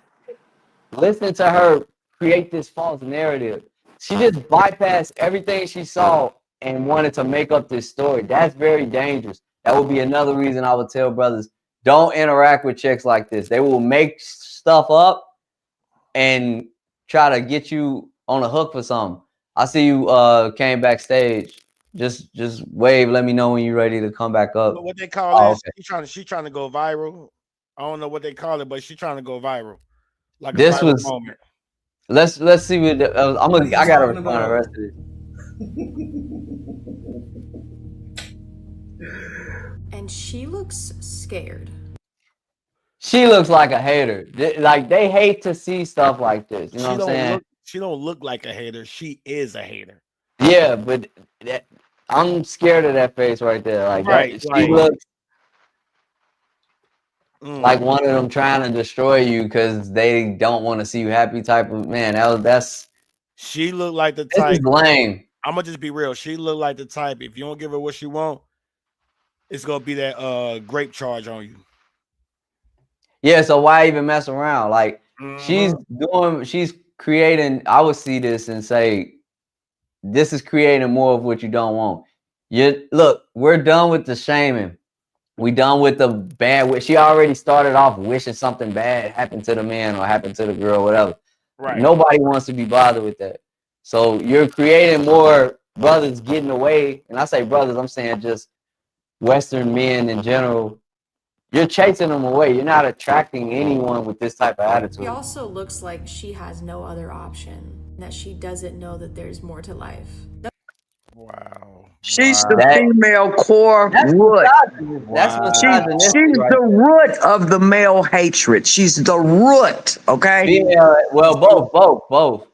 Listen to her create this false narrative. She just bypassed everything she saw and wanted to make up this story. That's very dangerous. That would be another reason I would tell brothers, don't interact with chicks like this. They will make stuff up and try to get you on a hook for something. I see you came backstage. Just wave. Let me know when you're ready to come back up. What they call it? Okay. She's trying to go viral. I don't know what they call it, but she's trying to go viral. Like this a viral was. Moment. Let's see what I gotta respond to the rest of it. And she looks scared. She looks like a hater. Like they hate to see stuff like this. You know what I'm saying? She don't look like a hater. She is a hater. Yeah, but I'm scared of that face right there. Like that, she looks like one of them trying to destroy you because they don't want to see you happy type of man. She looked like the type. This is lame. I'm gonna just be real. She look like the type. If you don't give her what she want, it's gonna be that grape charge on you. Yeah, so why even mess around? Like she's creating. I would see this and say, this is creating more of what you don't want. Look, we're done with the shaming. We done with the bad. She already started off wishing something bad happened to the man or happened to the girl, whatever. Right. Nobody wants to be bothered with that. So you're creating more brothers getting away. And I say brothers, I'm saying just Western men in general. You're chasing them away. You're not attracting anyone with this type of attitude. She also looks like she has no other option, that she doesn't know that there's more to life. Wow. She's the female core root. She's the root of the male hatred. She's the root, okay? Yeah, well, both.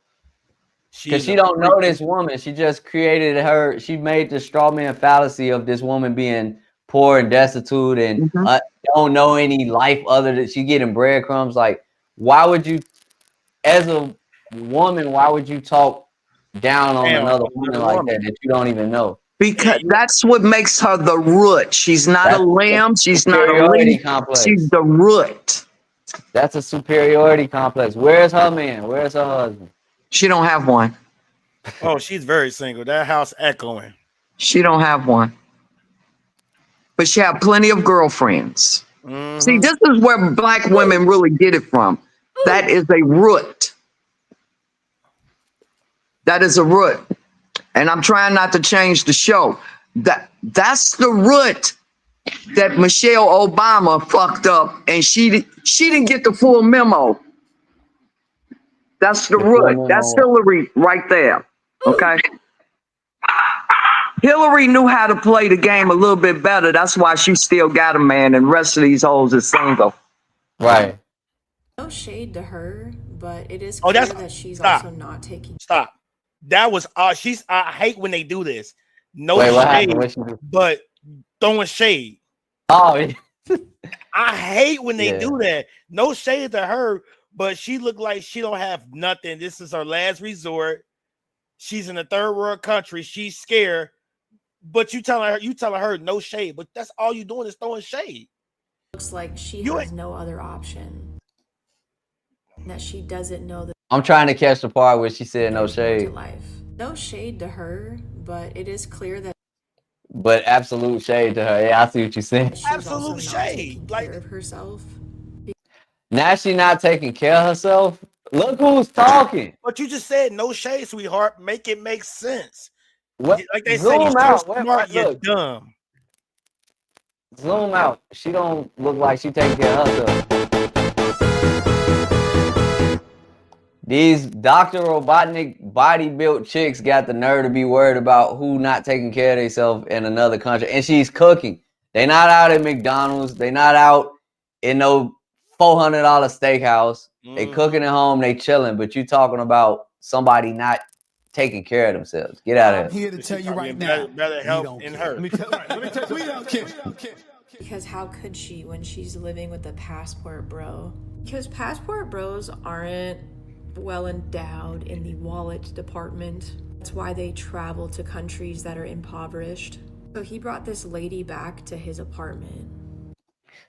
Because she don't know this woman. She just created her. She made the straw man fallacy of this woman being poor and destitute and don't know any life other than she getting breadcrumbs. Like, why would you, as a woman, why would you talk down on another woman like that you don't even know? Because that's what makes her the root. She's not a lamb. She's not a leaf. She's the root. That's a superiority complex. Where's her man? Where's her husband? She don't have one. Oh, she's very single. That house echoing. She don't have one. But she have plenty of girlfriends. See, this is where black women really get it from. That is a root. That is a root. And I'm trying not to change the show. That's the root that Michelle Obama fucked up, and she didn't get the full memo. That's the root. That's Hillary right there. Okay. Hillary knew how to play the game a little bit better. That's why she still got a man, and the rest of these hoes is single. Right. No shade to her, but it is clear that she's also not taking. Stop. That was I hate when they do this. No Wait, shade, but throwing shade. Oh, I hate when they do that. No shade to her, but she looked like she don't have nothing. This is her last resort. She's in a third world country. She's scared, but you telling her no shade. But that's all you doing is throwing shade. Looks like she has no other option. That she doesn't know that. I'm trying to catch the part where she said no shade. No shade to her, but it is clear that. But absolute shade to her. Yeah, I see what you're saying. Absolute shade. Like of herself. Now she not taking care of herself. Look who's talking. But you just said no shade, sweetheart. Make it make sense. What? Like they Zoom say, you're out. so smart, you're dumb. Zoom out. She don't look like she taking care of herself. These Dr. Robotnik body-built chicks got the nerve to be worried about who not taking care of themselves in another country. And she's cooking. They not out at McDonald's. They not out in no $400 steakhouse. They cooking at home. They chilling. But you talking about somebody not taking care of themselves. Get out of here. I'm here to tell you right now. Better help in her. We don't care. Because how could she when she's living with a passport bro? Because passport bros aren't well endowed in the wallet department. That's why they travel to countries that are impoverished. So he brought this lady back to his apartment.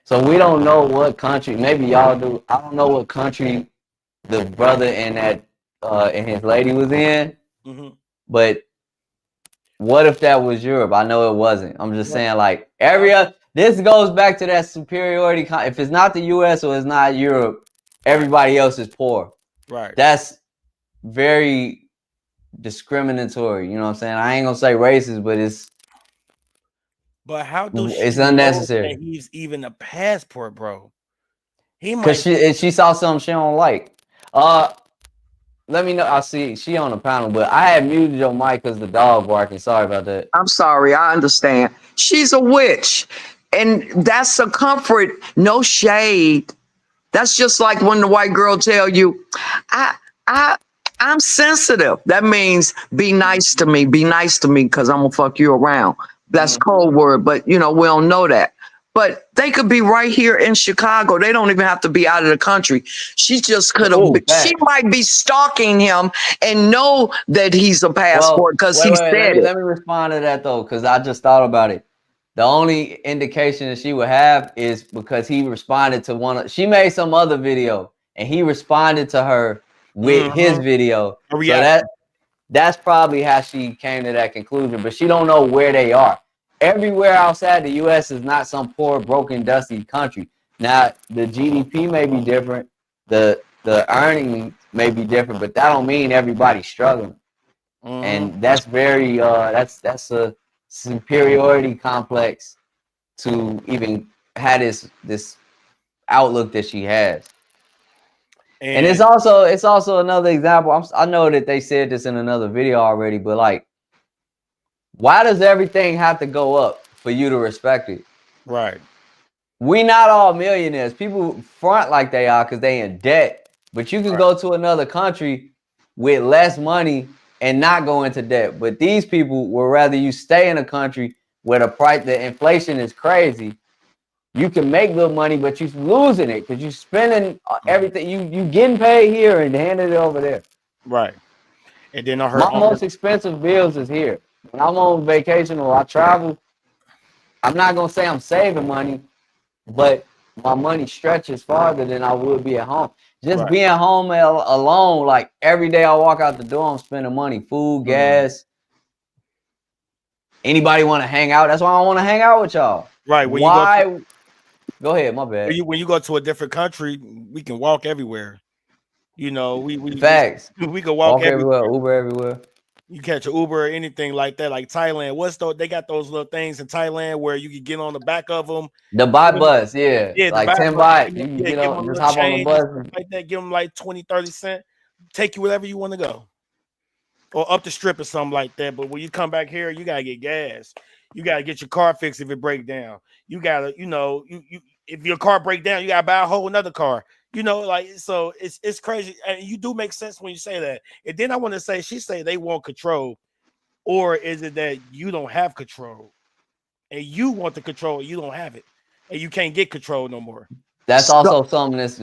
So we don't know what country, maybe y'all do. I don't know what country the brother and that and his lady was in. But what if that was Europe? I know it wasn't. I'm just saying, like, this goes back to that superiority. If it's not the US or it's not Europe, everybody else is poor. Right. That's very discriminatory. You know what I'm saying? I ain't gonna say racist, but it's. But how do it's unnecessary? That he's even a passport, bro. He might. Because she saw something she don't like. Let me know. I see she on the panel, but I had muted your mic because the dog barking. Sorry about that. I'm sorry. I understand. She's a witch, and that's a comfort. No shade. That's just like when the white girl tell you, I'm sensitive. That means be nice to me. Be nice to me because I'm gonna fuck you around. That's code word, but you know we don't know that. But they could be right here in Chicago. They don't even have to be out of the country. She just could have. She might be stalking him and know that he's a passport because he said it. Let me respond to that though, because I just thought about it. The only indication that she would have is because he responded to she made some other video and he responded to her with his video. So that's probably how she came to that conclusion, but she don't know where they are. Everywhere outside the U.S. is not some poor, broken, dusty country. Now, the GDP may be different, the earning may be different, but that don't mean everybody's struggling. And that's very that's a superiority complex to even have this outlook that she has. And it's also another example. I know that they said this in another video already, but like, why does everything have to go up for you to respect it? Right. We not all millionaires. People front like they are because they in debt. But you can go to another country with less money and not go into debt. But these people would rather you stay in a country where the inflation is crazy. You can make good money, but you're losing it because you're spending everything. You getting paid here and handing it over there. Right. And then my most expensive bills is here. When I'm on vacation or I travel, I'm not gonna say I'm saving money, but my money stretches farther than I would be at home. Just being home alone, like every day I walk out the door, I'm spending money, food, gas. Anybody want to hang out? That's why I want to hang out with y'all. Right. Go ahead, my bad. When you go to a different country, we can walk everywhere. You know, we facts. We can walk everywhere. Uber everywhere. You catch an Uber or anything like that, like Thailand. They got those little things in Thailand where you can get on the back of them. The bot bus, yeah. Like 10 baht. You can get on, just hop on the bus. Like that, give them like 20, 30 cents. Take you wherever you want to go. Or up the strip or something like that. But when you come back here, you gotta get gas. You gotta get your car fixed if it break down. You gotta, if your car break down, you gotta buy a whole another car. So it's crazy. And you do make sense when you say that. And then I want to say, she say they want control, or is it that you don't have control and you want the control, you don't have it, and you can't get control no more? That's also something that's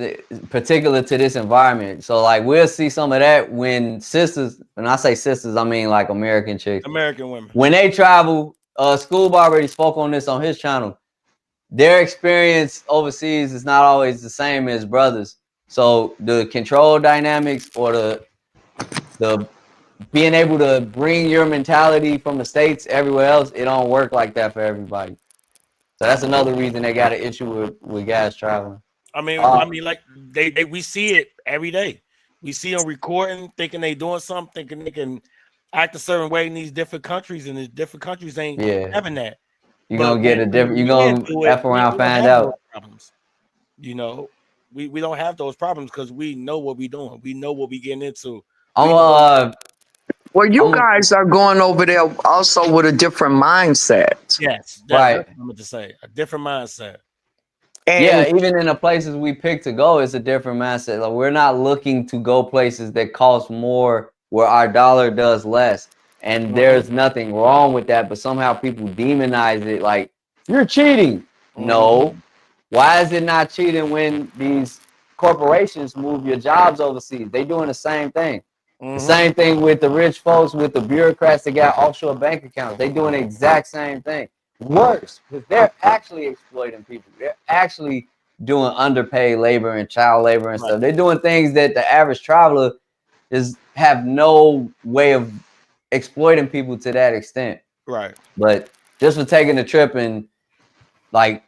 particular to this environment. So like we'll see some of that when sisters, when I say sisters, I mean like American chicks, American women, when they travel. Scoob already spoke on this on his channel. Their experience overseas is not always the same as brothers. So the control dynamics or the being able to bring your mentality from the States everywhere else, it don't work like that for everybody. So that's another reason they got an issue with guys traveling. I mean, like we see it every day. We see them recording, thinking they doing something, thinking they can act a certain way in these different countries, and the different countries ain't having that. You're gonna get a different. You're gonna F around, find out. We don't have those problems because we know what we're doing. We know what we're getting into. Well, you guys are going over there also with a different mindset. Yes, right. That's what I'm going to say. A different mindset. And even in the places we pick to go, it's a different mindset. Like, we're not looking to go places that cost more where our dollar does less. And there's nothing wrong with that, but somehow people demonize it like, you're cheating. No. Why is it not cheating when these corporations move your jobs overseas? They doing the same thing. The same thing with the rich folks, with the bureaucrats that got offshore bank accounts. They doing the exact same thing. Worse, because they're actually exploiting people. They're actually doing underpaid labor and child labor and stuff. They're doing things that the average traveler have no way of exploiting people to that extent. Right. But just for taking a trip and like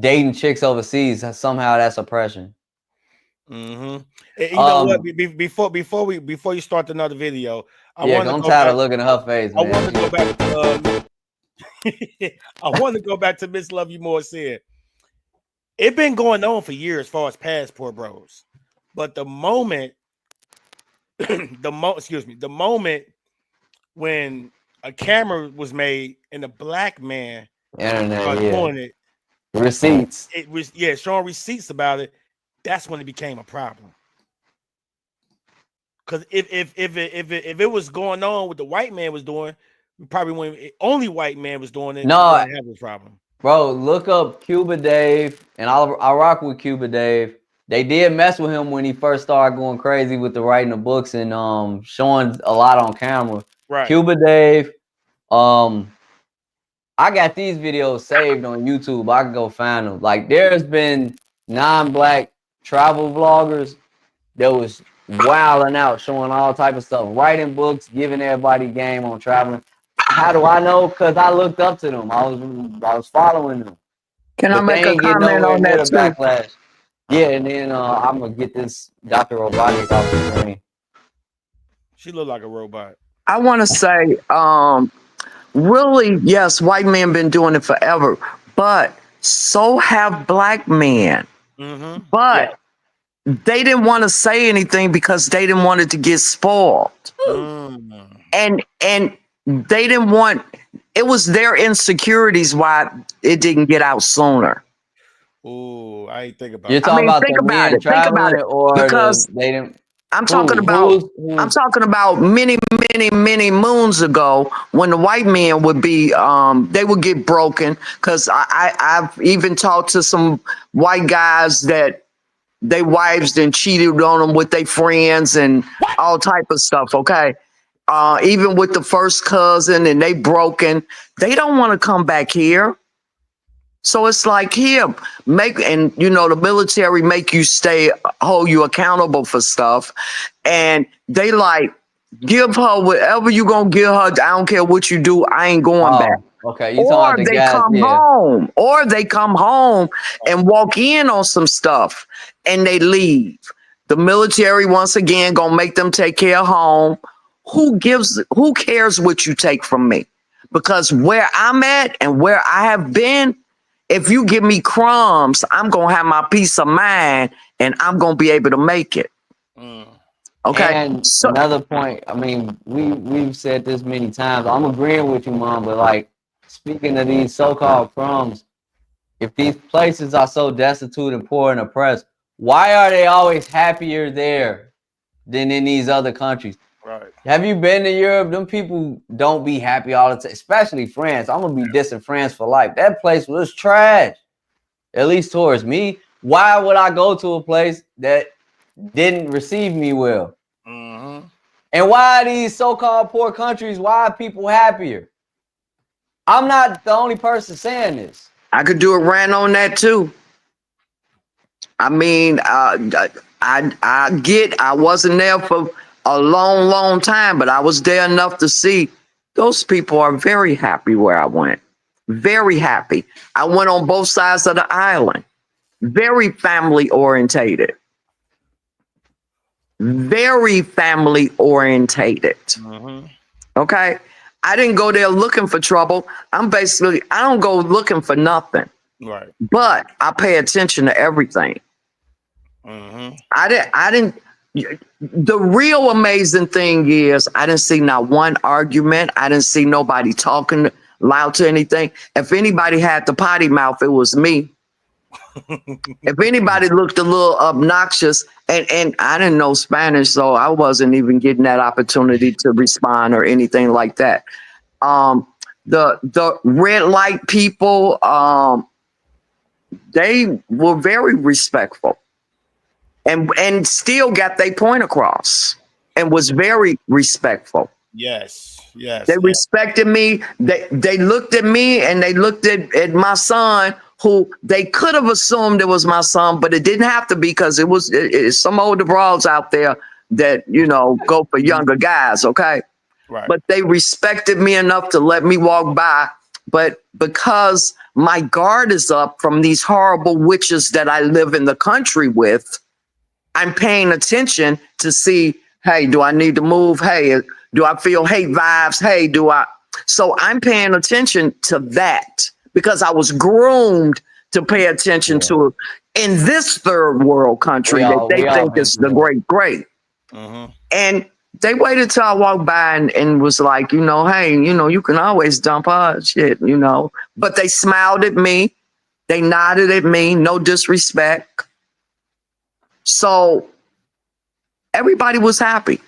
dating chicks overseas, somehow that's oppression. You know what? Before you start another video, I'm tired of looking at her face. Man. I want to go back to I want to go back to Miss Love You More said. It's been going on for years as far as passport bros, but the moment when a camera was made and a black man doing it, receipts. It was showing receipts about it. That's when it became a problem. Because if it was going on what the white man was doing, probably when only white man was doing it, no, have this problem. Bro, look up Cuba Dave, and I rock with Cuba Dave. They did mess with him when he first started going crazy with the writing of books and showing a lot on camera. Right. Cuba Dave. I got these videos saved on YouTube. I can go find them. Like, there's been non-black travel vloggers that was wilding out, showing all type of stuff, writing books, giving everybody game on traveling. How do I know? Because I looked up to them. I was following them. Can I make a comment on that too? Backlash. Yeah, and then I'm gonna get this Dr. Robotics off the screen. She look like a robot. I want to say, really, yes, white men been doing it forever, but so have black men. Mm-hmm. But they didn't want to say anything because they didn't want it to get spoiled. And they didn't want, it was their insecurities why it didn't get out sooner. Ooh, I ain't think about You're it. talking about think the about men it. Think about traveling it. or Because they didn't. I'm talking about many moons ago when the white men would be they would get broken, because I've even talked to some white guys that they wives then cheated on them with their friends and all type of stuff. Okay. Even with the first cousin, and they broken, they don't want to come back here. So it's like here, and the military make you hold you accountable for stuff. And they like, give her whatever you gonna give her. I don't care what you do. I ain't going back. Okay. Or they come home and walk in on some stuff and they leave. The military, once again, gonna make them take care of home. Who cares what you take from me? Because where I'm at and where I have been, if you give me crumbs, I'm going to have my peace of mind and I'm going to be able to make it. Okay. And another point, I mean, we've said this many times. I'm agreeing with you, Mom, but like, speaking of these so-called crumbs, if these places are so destitute and poor and oppressed, why are they always happier there than in these other countries? Right. Have you been to Europe? Them people don't be happy all the time, especially France. I'm going to be dissing France for life. That place was trash, at least towards me. Why would I go to a place that didn't receive me well? Mm-hmm. And why are these so-called poor countries, why are people happier? I'm not the only person saying this. I could do a rant on that too. I mean, I wasn't there for a long time, but I was there enough to see those people are very happy where I went. Very happy. I went on both sides of the island. Very family orientated. Very family orientated. Mm-hmm. Okay. I didn't go there looking for trouble. I don't go looking for nothing. Right. But I pay attention to everything. Mm-hmm. I didn't. The real amazing thing is I didn't see not one argument. I didn't see nobody talking loud to anything. If anybody had the potty mouth, it was me. If anybody looked a little obnoxious, and I didn't know Spanish, so I wasn't even getting that opportunity to respond or anything like that. The red light people, they were very respectful. And still got their point across and was very respectful. Yes. They respected me. They looked at me and they looked at my son, who they could have assumed it was my son, but it didn't have to be, because it's some older bras out there that, go for younger guys. Okay. Right. But they respected me enough to let me walk by. But because my guard is up from these horrible witches that I live in the country with, I'm paying attention to see, hey, do I need to move? Hey, do I feel hate vibes? Hey, so I'm paying attention to that because I was groomed to pay attention to in this third world country that they think is the great. Mm-hmm. And they waited till I walked by and was like, hey, you can always dump her shit, but they smiled at me. They nodded at me. No disrespect. So everybody was happy.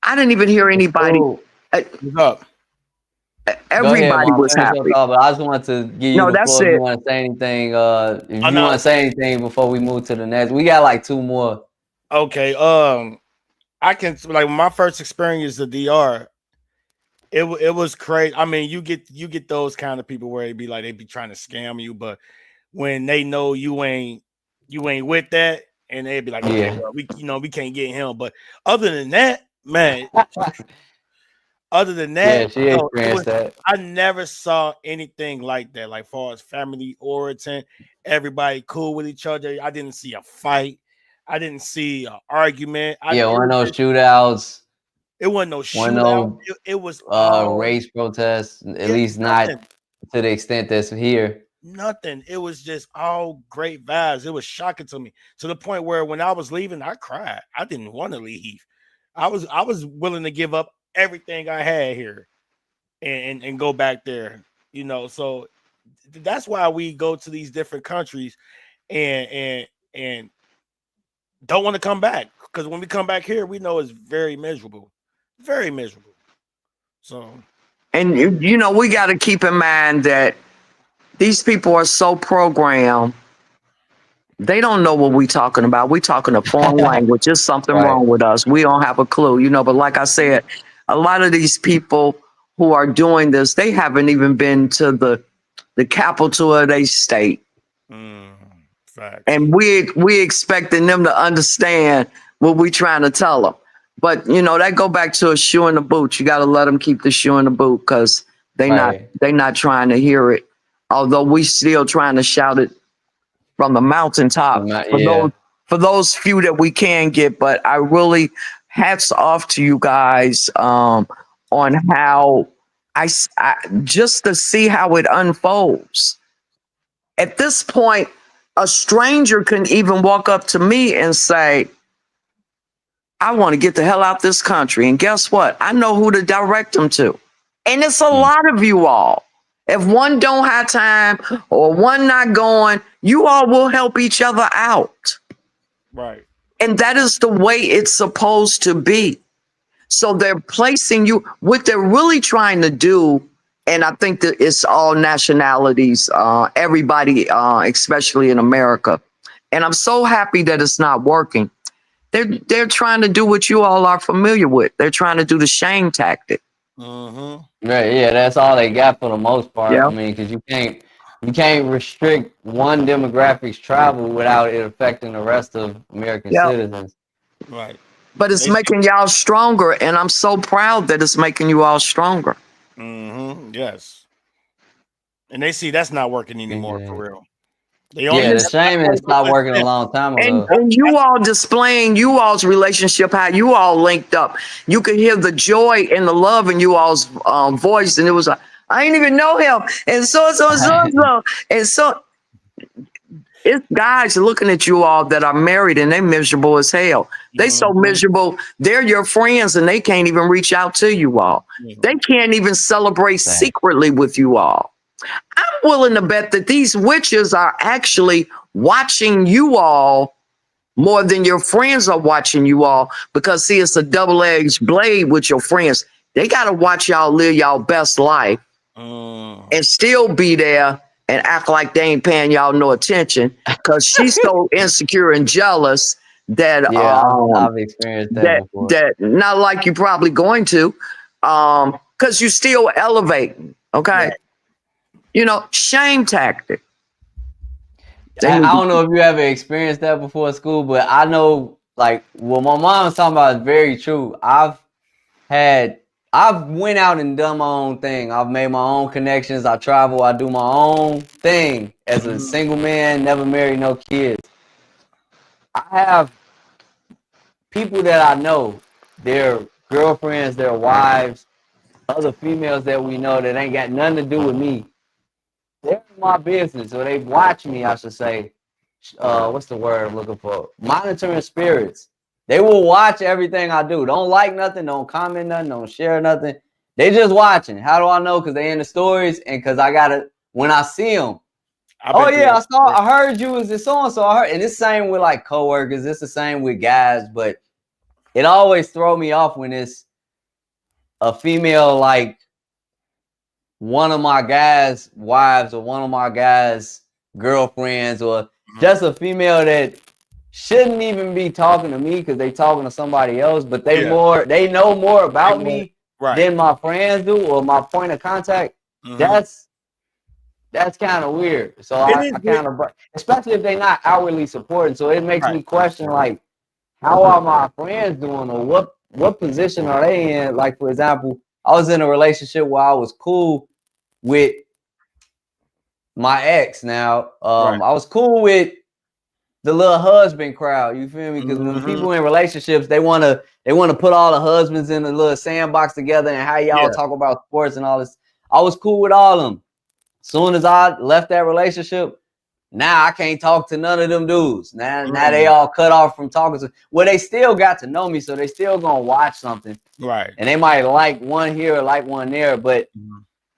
I didn't even hear anybody. Everybody was happy. But I just wanted to give you No, the that's floor if it. you want to say anything. If you want to say anything before we move to the next, we got like 2 more. Okay. I can like my first experience at DR. It was crazy. I mean, you get those kind of people where they be trying to scam you, but when they know you ain't with that, and they be like, okay, well, we can't get him. But other than that, man, other than that, she experienced that. I never saw anything like that. Like far as family origin, everybody cool with each other. I didn't see a fight. I didn't see an argument. One of those shootouts. It wasn't no shootout. It was race protests, at least not to the extent that's here. Nothing. It was just all great vibes. It was shocking to me to the point where when I was leaving, I cried. I didn't want to leave. I was willing to give up everything I had here and go back there. You know, so that's why we go to these different countries and don't want to come back, because when we come back here, we know it's very miserable. Very miserable. So, and we got to keep in mind that these people are so programmed. They don't know what we're talking about. We're talking a foreign language. There's something wrong with us. We don't have a clue, But like I said, a lot of these people who are doing this, they haven't even been to the capital of their state. And we expecting them to understand what we're trying to tell them. But that go back to a shoe in the boot. You got to let them keep the shoe in the boot, because they not trying to hear it. Although we still trying to shout it from the mountaintop for those few that we can get. But I really hats off to you guys on how I just to see how it unfolds. At this point, a stranger can even walk up to me and say, I want to get the hell out this country. And guess what? I know who to direct them to. And it's a lot of you all. If one don't have time or one not going, you all will help each other out. Right. And that is the way it's supposed to be. So they're placing you, what they're really trying to do, and I think that it's all nationalities, everybody, especially in America. And I'm so happy that it's not working. They're trying to do what you all are familiar with. They're trying to do the shame tactic. Right, yeah, that's all they got for the most part. I mean, because you can't restrict one demographic's travel without it affecting the rest of American citizens. Right. But it's making y'all stronger, and I'm so proud that it's making you all stronger. Yes. And they see that's not working anymore for real. The shame is not working a long time ago. And you all displaying you all's relationship, how you all linked up. You could hear the joy and the love in you all's voice, and it was like, I ain't even know him, and so and so it's guys looking at you all that are married and they miserable as hell. They so miserable, they're your friends and they can't even reach out to you all. They can't even celebrate secretly with you all. I'm willing to bet that these witches are actually watching you all more than your friends are watching you all, because see, it's a double-edged blade with your friends. They got to watch y'all live y'all best life and still be there and act like they ain't paying y'all no attention, because she's so insecure and jealous that I've experienced that before. That not like you're probably going to, because you still elevating. Okay. Shame tactic. I don't know if you ever experienced that before at school, but I know, like, what my mom was talking about is very true. I've went out and done my own thing. I've made my own connections. I travel. I do my own thing as a single man, never married, no kids. I have people that I know, their girlfriends, their wives, other females that we know that ain't got nothing to do with me. They're in my business, or they watch me, I should say. What's the word I'm looking for? Monitoring spirits. They will watch everything I do. Don't like nothing, don't comment nothing, don't share nothing. They just watching. How do I know? Because they in the stories, and because I gotta, when I see them, I heard you was this so-and-so. I heard, and it's the same with like coworkers. It's the same with guys, but it always throw me off when it's a female like one of my guys' wives or one of my guys' girlfriends or just a female that shouldn't even be talking to me because they talking to somebody else, but they know more about me than my friends do or my point of contact. That's kind of weird. So I kind of, especially if they're not outwardly supporting. So it makes me question, like, how are my friends doing or what position are they in? Like, for example, I was in a relationship where I was cool with my ex. Now, I was cool with the little husband crowd. You feel me? Because when people in relationships, they want to put all the husbands in a little sandbox together and how y'all talk about sports and all this. I was cool with all of them. Soon as I left that relationship, now I can't talk to none of them dudes. Now they all cut off from talking to. Well, they still got to know me, so they still gonna watch something. Right. And they might like one here or like one there, but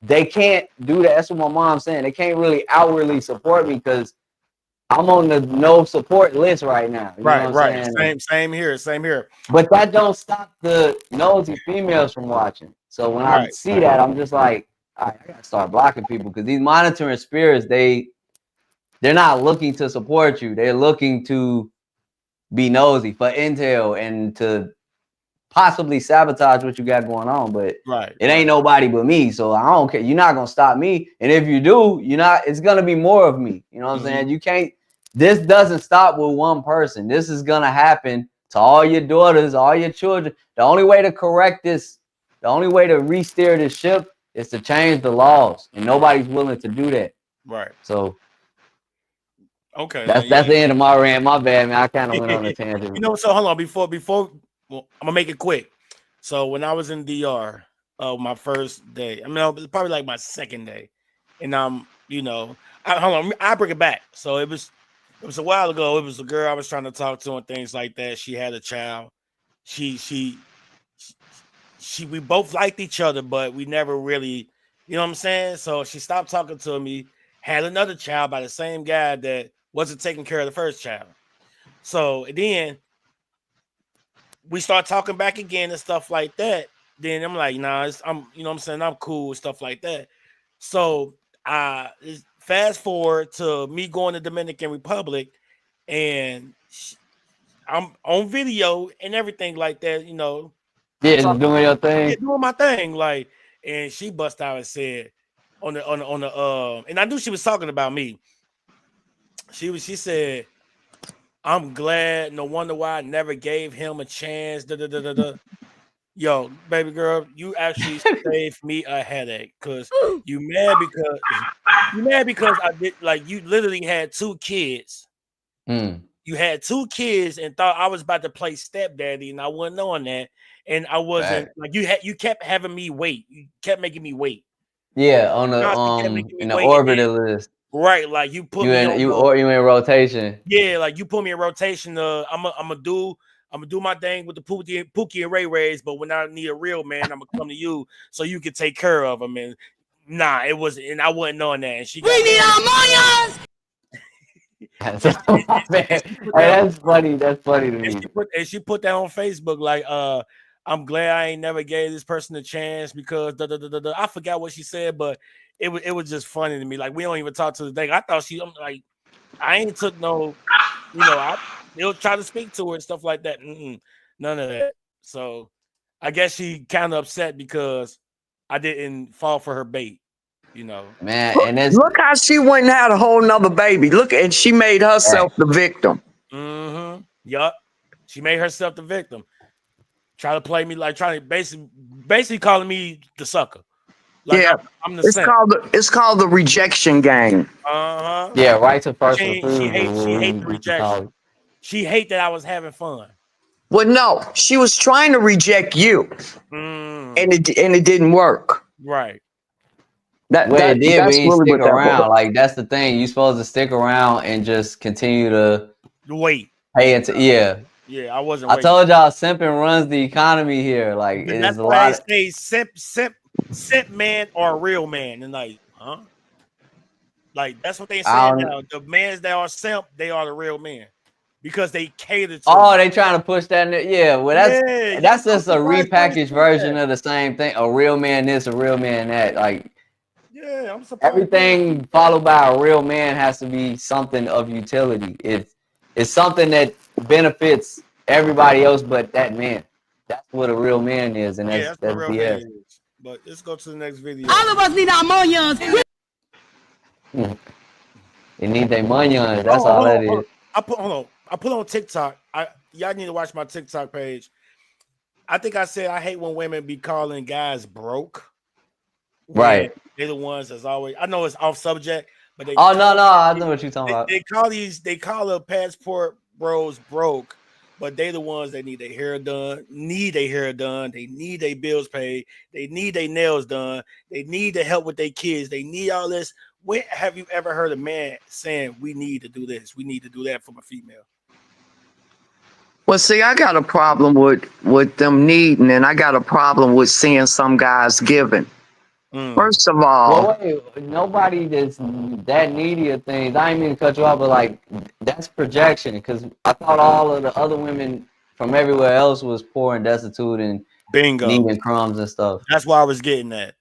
they can't do that. That's what my mom's saying. They can't really outwardly support me because I'm on the no support list right now. You know what I'm saying? Same here. But that don't stop the nosy females from watching. So when I see that, I'm just like, I gotta start blocking people because these monitoring spirits, they're not looking to support you. They're looking to be nosy for intel and to possibly sabotage what you got going on. But it ain't nobody but me. So I don't care. You're not gonna stop me. And if you do, it's gonna be more of me. You know what I'm saying? You can't, this doesn't stop with one person. This is gonna happen to all your daughters, all your children. The only way to correct this, the only way to re-steer this ship is to change the laws. And nobody's willing to do that. Right. So okay. That's the end of my rant. My bad, man. I kind of went on a tangent. So hold on. Before well, I'm gonna make it quick. So when I was in DR, my first day, I mean, it was probably like my second day, and hold on, I bring it back. So it was a while ago. It was a girl I was trying to talk to and things like that. She had a child. We both liked each other, but we never really, you know what I'm saying? So she stopped talking to me, had another child by the same guy that wasn't taking care of the first child. So then we start talking back again and stuff like that. Then I'm like, nah, I'm cool with stuff like that. So fast forward to me going to Dominican Republic, and I'm on video and everything like that, Yeah, doing your thing. Yeah, doing my thing. Like, and she bust out and said on the and I knew she was talking about me. She said, I'm glad, no wonder why I never gave him a chance. Yo, baby girl, you actually saved me a headache because you mad because I did, like, you literally had 2 kids. You had 2 kids and thought I was about to play stepdaddy, and I wasn't knowing that. And I wasn't like you kept having me wait. You kept making me wait. Yeah, on the in the orbital list. Right, like you put me you in rotation. Yeah, like you put me in rotation. I'm gonna do my thing with the Pookie and Ray Rays, but when I need a real man, I'm gonna come to you so you can take care of them. And nah, it wasn't, and I wasn't knowing that. And she we need our That's funny. That's funny to me. And she put that on Facebook, like, I'm glad I ain't never gave this person a chance because I forgot what she said, but it was just funny to me. Like, we don't even talk to the day. I thought I'm like, I ain't took no, they'll try to speak to her and stuff like that. None of that. So I guess she kind of upset because I didn't fall for her bait, Man, and look how she went and had a whole nother baby. Look, and she made herself the victim. Yup. She made herself the victim. Try to play me like basically calling me the sucker. Like, yeah, I'm the it's called the rejection game. Yeah, right to first she hate the rejection. She hate that I was having fun. Well, no, she was trying to reject you, and it didn't work. Right. It did, but you stick around. Like, that's the thing. You're supposed to stick around and just continue to wait. Pay it to Yeah, I wasn't. I told y'all, simping runs the economy here. Like, it's a lot. They say simp man or a real man, and like, huh? Like, that's what they say now. The mans that are simp, they are the real men because they cater to. Oh, they trying to push that. Yeah, well, that's just a repackaged version of the same thing. A real man this, a real man that. Like, Yeah, I'm surprised. Everything followed by a real man has to be something of utility. It's something that benefits everybody else but that man. That's what a real man is, and Yeah, that's what real BS. man is. But let's go to the next video. All of us need our millions. They need their money on it. That's all that is. I put on TikTok. Y'all need to watch my TikTok page. I think I said I hate when women be calling guys broke. Right. They're the ones that's always. I know it's off subject, but they. Oh no, I know what you're talking about. They call the passport bros broke, but they the ones that need their hair done, they need their bills paid, they need their nails done, they need to help with their kids, they need all this. When have you ever heard a man saying we need to do this, we need to do that from a female? Well, see, I got a problem with them needing, and I got a problem with seeing some guys giving. First of all, well, wait, nobody that's that needy of things. I didn't mean to cut you off, but like that's projection. Because I thought all of the other women from everywhere else was poor and destitute and needing crumbs and stuff. That's why I was getting at.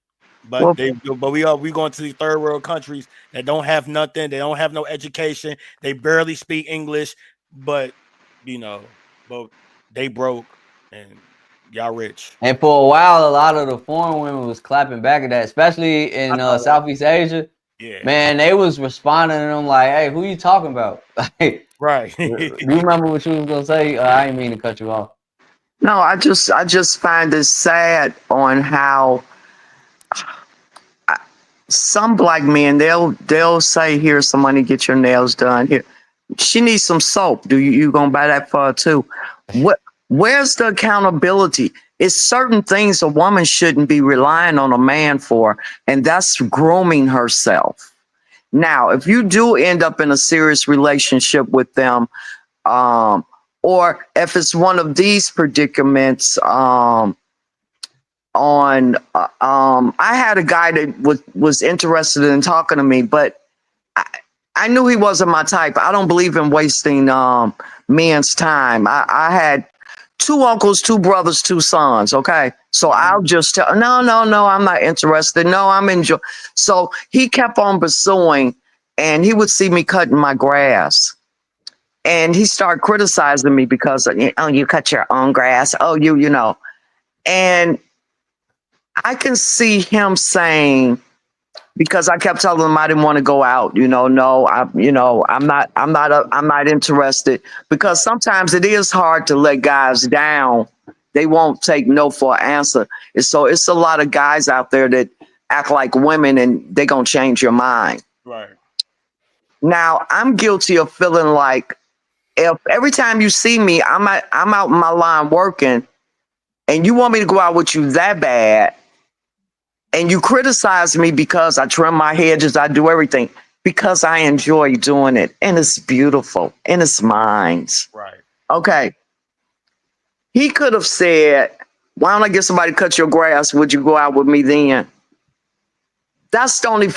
But we going to these third world countries that don't have nothing. They don't have no education. They barely speak English. But but they broke and y'all rich. And for a while, a lot of the foreign women was clapping back at that, especially in Southeast Asia. Yeah, man, they was responding to them like, "Hey, who you talking about?" Right. You remember what you was gonna say? I didn't mean to cut you off. No, I just find it sad on how some black men they'll say, "Here's some money, get your nails done." Here, she needs some soap. Do you gonna buy that for her too? Where's the accountability? It's certain things a woman shouldn't be relying on a man for, and that's grooming herself. Now, if you do end up in a serious relationship with them, or if it's one of these predicaments, I had a guy that was interested in talking to me, but I knew he wasn't my type. I don't believe in wasting men's time. I had 2 uncles, 2 brothers, 2 sons. Okay. So I'll just tell, no, I'm not interested. No, I'm enjoying. So he kept on pursuing, and he would see me cutting my grass, and he started criticizing me because, you cut your own grass. Oh, you know, and I can see him saying, because I kept telling him I didn't want to go out, no, I'm not interested, because sometimes it is hard to let guys down. They won't take no for an answer. And so it's a lot of guys out there that act like women and they gonna change your mind. Right. Now, I'm guilty of feeling like if every time you see me, I'm out in my line working, and you want me to go out with you that bad, and you criticize me because I trim my hedges, I do everything, because I enjoy doing it, and it's beautiful, and it's mine. Right. Okay. He could have said, why don't I get somebody to cut your grass? Would you go out with me then? That's the only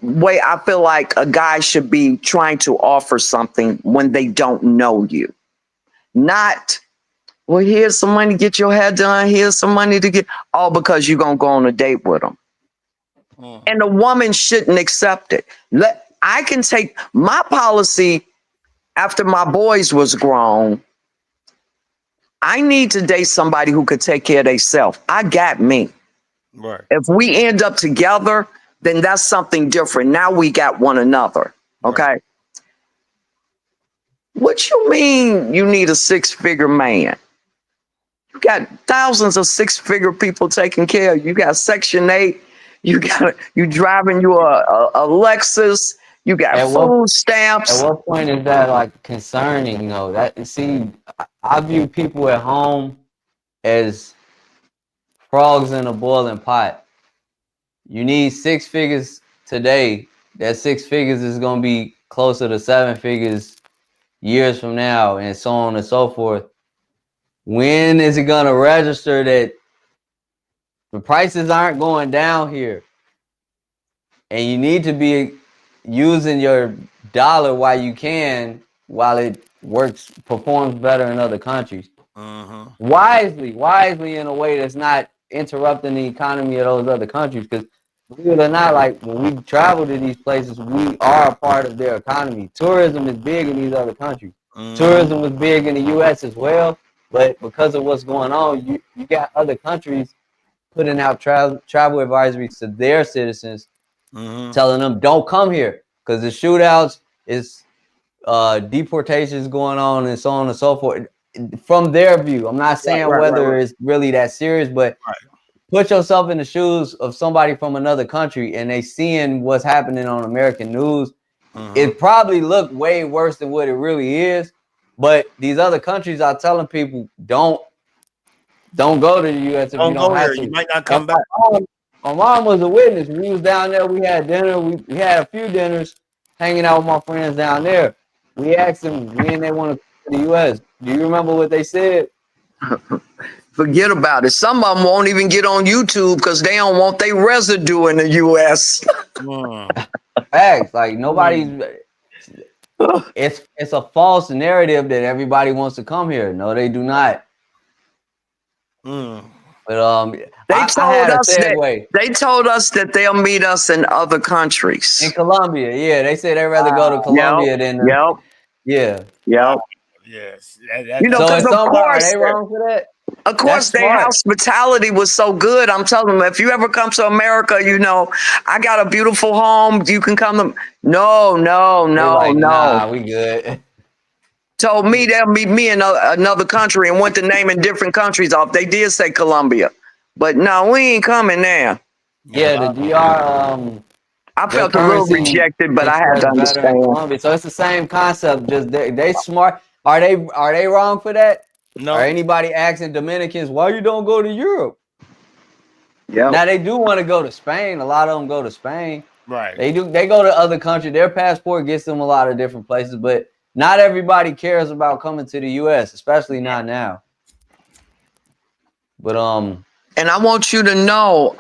way I feel like a guy should be trying to offer something when they don't know you. Not, well, here's some money to get your hair done. Here's some money to get, all because you're going to go on a date with them. And the woman shouldn't accept it. I can take my policy after my boys was grown. I need to date somebody who could take care of themselves. I got me. Right. If we end up together, then that's something different. Now we got one another. Okay. Right. What you mean you need a 6-figure man? You got thousands of 6-figure people taking care of you. You got Section 8. You driving you a Lexus. You got food stamps. At what point is that like concerning? I view people at home as frogs in a boiling pot. You need 6 figures today. That 6 figures is going to be closer to 7 figures years from now, and so on and so forth. When is it going to register that the prices aren't going down here? And you need to be using your dollar while you can, while it performs better in other countries. Wisely in a way that's not interrupting the economy of those other countries. Because believe it or not, like when we travel to these places, we are a part of their economy. Tourism is big in these other countries. Tourism was big in the U.S. as well, but because of what's going on, you got other countries putting out travel advisories to their citizens, telling them don't come here because the shootouts is deportations going on and so on and so forth. From their view, I'm not saying whether it's really that serious, but put yourself in the shoes of somebody from another country and they seeing what's happening on American news. It probably looked way worse than what it really is, but these other countries are telling people don't go to the U.S. if you don't have to. You might not come back. My mom was a witness. We was down there. We had dinner. We had a few dinners hanging out with my friends down there. We asked them when they want to come to the U.S. Do you remember what they said? Forget about it. Some of them won't even get on YouTube because they don't want their residue in the U.S. Facts. Like nobody's. It's a false narrative that everybody wants to come here. No, they do not. But they told us that they'll meet us in other countries. In Colombia, yeah. They say they'd rather go to Colombia than Yes. You know, because so of course, are they wrong for that? Of course, their hospitality was so good. I'm telling them, if you ever come to America, you know, I got a beautiful home. You can come to. No. Nah, we good. Told me they'll meet me in another country and went to naming different countries off. They did say Colombia, but no, we ain't coming there. Yeah, the DR. I felt a little rejected, but I had to understand. So it's the same concept. Just they smart. Are they wrong for that? No. Or anybody asking Dominicans why you don't go to Europe? Yeah. Now they do want to go to Spain. A lot of them go to Spain. Right. They do. They go to other countries. Their passport gets them a lot of different places, but not everybody cares about coming to the U.S., especially not now. But and I want you to know,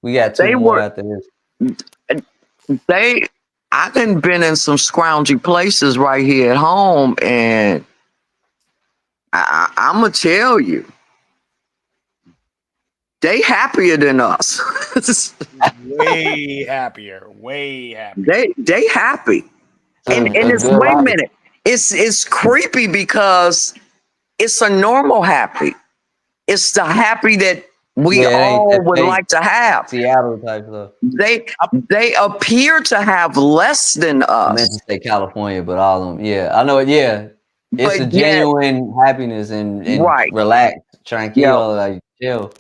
we got two more after this. I've been in some scroungy places right here at home, and I'm gonna tell you, they happier than us. Way happier. They happy. And it's wait a minute. It's creepy because it's a normal happy. It's the happy that we all would like to have. Seattle type stuff. They appear to have less than us. I meant to say California, but all of them. Yeah, I know it. Yeah, it's a genuine happiness and relax, tranquilo, like chill.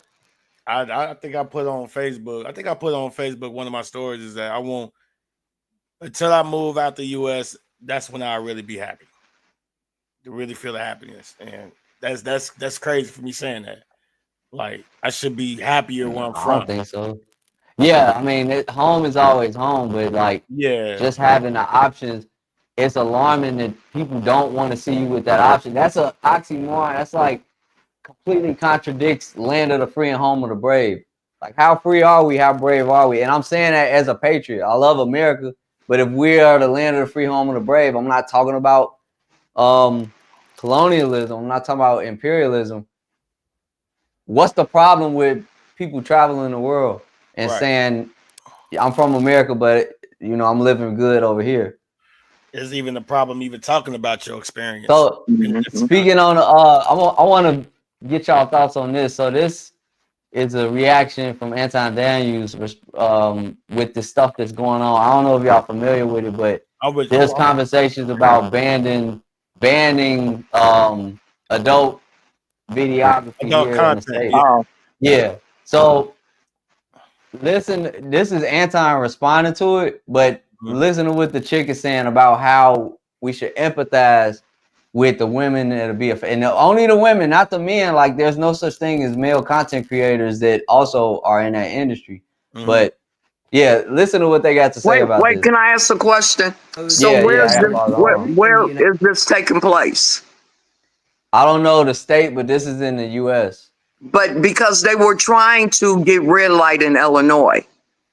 I think I put on Facebook. I think I put on Facebook one of my stories is that I won't until I move out the U.S. That's when I really be happy. To really feel the happiness, and that's crazy for me saying that. Like I should be happier where I'm from. I don't think so. Yeah, I mean, home is always home, but like, just having the options, it's alarming that people don't want to see you with that option. That's an oxymoron. That's like completely contradicts land of the free and home of the brave. Like, how free are we? How brave are we? And I'm saying that as a patriot. I love America, but if we are the land of the free, home of the brave, I'm not talking about colonialism. I'm not talking about imperialism. What's the problem with people traveling the world and saying, I'm from America, but you know, I'm living good over here? Is even a problem even talking about your experience. So speaking on, I want to get y'all thoughts on this. So this is a reaction from Anton Daniels with the stuff that's going on. I don't know if y'all familiar with it, but there's conversations about banning adult videography here in the States. Yeah. So listen, this is Anton responding to it, but listen to what the chick is saying about how we should empathize with the women that'll be and only the women, not the men. Like, there's no such thing as male content creators that also are in that industry. But yeah, listen to what they got to say about this. Can I ask a question? So where is this taking place? I don't know the state, but this is in the U.S. But because they were trying to get red light in Illinois,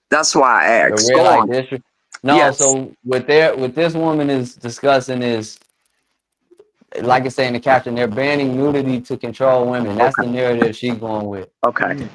that's why I asked. The red light district? No, so what this woman is discussing is, like I say in the caption, they're banning nudity to control women. That's the narrative she's going with. Okay.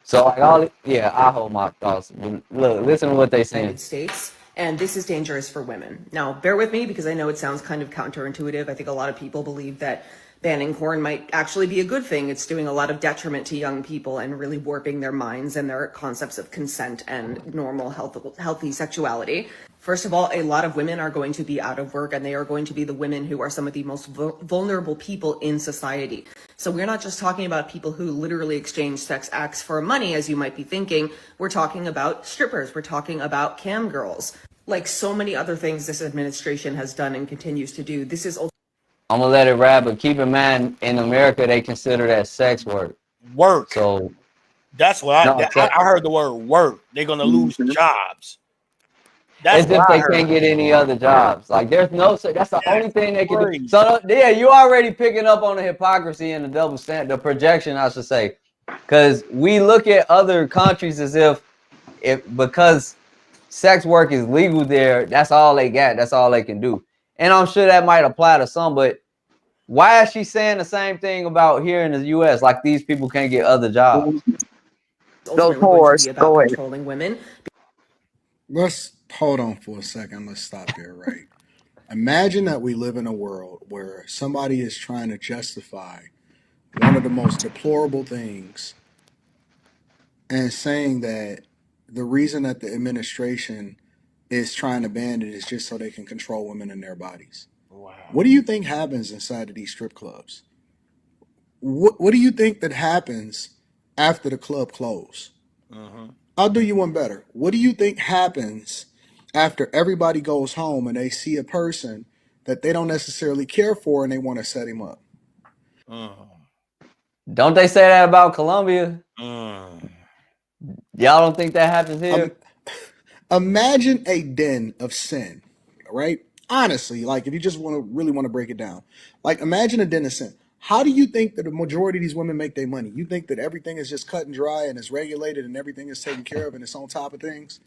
So like I hold my thoughts. Look, listen to what they saying. United States, and this is dangerous for women. Now, bear with me because I know it sounds kind of counterintuitive. I think a lot of people believe that banning porn might actually be a good thing. It's doing a lot of detriment to young people and really warping their minds and their concepts of consent and normal, healthy sexuality. First of all, a lot of women are going to be out of work, and they are going to be the women who are some of the most vulnerable people in society. So we're not just talking about people who literally exchange sex acts for money, as you might be thinking. We're talking about strippers. We're talking about cam girls. Like so many other things this administration has done and continues to do. This is I'm gonna let it rap, but keep in mind, in America, they consider that sex work. Work. So that's what I heard the word work. They're gonna lose jobs. That's as if they can't get any other jobs. Like there's no, that's the only thing they can do. So yeah, you already picking up on the hypocrisy and the double standard, the projection, I should say, because we look at other countries as if because sex work is legal there, that's all they got, that's all they can do. And I'm sure that might apply to some, but why is she saying the same thing about here in the U.S.? Like these people can't get other jobs. Those whores, go ahead. Controlling women. Let's hold on for a second. Let's stop there, right? Imagine that we live in a world where somebody is trying to justify one of the most deplorable things and saying that the reason that the administration is trying to ban it is just so they can control women in their bodies. Wow. What do you think happens inside of these strip clubs? What do you think that happens after the club closes? I'll do you one better. What do you think happens after everybody goes home and they see a person that they don't necessarily care for and they want to set him up? Don't they say that about Colombia? Y'all don't think that happens here? Imagine a den of sin, right? Honestly, like if you just really want to break it down, like imagine a den of sin. How do you think that the majority of these women make their money? You think that everything is just cut and dry and it's regulated and everything is taken care of and it's on top of things?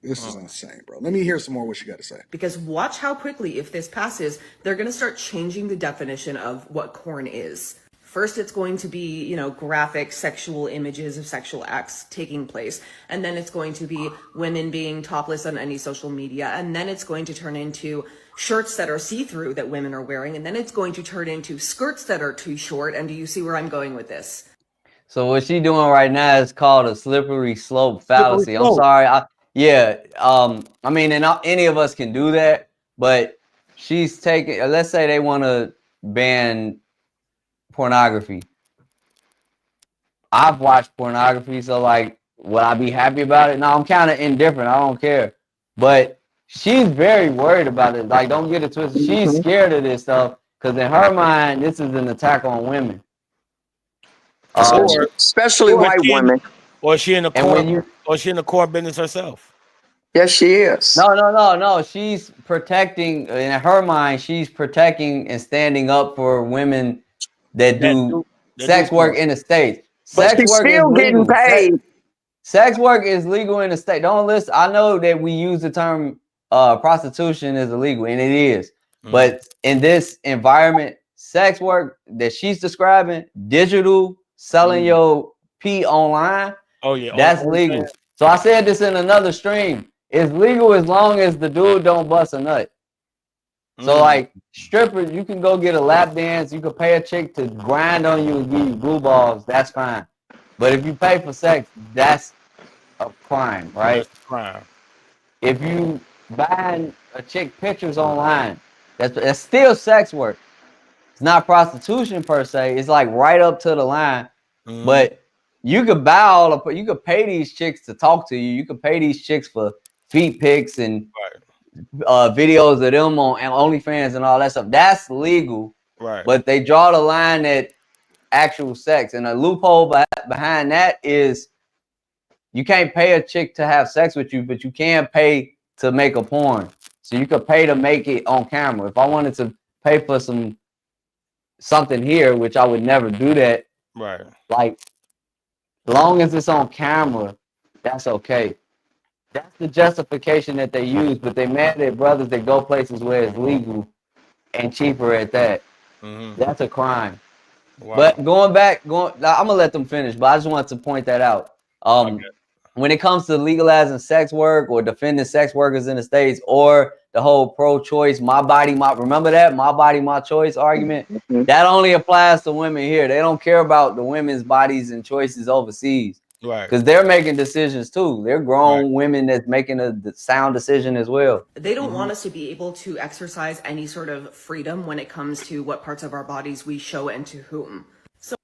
This is insane, bro. Let me hear some more what you got to say. Because watch how quickly, if this passes, they're going to start changing the definition of what porn is. First, it's going to be, graphic sexual images of sexual acts taking place. And then it's going to be women being topless on any social media. And then it's going to turn into shirts that are see-through that women are wearing. And then it's going to turn into skirts that are too short. And do you see where I'm going with this? So what she's doing right now is called a slippery slope fallacy. I'm sorry. I mean, and any of us can do that. But she's taking, let's say they want to ban pornography. I've watched pornography, so like, would I be happy about it? No, I'm kind of indifferent. I don't care. But she's very worried about it. Like, don't get it twisted. She's scared of this stuff because in her mind, this is an attack on women, especially white women. Or is she in the core? Or is she in the core business herself? Yes, she is. No. She's protecting. In her mind, she's protecting and standing up for women that do sex work in the States. But she's still getting paid. Sex work is legal in the state. Don't listen. I know that we use the term prostitution is illegal, and it is. But in this environment, sex work that she's describing, digital, selling your pee online, that's legal. So I said this in another stream. It's legal as long as the dude don't bust a nut. So like strippers, you can go get a lap dance. You can pay a chick to grind on you and give you blue balls. That's fine. But if you pay for sex, that's a crime, right? That's a crime. If you buying a chick pictures online, that's still sex work. It's not prostitution per se. It's like right up to the line. But you could buy you could pay these chicks to talk to you. You could pay these chicks for feet pics and videos of them on OnlyFans and all that stuff. That's legal. Right. But they draw the line at actual sex. And a loophole behind that is you can't pay a chick to have sex with you, but you can pay to make a porn. So you could pay to make it on camera. If I wanted to pay for something here, which I would never do that. Right. Like, as long as it's on camera, that's okay. That's the justification that they use, but they mad at brothers that go places where it's legal and cheaper at that. That's a crime. Wow. But I'm gonna let them finish, but I just wanted to point that out. When it comes to legalizing sex work or defending sex workers in the States, or the whole pro-choice, my body, my choice argument, that only applies to women here. They don't care about the women's bodies and choices overseas. Right. Because they're making decisions too. They're grown women that's making a sound decision as well. They don't want us to be able to exercise any sort of freedom when it comes to what parts of our bodies we show and to whom. So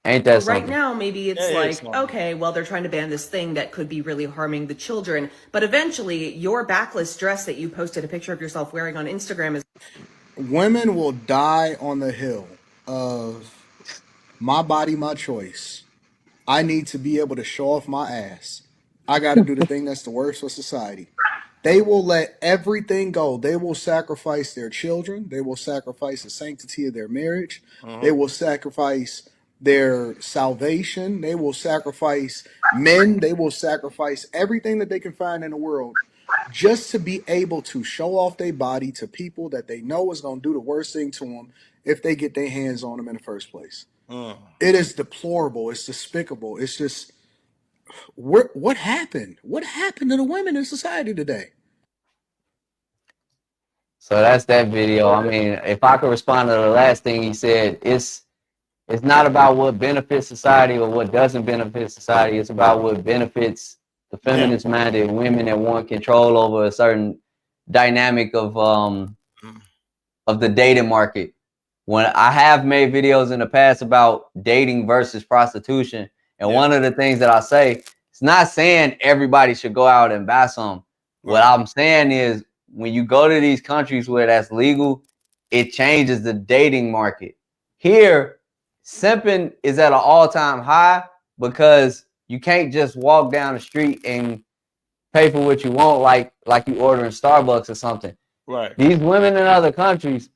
ain't that right something? now, maybe it's like, okay, well, they're trying to ban this thing that could be really harming the children. But eventually, your backless dress that you posted a picture of yourself wearing on Instagram is... Women will die on the hill of my body, my choice. I need to be able to show off my ass. I got to do the thing that's the worst for society. They will let everything go. They will sacrifice their children. They will sacrifice the sanctity of their marriage. They will sacrifice their salvation. They will sacrifice men. They will sacrifice everything that they can find in the world just to be able to show off their body to people that they know is going to do the worst thing to them if they get their hands on them in the first place. It is deplorable. It's despicable. It's just, what happened? What happened to the women in society today? So that's that video. I mean, if I could respond to the last thing he said, it's not about what benefits society or what doesn't benefit society. It's about what benefits the feminist-minded women that want control over a certain dynamic of the dating market. When I have made videos in the past about dating versus prostitution, and one of the things that I say, it's not saying everybody should go out and buy some. What I'm saying is, when you go to these countries where that's legal, it changes the dating market. Here, simping is at an all-time high because you can't just walk down the street and pay for what you want like you order in Starbucks or something. Right. These women in other countries,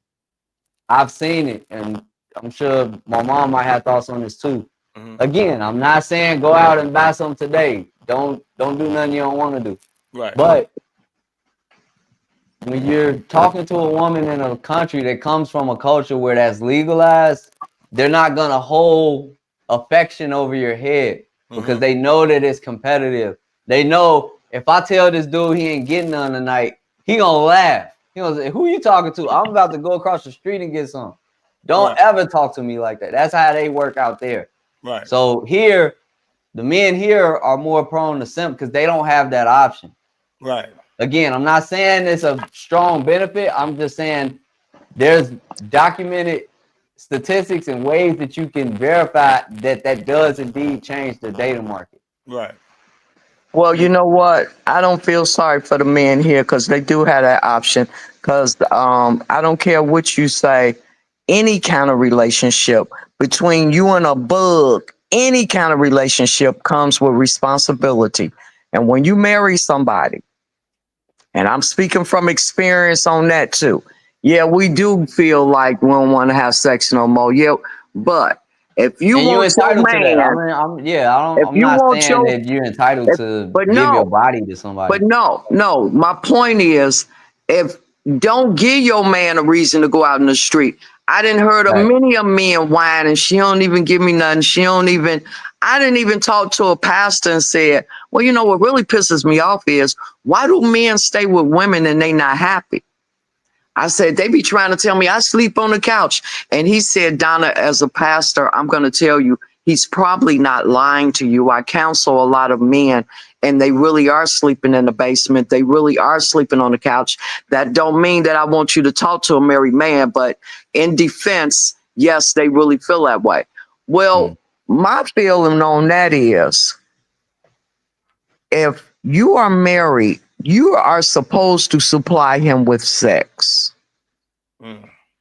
I've seen it, and I'm sure my mom might have thoughts on this too. Again, I'm not saying go out and buy some today. Don't do nothing you don't want to do. Right. But when you're talking to a woman in a country that comes from a culture where that's legalized, they're not gonna hold affection over your head because they know that it's competitive. They know if I tell this dude he ain't getting none tonight, he gonna laugh. He gonna say, "Who you talking to? I'm about to go across the street and get some." Don't ever talk to me like that. That's how they work out there. Right. So here, the men here are more prone to simp because they don't have that option. Right. Again, I'm not saying it's a strong benefit. I'm just saying there's documented statistics and ways that you can verify that that does indeed change the dating market. Right. Well, you know what? I don't feel sorry for the men here because they do have that option. Because I don't care what you say, any kind of relationship between you and a bug, any kind of relationship comes with responsibility. And when you marry somebody, and I'm speaking from experience on that too. Yeah, we do feel like we don't want to have sex no more. Yeah, but if you and want your man, I'm not saying that you're entitled to give your body to somebody. But no, my point is, if don't give your man a reason to go out in the street. I didn't heard of many of men whine and she don't even give me nothing. I didn't even talk to a pastor and said, well, you know, what really pisses me off is why do men stay with women and they not happy? I said, they be trying to tell me I sleep on the couch. And he said, Donna, as a pastor, I'm going to tell you, he's probably not lying to you. I counsel a lot of men and they really are sleeping in the basement. They really are sleeping on the couch. That don't mean that I want you to talk to a married man, but in defense, yes, they really feel that way. Well, my feeling on that is if you are married, you are supposed to supply him with sex.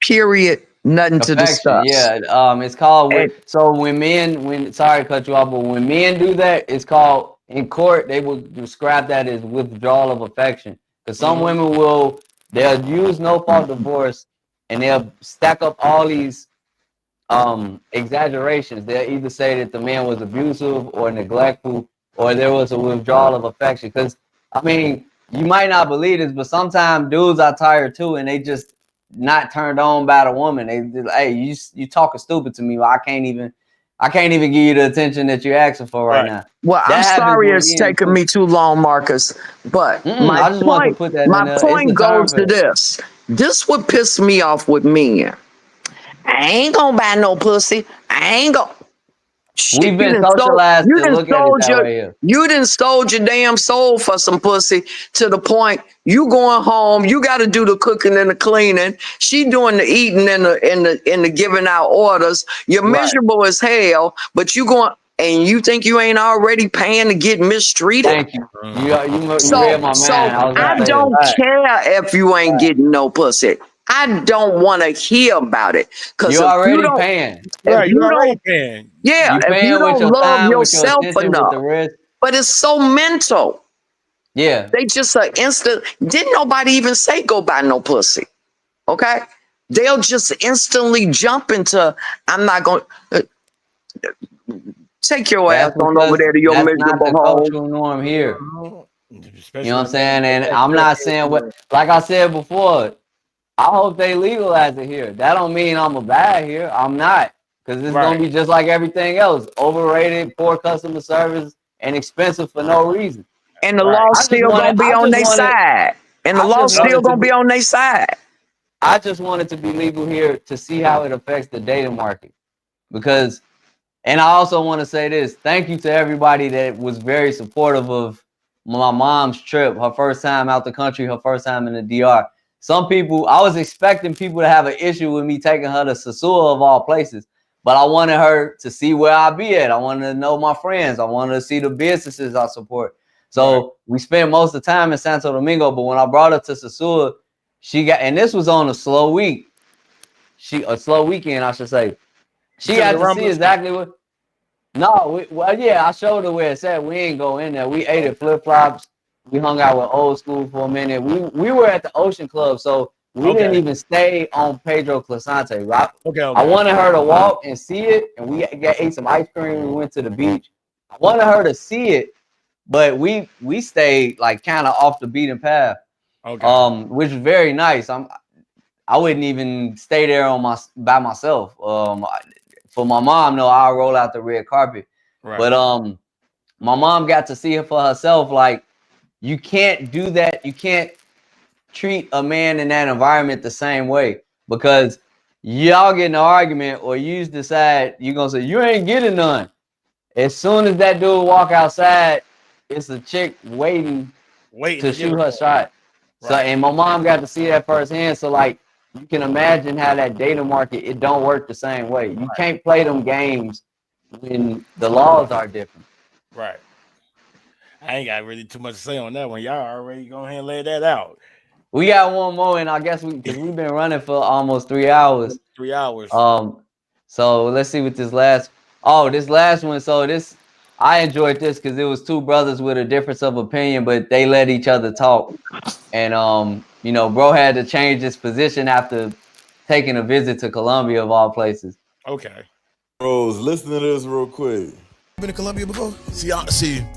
Period. Nothing to discuss. Yeah, it's called sorry to cut you off, but when men do that, it's called in court, they will describe that as withdrawal of affection. Because some women they'll use no fault divorce and they'll stack up all these exaggerations. They'll either say that the man was abusive or neglectful or there was a withdrawal of affection. Because, I mean, you might not believe this, but sometimes dudes are tired too and they just not turned on by the woman. Hey, you talking stupid to me. I can't even give you the attention that you're asking for right now. Well, I'm sorry it's taking me too long, Marcus. But I just want to put that in my there. point goes to this. This would piss me off with men. I ain't gonna buy no pussy. I ain't gonna. We've been socialized to look at it that way. You done sold your damn soul for some pussy to the point you going home. You got to do the cooking and the cleaning. She doing the eating and the giving out orders. You're miserable as hell, but you going and you think you ain't already paying to get mistreated. Thank you. You read my mind. I don't care if you ain't getting no pussy. I don't want to hear about it. You're already paying. Right, you're already paying. Yeah, if you don't love yourself enough. But it's so mental. Yeah. They just instant. Didn't nobody even say go buy no pussy? Okay. They'll just instantly jump into, I'm not going to take your ass on over there to your miserable home. Cultural norm here. You know what I'm saying? And I'm not saying like I said before, I hope they legalize it here. That don't mean I'm a bad here. I'm not. Because it's going to be just like everything else. Overrated, poor customer service, and expensive for no reason. And the law still going to be on their side. And the law still going to be on their side. I just want it to be legal here to see how it affects the dating market. Because, and I also want to say this. Thank you to everybody that was very supportive of my mom's trip. Her first time out the country, her first time in the DR. Some people, I was expecting people to have an issue with me taking her to Sosúa of all places, but I wanted her to see where I be at. I wanted to know my friends. I wanted to see the businesses I support. So we spent most of the time in Santo Domingo, but when I brought her to Sosúa, and this was on a slow week. A slow weekend, I should say. She got to see exactly what. No, I showed her where it said. We ain't go in there. We ate at Flip Flops. We hung out with Old School for a minute. We were at the Ocean Club, so we didn't even stay on Pedro Clisante, right? Okay. I wanted her to walk and see it, and we ate some ice cream. We went to the beach. I wanted her to see it, but we stayed like kind of off the beaten path, which is very nice. I wouldn't even stay there by myself. For my mom, no, I'll roll out the red carpet. Right. But my mom got to see it for herself, like. You can't do that. You can't treat a man in that environment the same way because y'all get in an argument or you decide you're going to say, you ain't getting none. As soon as that dude walk outside, it's a chick waiting to shoot her shot. Right. So, and my mom got to see that firsthand. So like, you can imagine how that dating market, it don't work the same way. You can't play them games when the laws are different. Right. I ain't got really too much to say on that one. Y'all already go ahead and lay that out. We got one more, and I guess because we've been running for almost 3 hours. 3 hours. So let's see what this last one. So I enjoyed this because it was two brothers with a difference of opinion, but they let each other talk. And bro had to change his position after taking a visit to Colombia of all places. Okay. Bros, listen to this real quick. Been to Colombia before? See,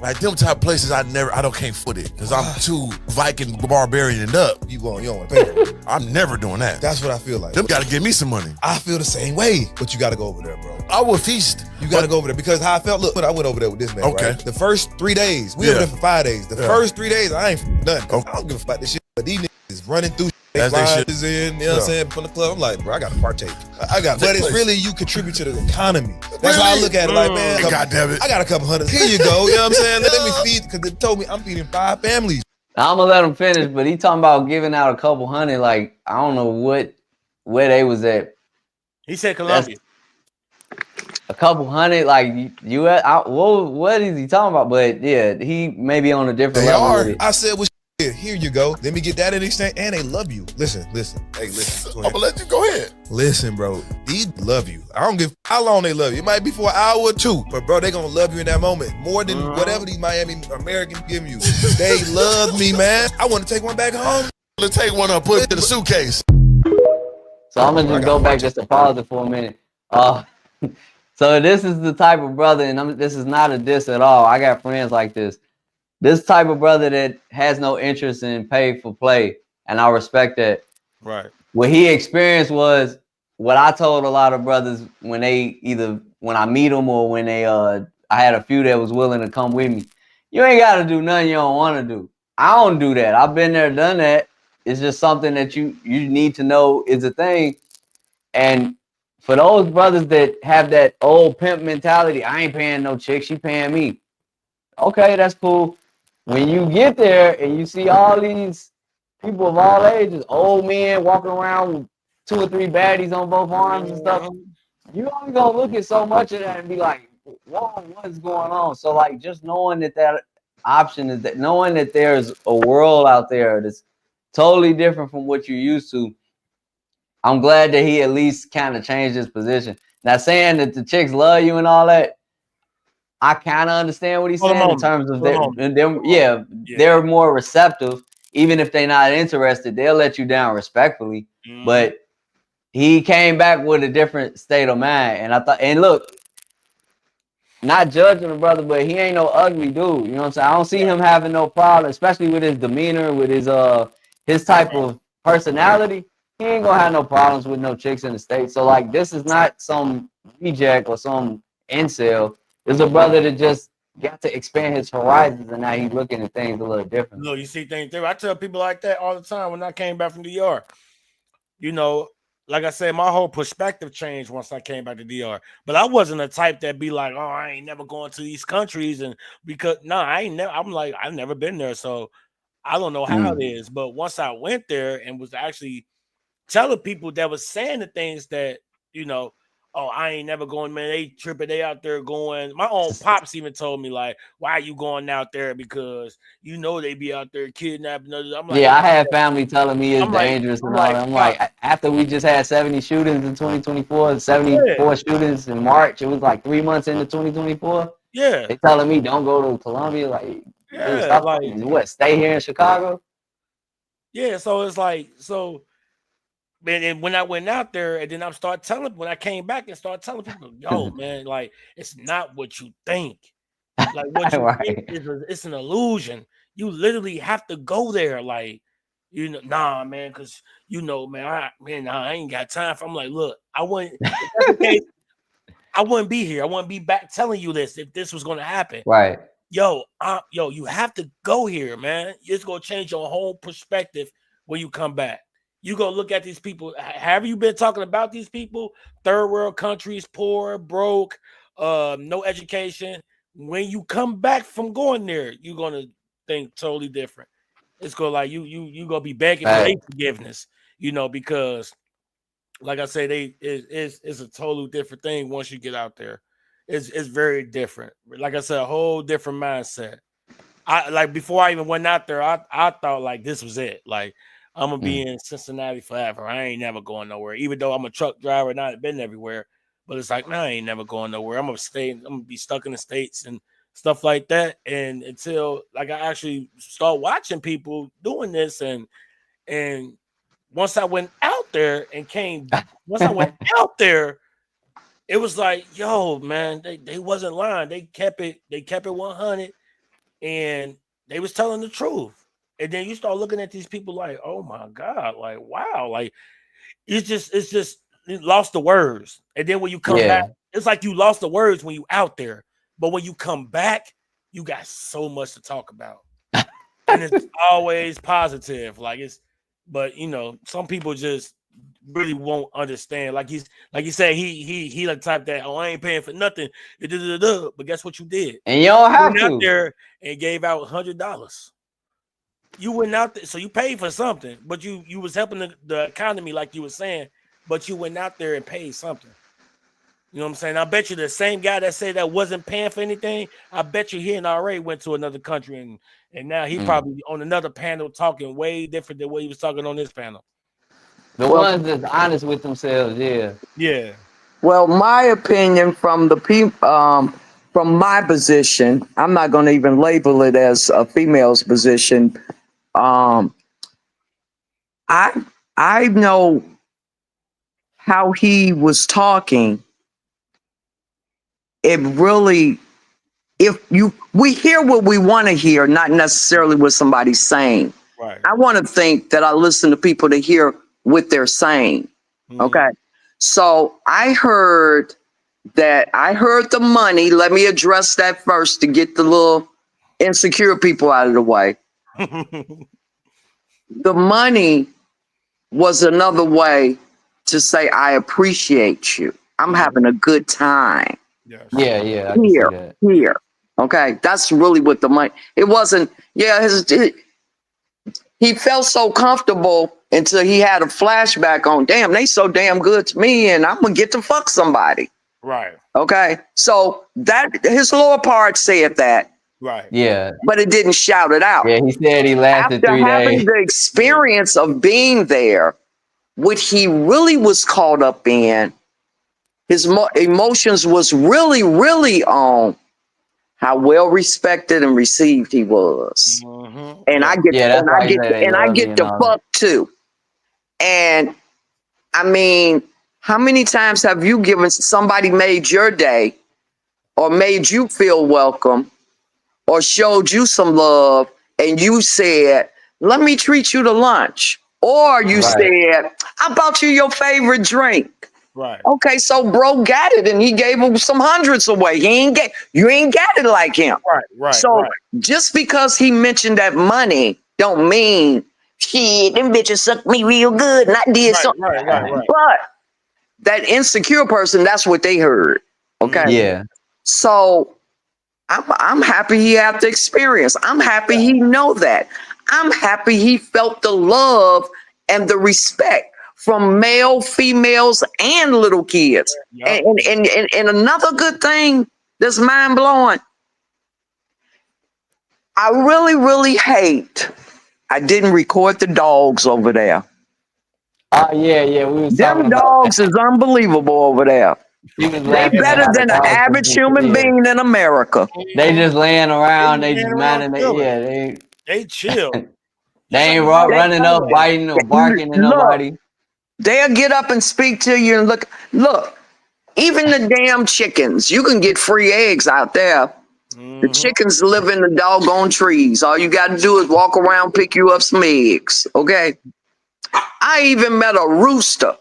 like them type of places I can't foot it because I'm too Viking barbarian up. You don't want to pay for it. I'm never doing that. That's what I feel like. Them gotta give me some money. I feel the same way, but you gotta go over there, bro. I will feast. You gotta go over there because how I felt. Look, I went over there with this man. Okay. Right? The first 3 days, we over there for 5 days. The first 3 days, I ain't done. I don't give a fuck about this shit. But these niggas is running through. That's shit is in, you know what I'm saying, from the club. I'm like, bro, I gotta partake. But it's really you contribute to the economy. That's how I look at it. Like, man, God damn it. I got a couple hundred. Here you go. You know what I'm saying? Let me feed, because they told me I'm feeding 5 families. I'm gonna let him finish, but he talking about giving out a couple hundred. Like, I don't know where they was at. He said Colombia. A couple hundred, like US. What is he talking about? But yeah, he may be on a different level. With it. I said, well, here you go. Let me get that in exchange, and they love you. Listen. Hey, listen. I'm gonna let you go ahead. Listen, bro. These love you. I don't give how long they love you. It might be for an hour or 2, but bro, they gonna love you in that moment more than whatever these Miami Americans give you. They love me, man. I want to take one back home. Let's take one up, put it in the suitcase. So I'm gonna just go back just to pause it for a minute. So this is the type of brother, and this is not a diss at all. I got friends like this. This type of brother that has no interest in pay for play, and I respect that. Right. what he experienced was what I told a lot of brothers when I meet them or when I had a few that was willing to come with me. You ain't got to do nothing you don't want to do. I don't do that. I've been there, done that. It's just something that you need to know is a thing. And for those brothers that have that old pimp mentality, I ain't paying no chick, she paying me. Okay, that's cool. When you get there and you see all these people of all ages, old men walking around with 2 or 3 baddies on both arms and stuff, you only gonna look at so much of that and be like, whoa, what's going on? So like just knowing that option is that knowing that there's a world out there that's totally different from what you're used to. I'm glad that he at least kind of changed his position. Now saying that the chicks love you and all that, I kind of understand what he's saying in terms of they're more receptive. Even if they're not interested, they'll let you down respectfully. But he came back with a different state of mind. And I thought, and look, not judging the brother, but he ain't no ugly dude. You know what I'm saying? I don't see him having no problem, especially with his demeanor, with his type of personality. He ain't gonna have no problems with no chicks in the States. So like, this is not some reject or some incel. It's a brother that just got to expand his horizons, and now he's looking at things a little different. No, you see things different. I tell people like that all the time when I came back from DR. You know, like I said, my whole perspective changed once I came back to DR. But I wasn't the type that be like, oh, I ain't never going to these countries, and because I ain't never. I'm like, I've never been there, so I don't know how it is. But once I went there and was actually telling people that was saying the things that, you know, oh, I ain't never going, man. They tripping. They out there going. My own pops even told me, like, why are you going out there? Because you know they be out there kidnapping others. I'm like, yeah, I had family telling me it's dangerous and all that. I'm like, after we just had 70 shootings in 2024, 74 shootings in March, it was like 3 months into 2024. Yeah. They telling me don't go to Colombia. Like, stop, like, what, stay here in Chicago? Yeah, so it's like, so. And when I went out there, and then when I came back and started telling people, yo, man, like, it's not what you think. Like, what you think it's an illusion. You literally have to go there. Like, you know, nah, man, because, you know, man, I ain't got time for. I'm like, look, I wouldn't be here. I wouldn't be back telling you this if this was going to happen. Right. Yo, you have to go here, man. It's going to change your whole perspective when you come back. You go look at these people. Have you been talking about these people? Third world countries, poor, broke, no education. When you come back from going there, you're gonna think totally different. It's gonna like you gonna be begging for their forgiveness, you know, because like I said, it's a totally different thing once you get out there. It's very different. Like I said, a whole different mindset. I like before I even went out there, I thought like this was it. Like, I'm gonna be in Cincinnati forever. I ain't never going nowhere. Even though I'm a truck driver and I've been everywhere, but it's like, I ain't never going nowhere. I'm gonna be stuck in the States and stuff like that. And until like I actually start watching people doing this, and once I went out there and it was like, yo, man, they wasn't lying. They kept it 100, and they was telling the truth. And then you start looking at these people like, oh my God, like, wow, like it's just you lost the words. And then when you come back, it's like you lost the words when you out there. But when you come back, you got so much to talk about. And it's always positive. But you know, some people just really won't understand. Like you said, he the type that, oh, I ain't paying for nothing. But guess what you did? And you don't have to. Out there and gave out $100. You went out there, so you paid for something, but you was helping the economy, like you were saying, but you went out there and paid something. You know what I'm saying? I bet you the same guy that said that wasn't paying for anything, I bet you he and already went to another country and now he probably on another panel talking way different than what he was talking on this panel. The ones that's honest with themselves, yeah. Well, my opinion from the people, from my position, I'm not going to even label it as a female's position. I know how he was talking. It really, we hear what we want to hear, not necessarily what somebody's saying. Right. I want to think that I listen to people to hear what they're saying. Okay. So I heard the money. Let me address that first to get the little insecure people out of the way. The money was another way to say, I appreciate you. I'm having a good time. Yeah, I can see that. Here. Okay. That's really what the money, it wasn't, he felt so comfortable until he had a flashback on, damn, they so damn good to me and I'm going to get to fuck somebody. Right. Okay. So that his lower part said that. Right. Yeah. But it didn't shout it out. Yeah, he said he lasted After 3 having days. the experience of being there, what he really was caught up in, his emotions was really, really on how well respected and received he was. And I get, and I get the fuck too. And I mean, how many times have you given somebody made your day or made you feel welcome or showed you some love and you said, let me treat you to lunch? Or you said, I bought you your favorite drink. Right. Okay, so bro got it and he gave him some hundreds away. You ain't got it like him. Right. So just because he mentioned that money don't mean shit, them bitches sucked me real good and I did something. Right. But that insecure person, that's what they heard. Okay. Yeah. So I'm happy he had the experience. I'm happy he know that. I'm happy he felt the love and the respect from male, females, and little kids. And another good thing that's mind blowing. I really, really hate I didn't record the dogs over there. Oh yeah. We was Them dogs is unbelievable over there. They better than an average human being in America. They just laying around. They just minding. They chill. They ain't running up, biting or barking at nobody. They'll get up and speak to you and look. Even the damn chickens, you can get free eggs out there. The chickens live in the doggone trees. All you got to do is walk around, pick you up some eggs. Okay. I even met a rooster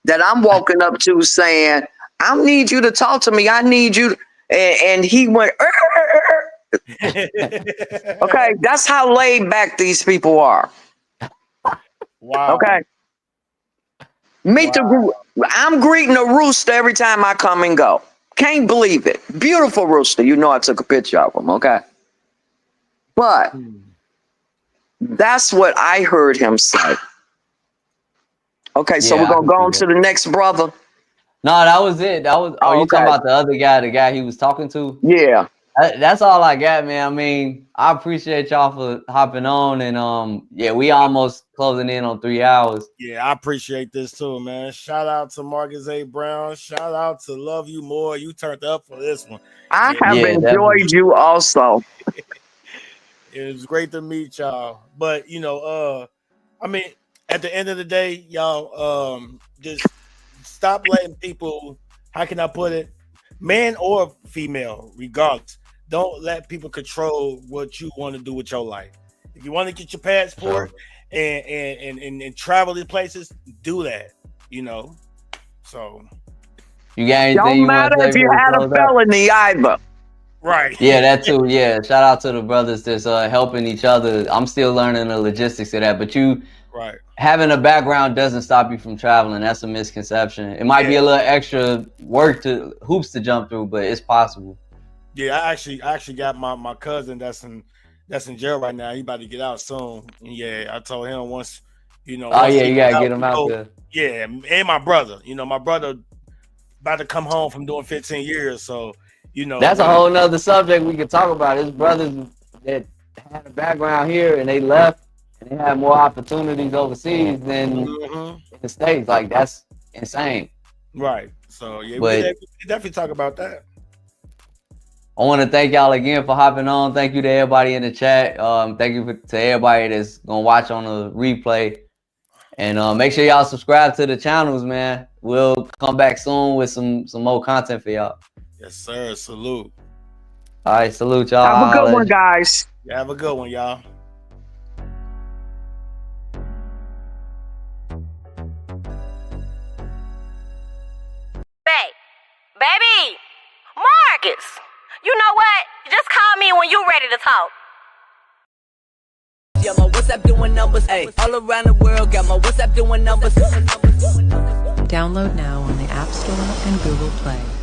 that I'm walking up to saying, I need you to talk to me. I need you. And he went, okay. That's how laid back these people are. Wow. Okay. I'm greeting a rooster every time I come and go. Can't believe it. Beautiful rooster. You know I took a picture of him, okay? But that's what I heard him say. Okay, so we're going to go on to the next brother. No, that was it. That was. Oh, you talking about the other guy, the guy he was talking to? Yeah. That's all I got, man. I mean, I appreciate y'all for hopping on, and we almost closing in on 3 hours. Yeah, I appreciate this too, man. Shout out to Marcus A. Brown. Shout out to Love You More. You turned up for this one. I have enjoyed you also. It was great to meet y'all. But I mean, at the end of the day, y'all, just stop letting people. How can I put it? Man or female, regardless. Don't let people control what you want to do with your life. If you want to get your passport and travel to places, do that. So you got anything? Don't matter if you had a felony either. Right. Yeah, that too. Yeah. Shout out to the brothers that's helping each other. I'm still learning the logistics of that, but having a background doesn't stop you from traveling. That's a misconception. It might be a little extra work hoops to jump through, but it's possible. Yeah, I actually got my cousin that's in jail right now. He about to get out soon. And yeah, I told him once, you gotta get him out there. Yeah, and my brother. My brother about to come home from doing 15 years. So, that's a whole nother subject we could talk about. His brothers that had a background here and they left and they had more opportunities overseas than in the States. Like, that's insane. Right. So yeah, we definitely talk about that. I want to thank y'all again for hopping on. Thank you to everybody in the chat. Thank you to everybody that's gonna watch on the replay. And make sure y'all subscribe to the channels, man. We'll come back soon with some more content for y'all. Yes, sir. Salute. All right, salute y'all. Have a good one, guys. Yeah, have a good one, y'all. pockets. You know what? Just call me when you're ready to talk. Yeah, my WhatsApp doing numbers, ayy. All around the world, got my WhatsApp doing numbers. Download now on the App Store and Google Play.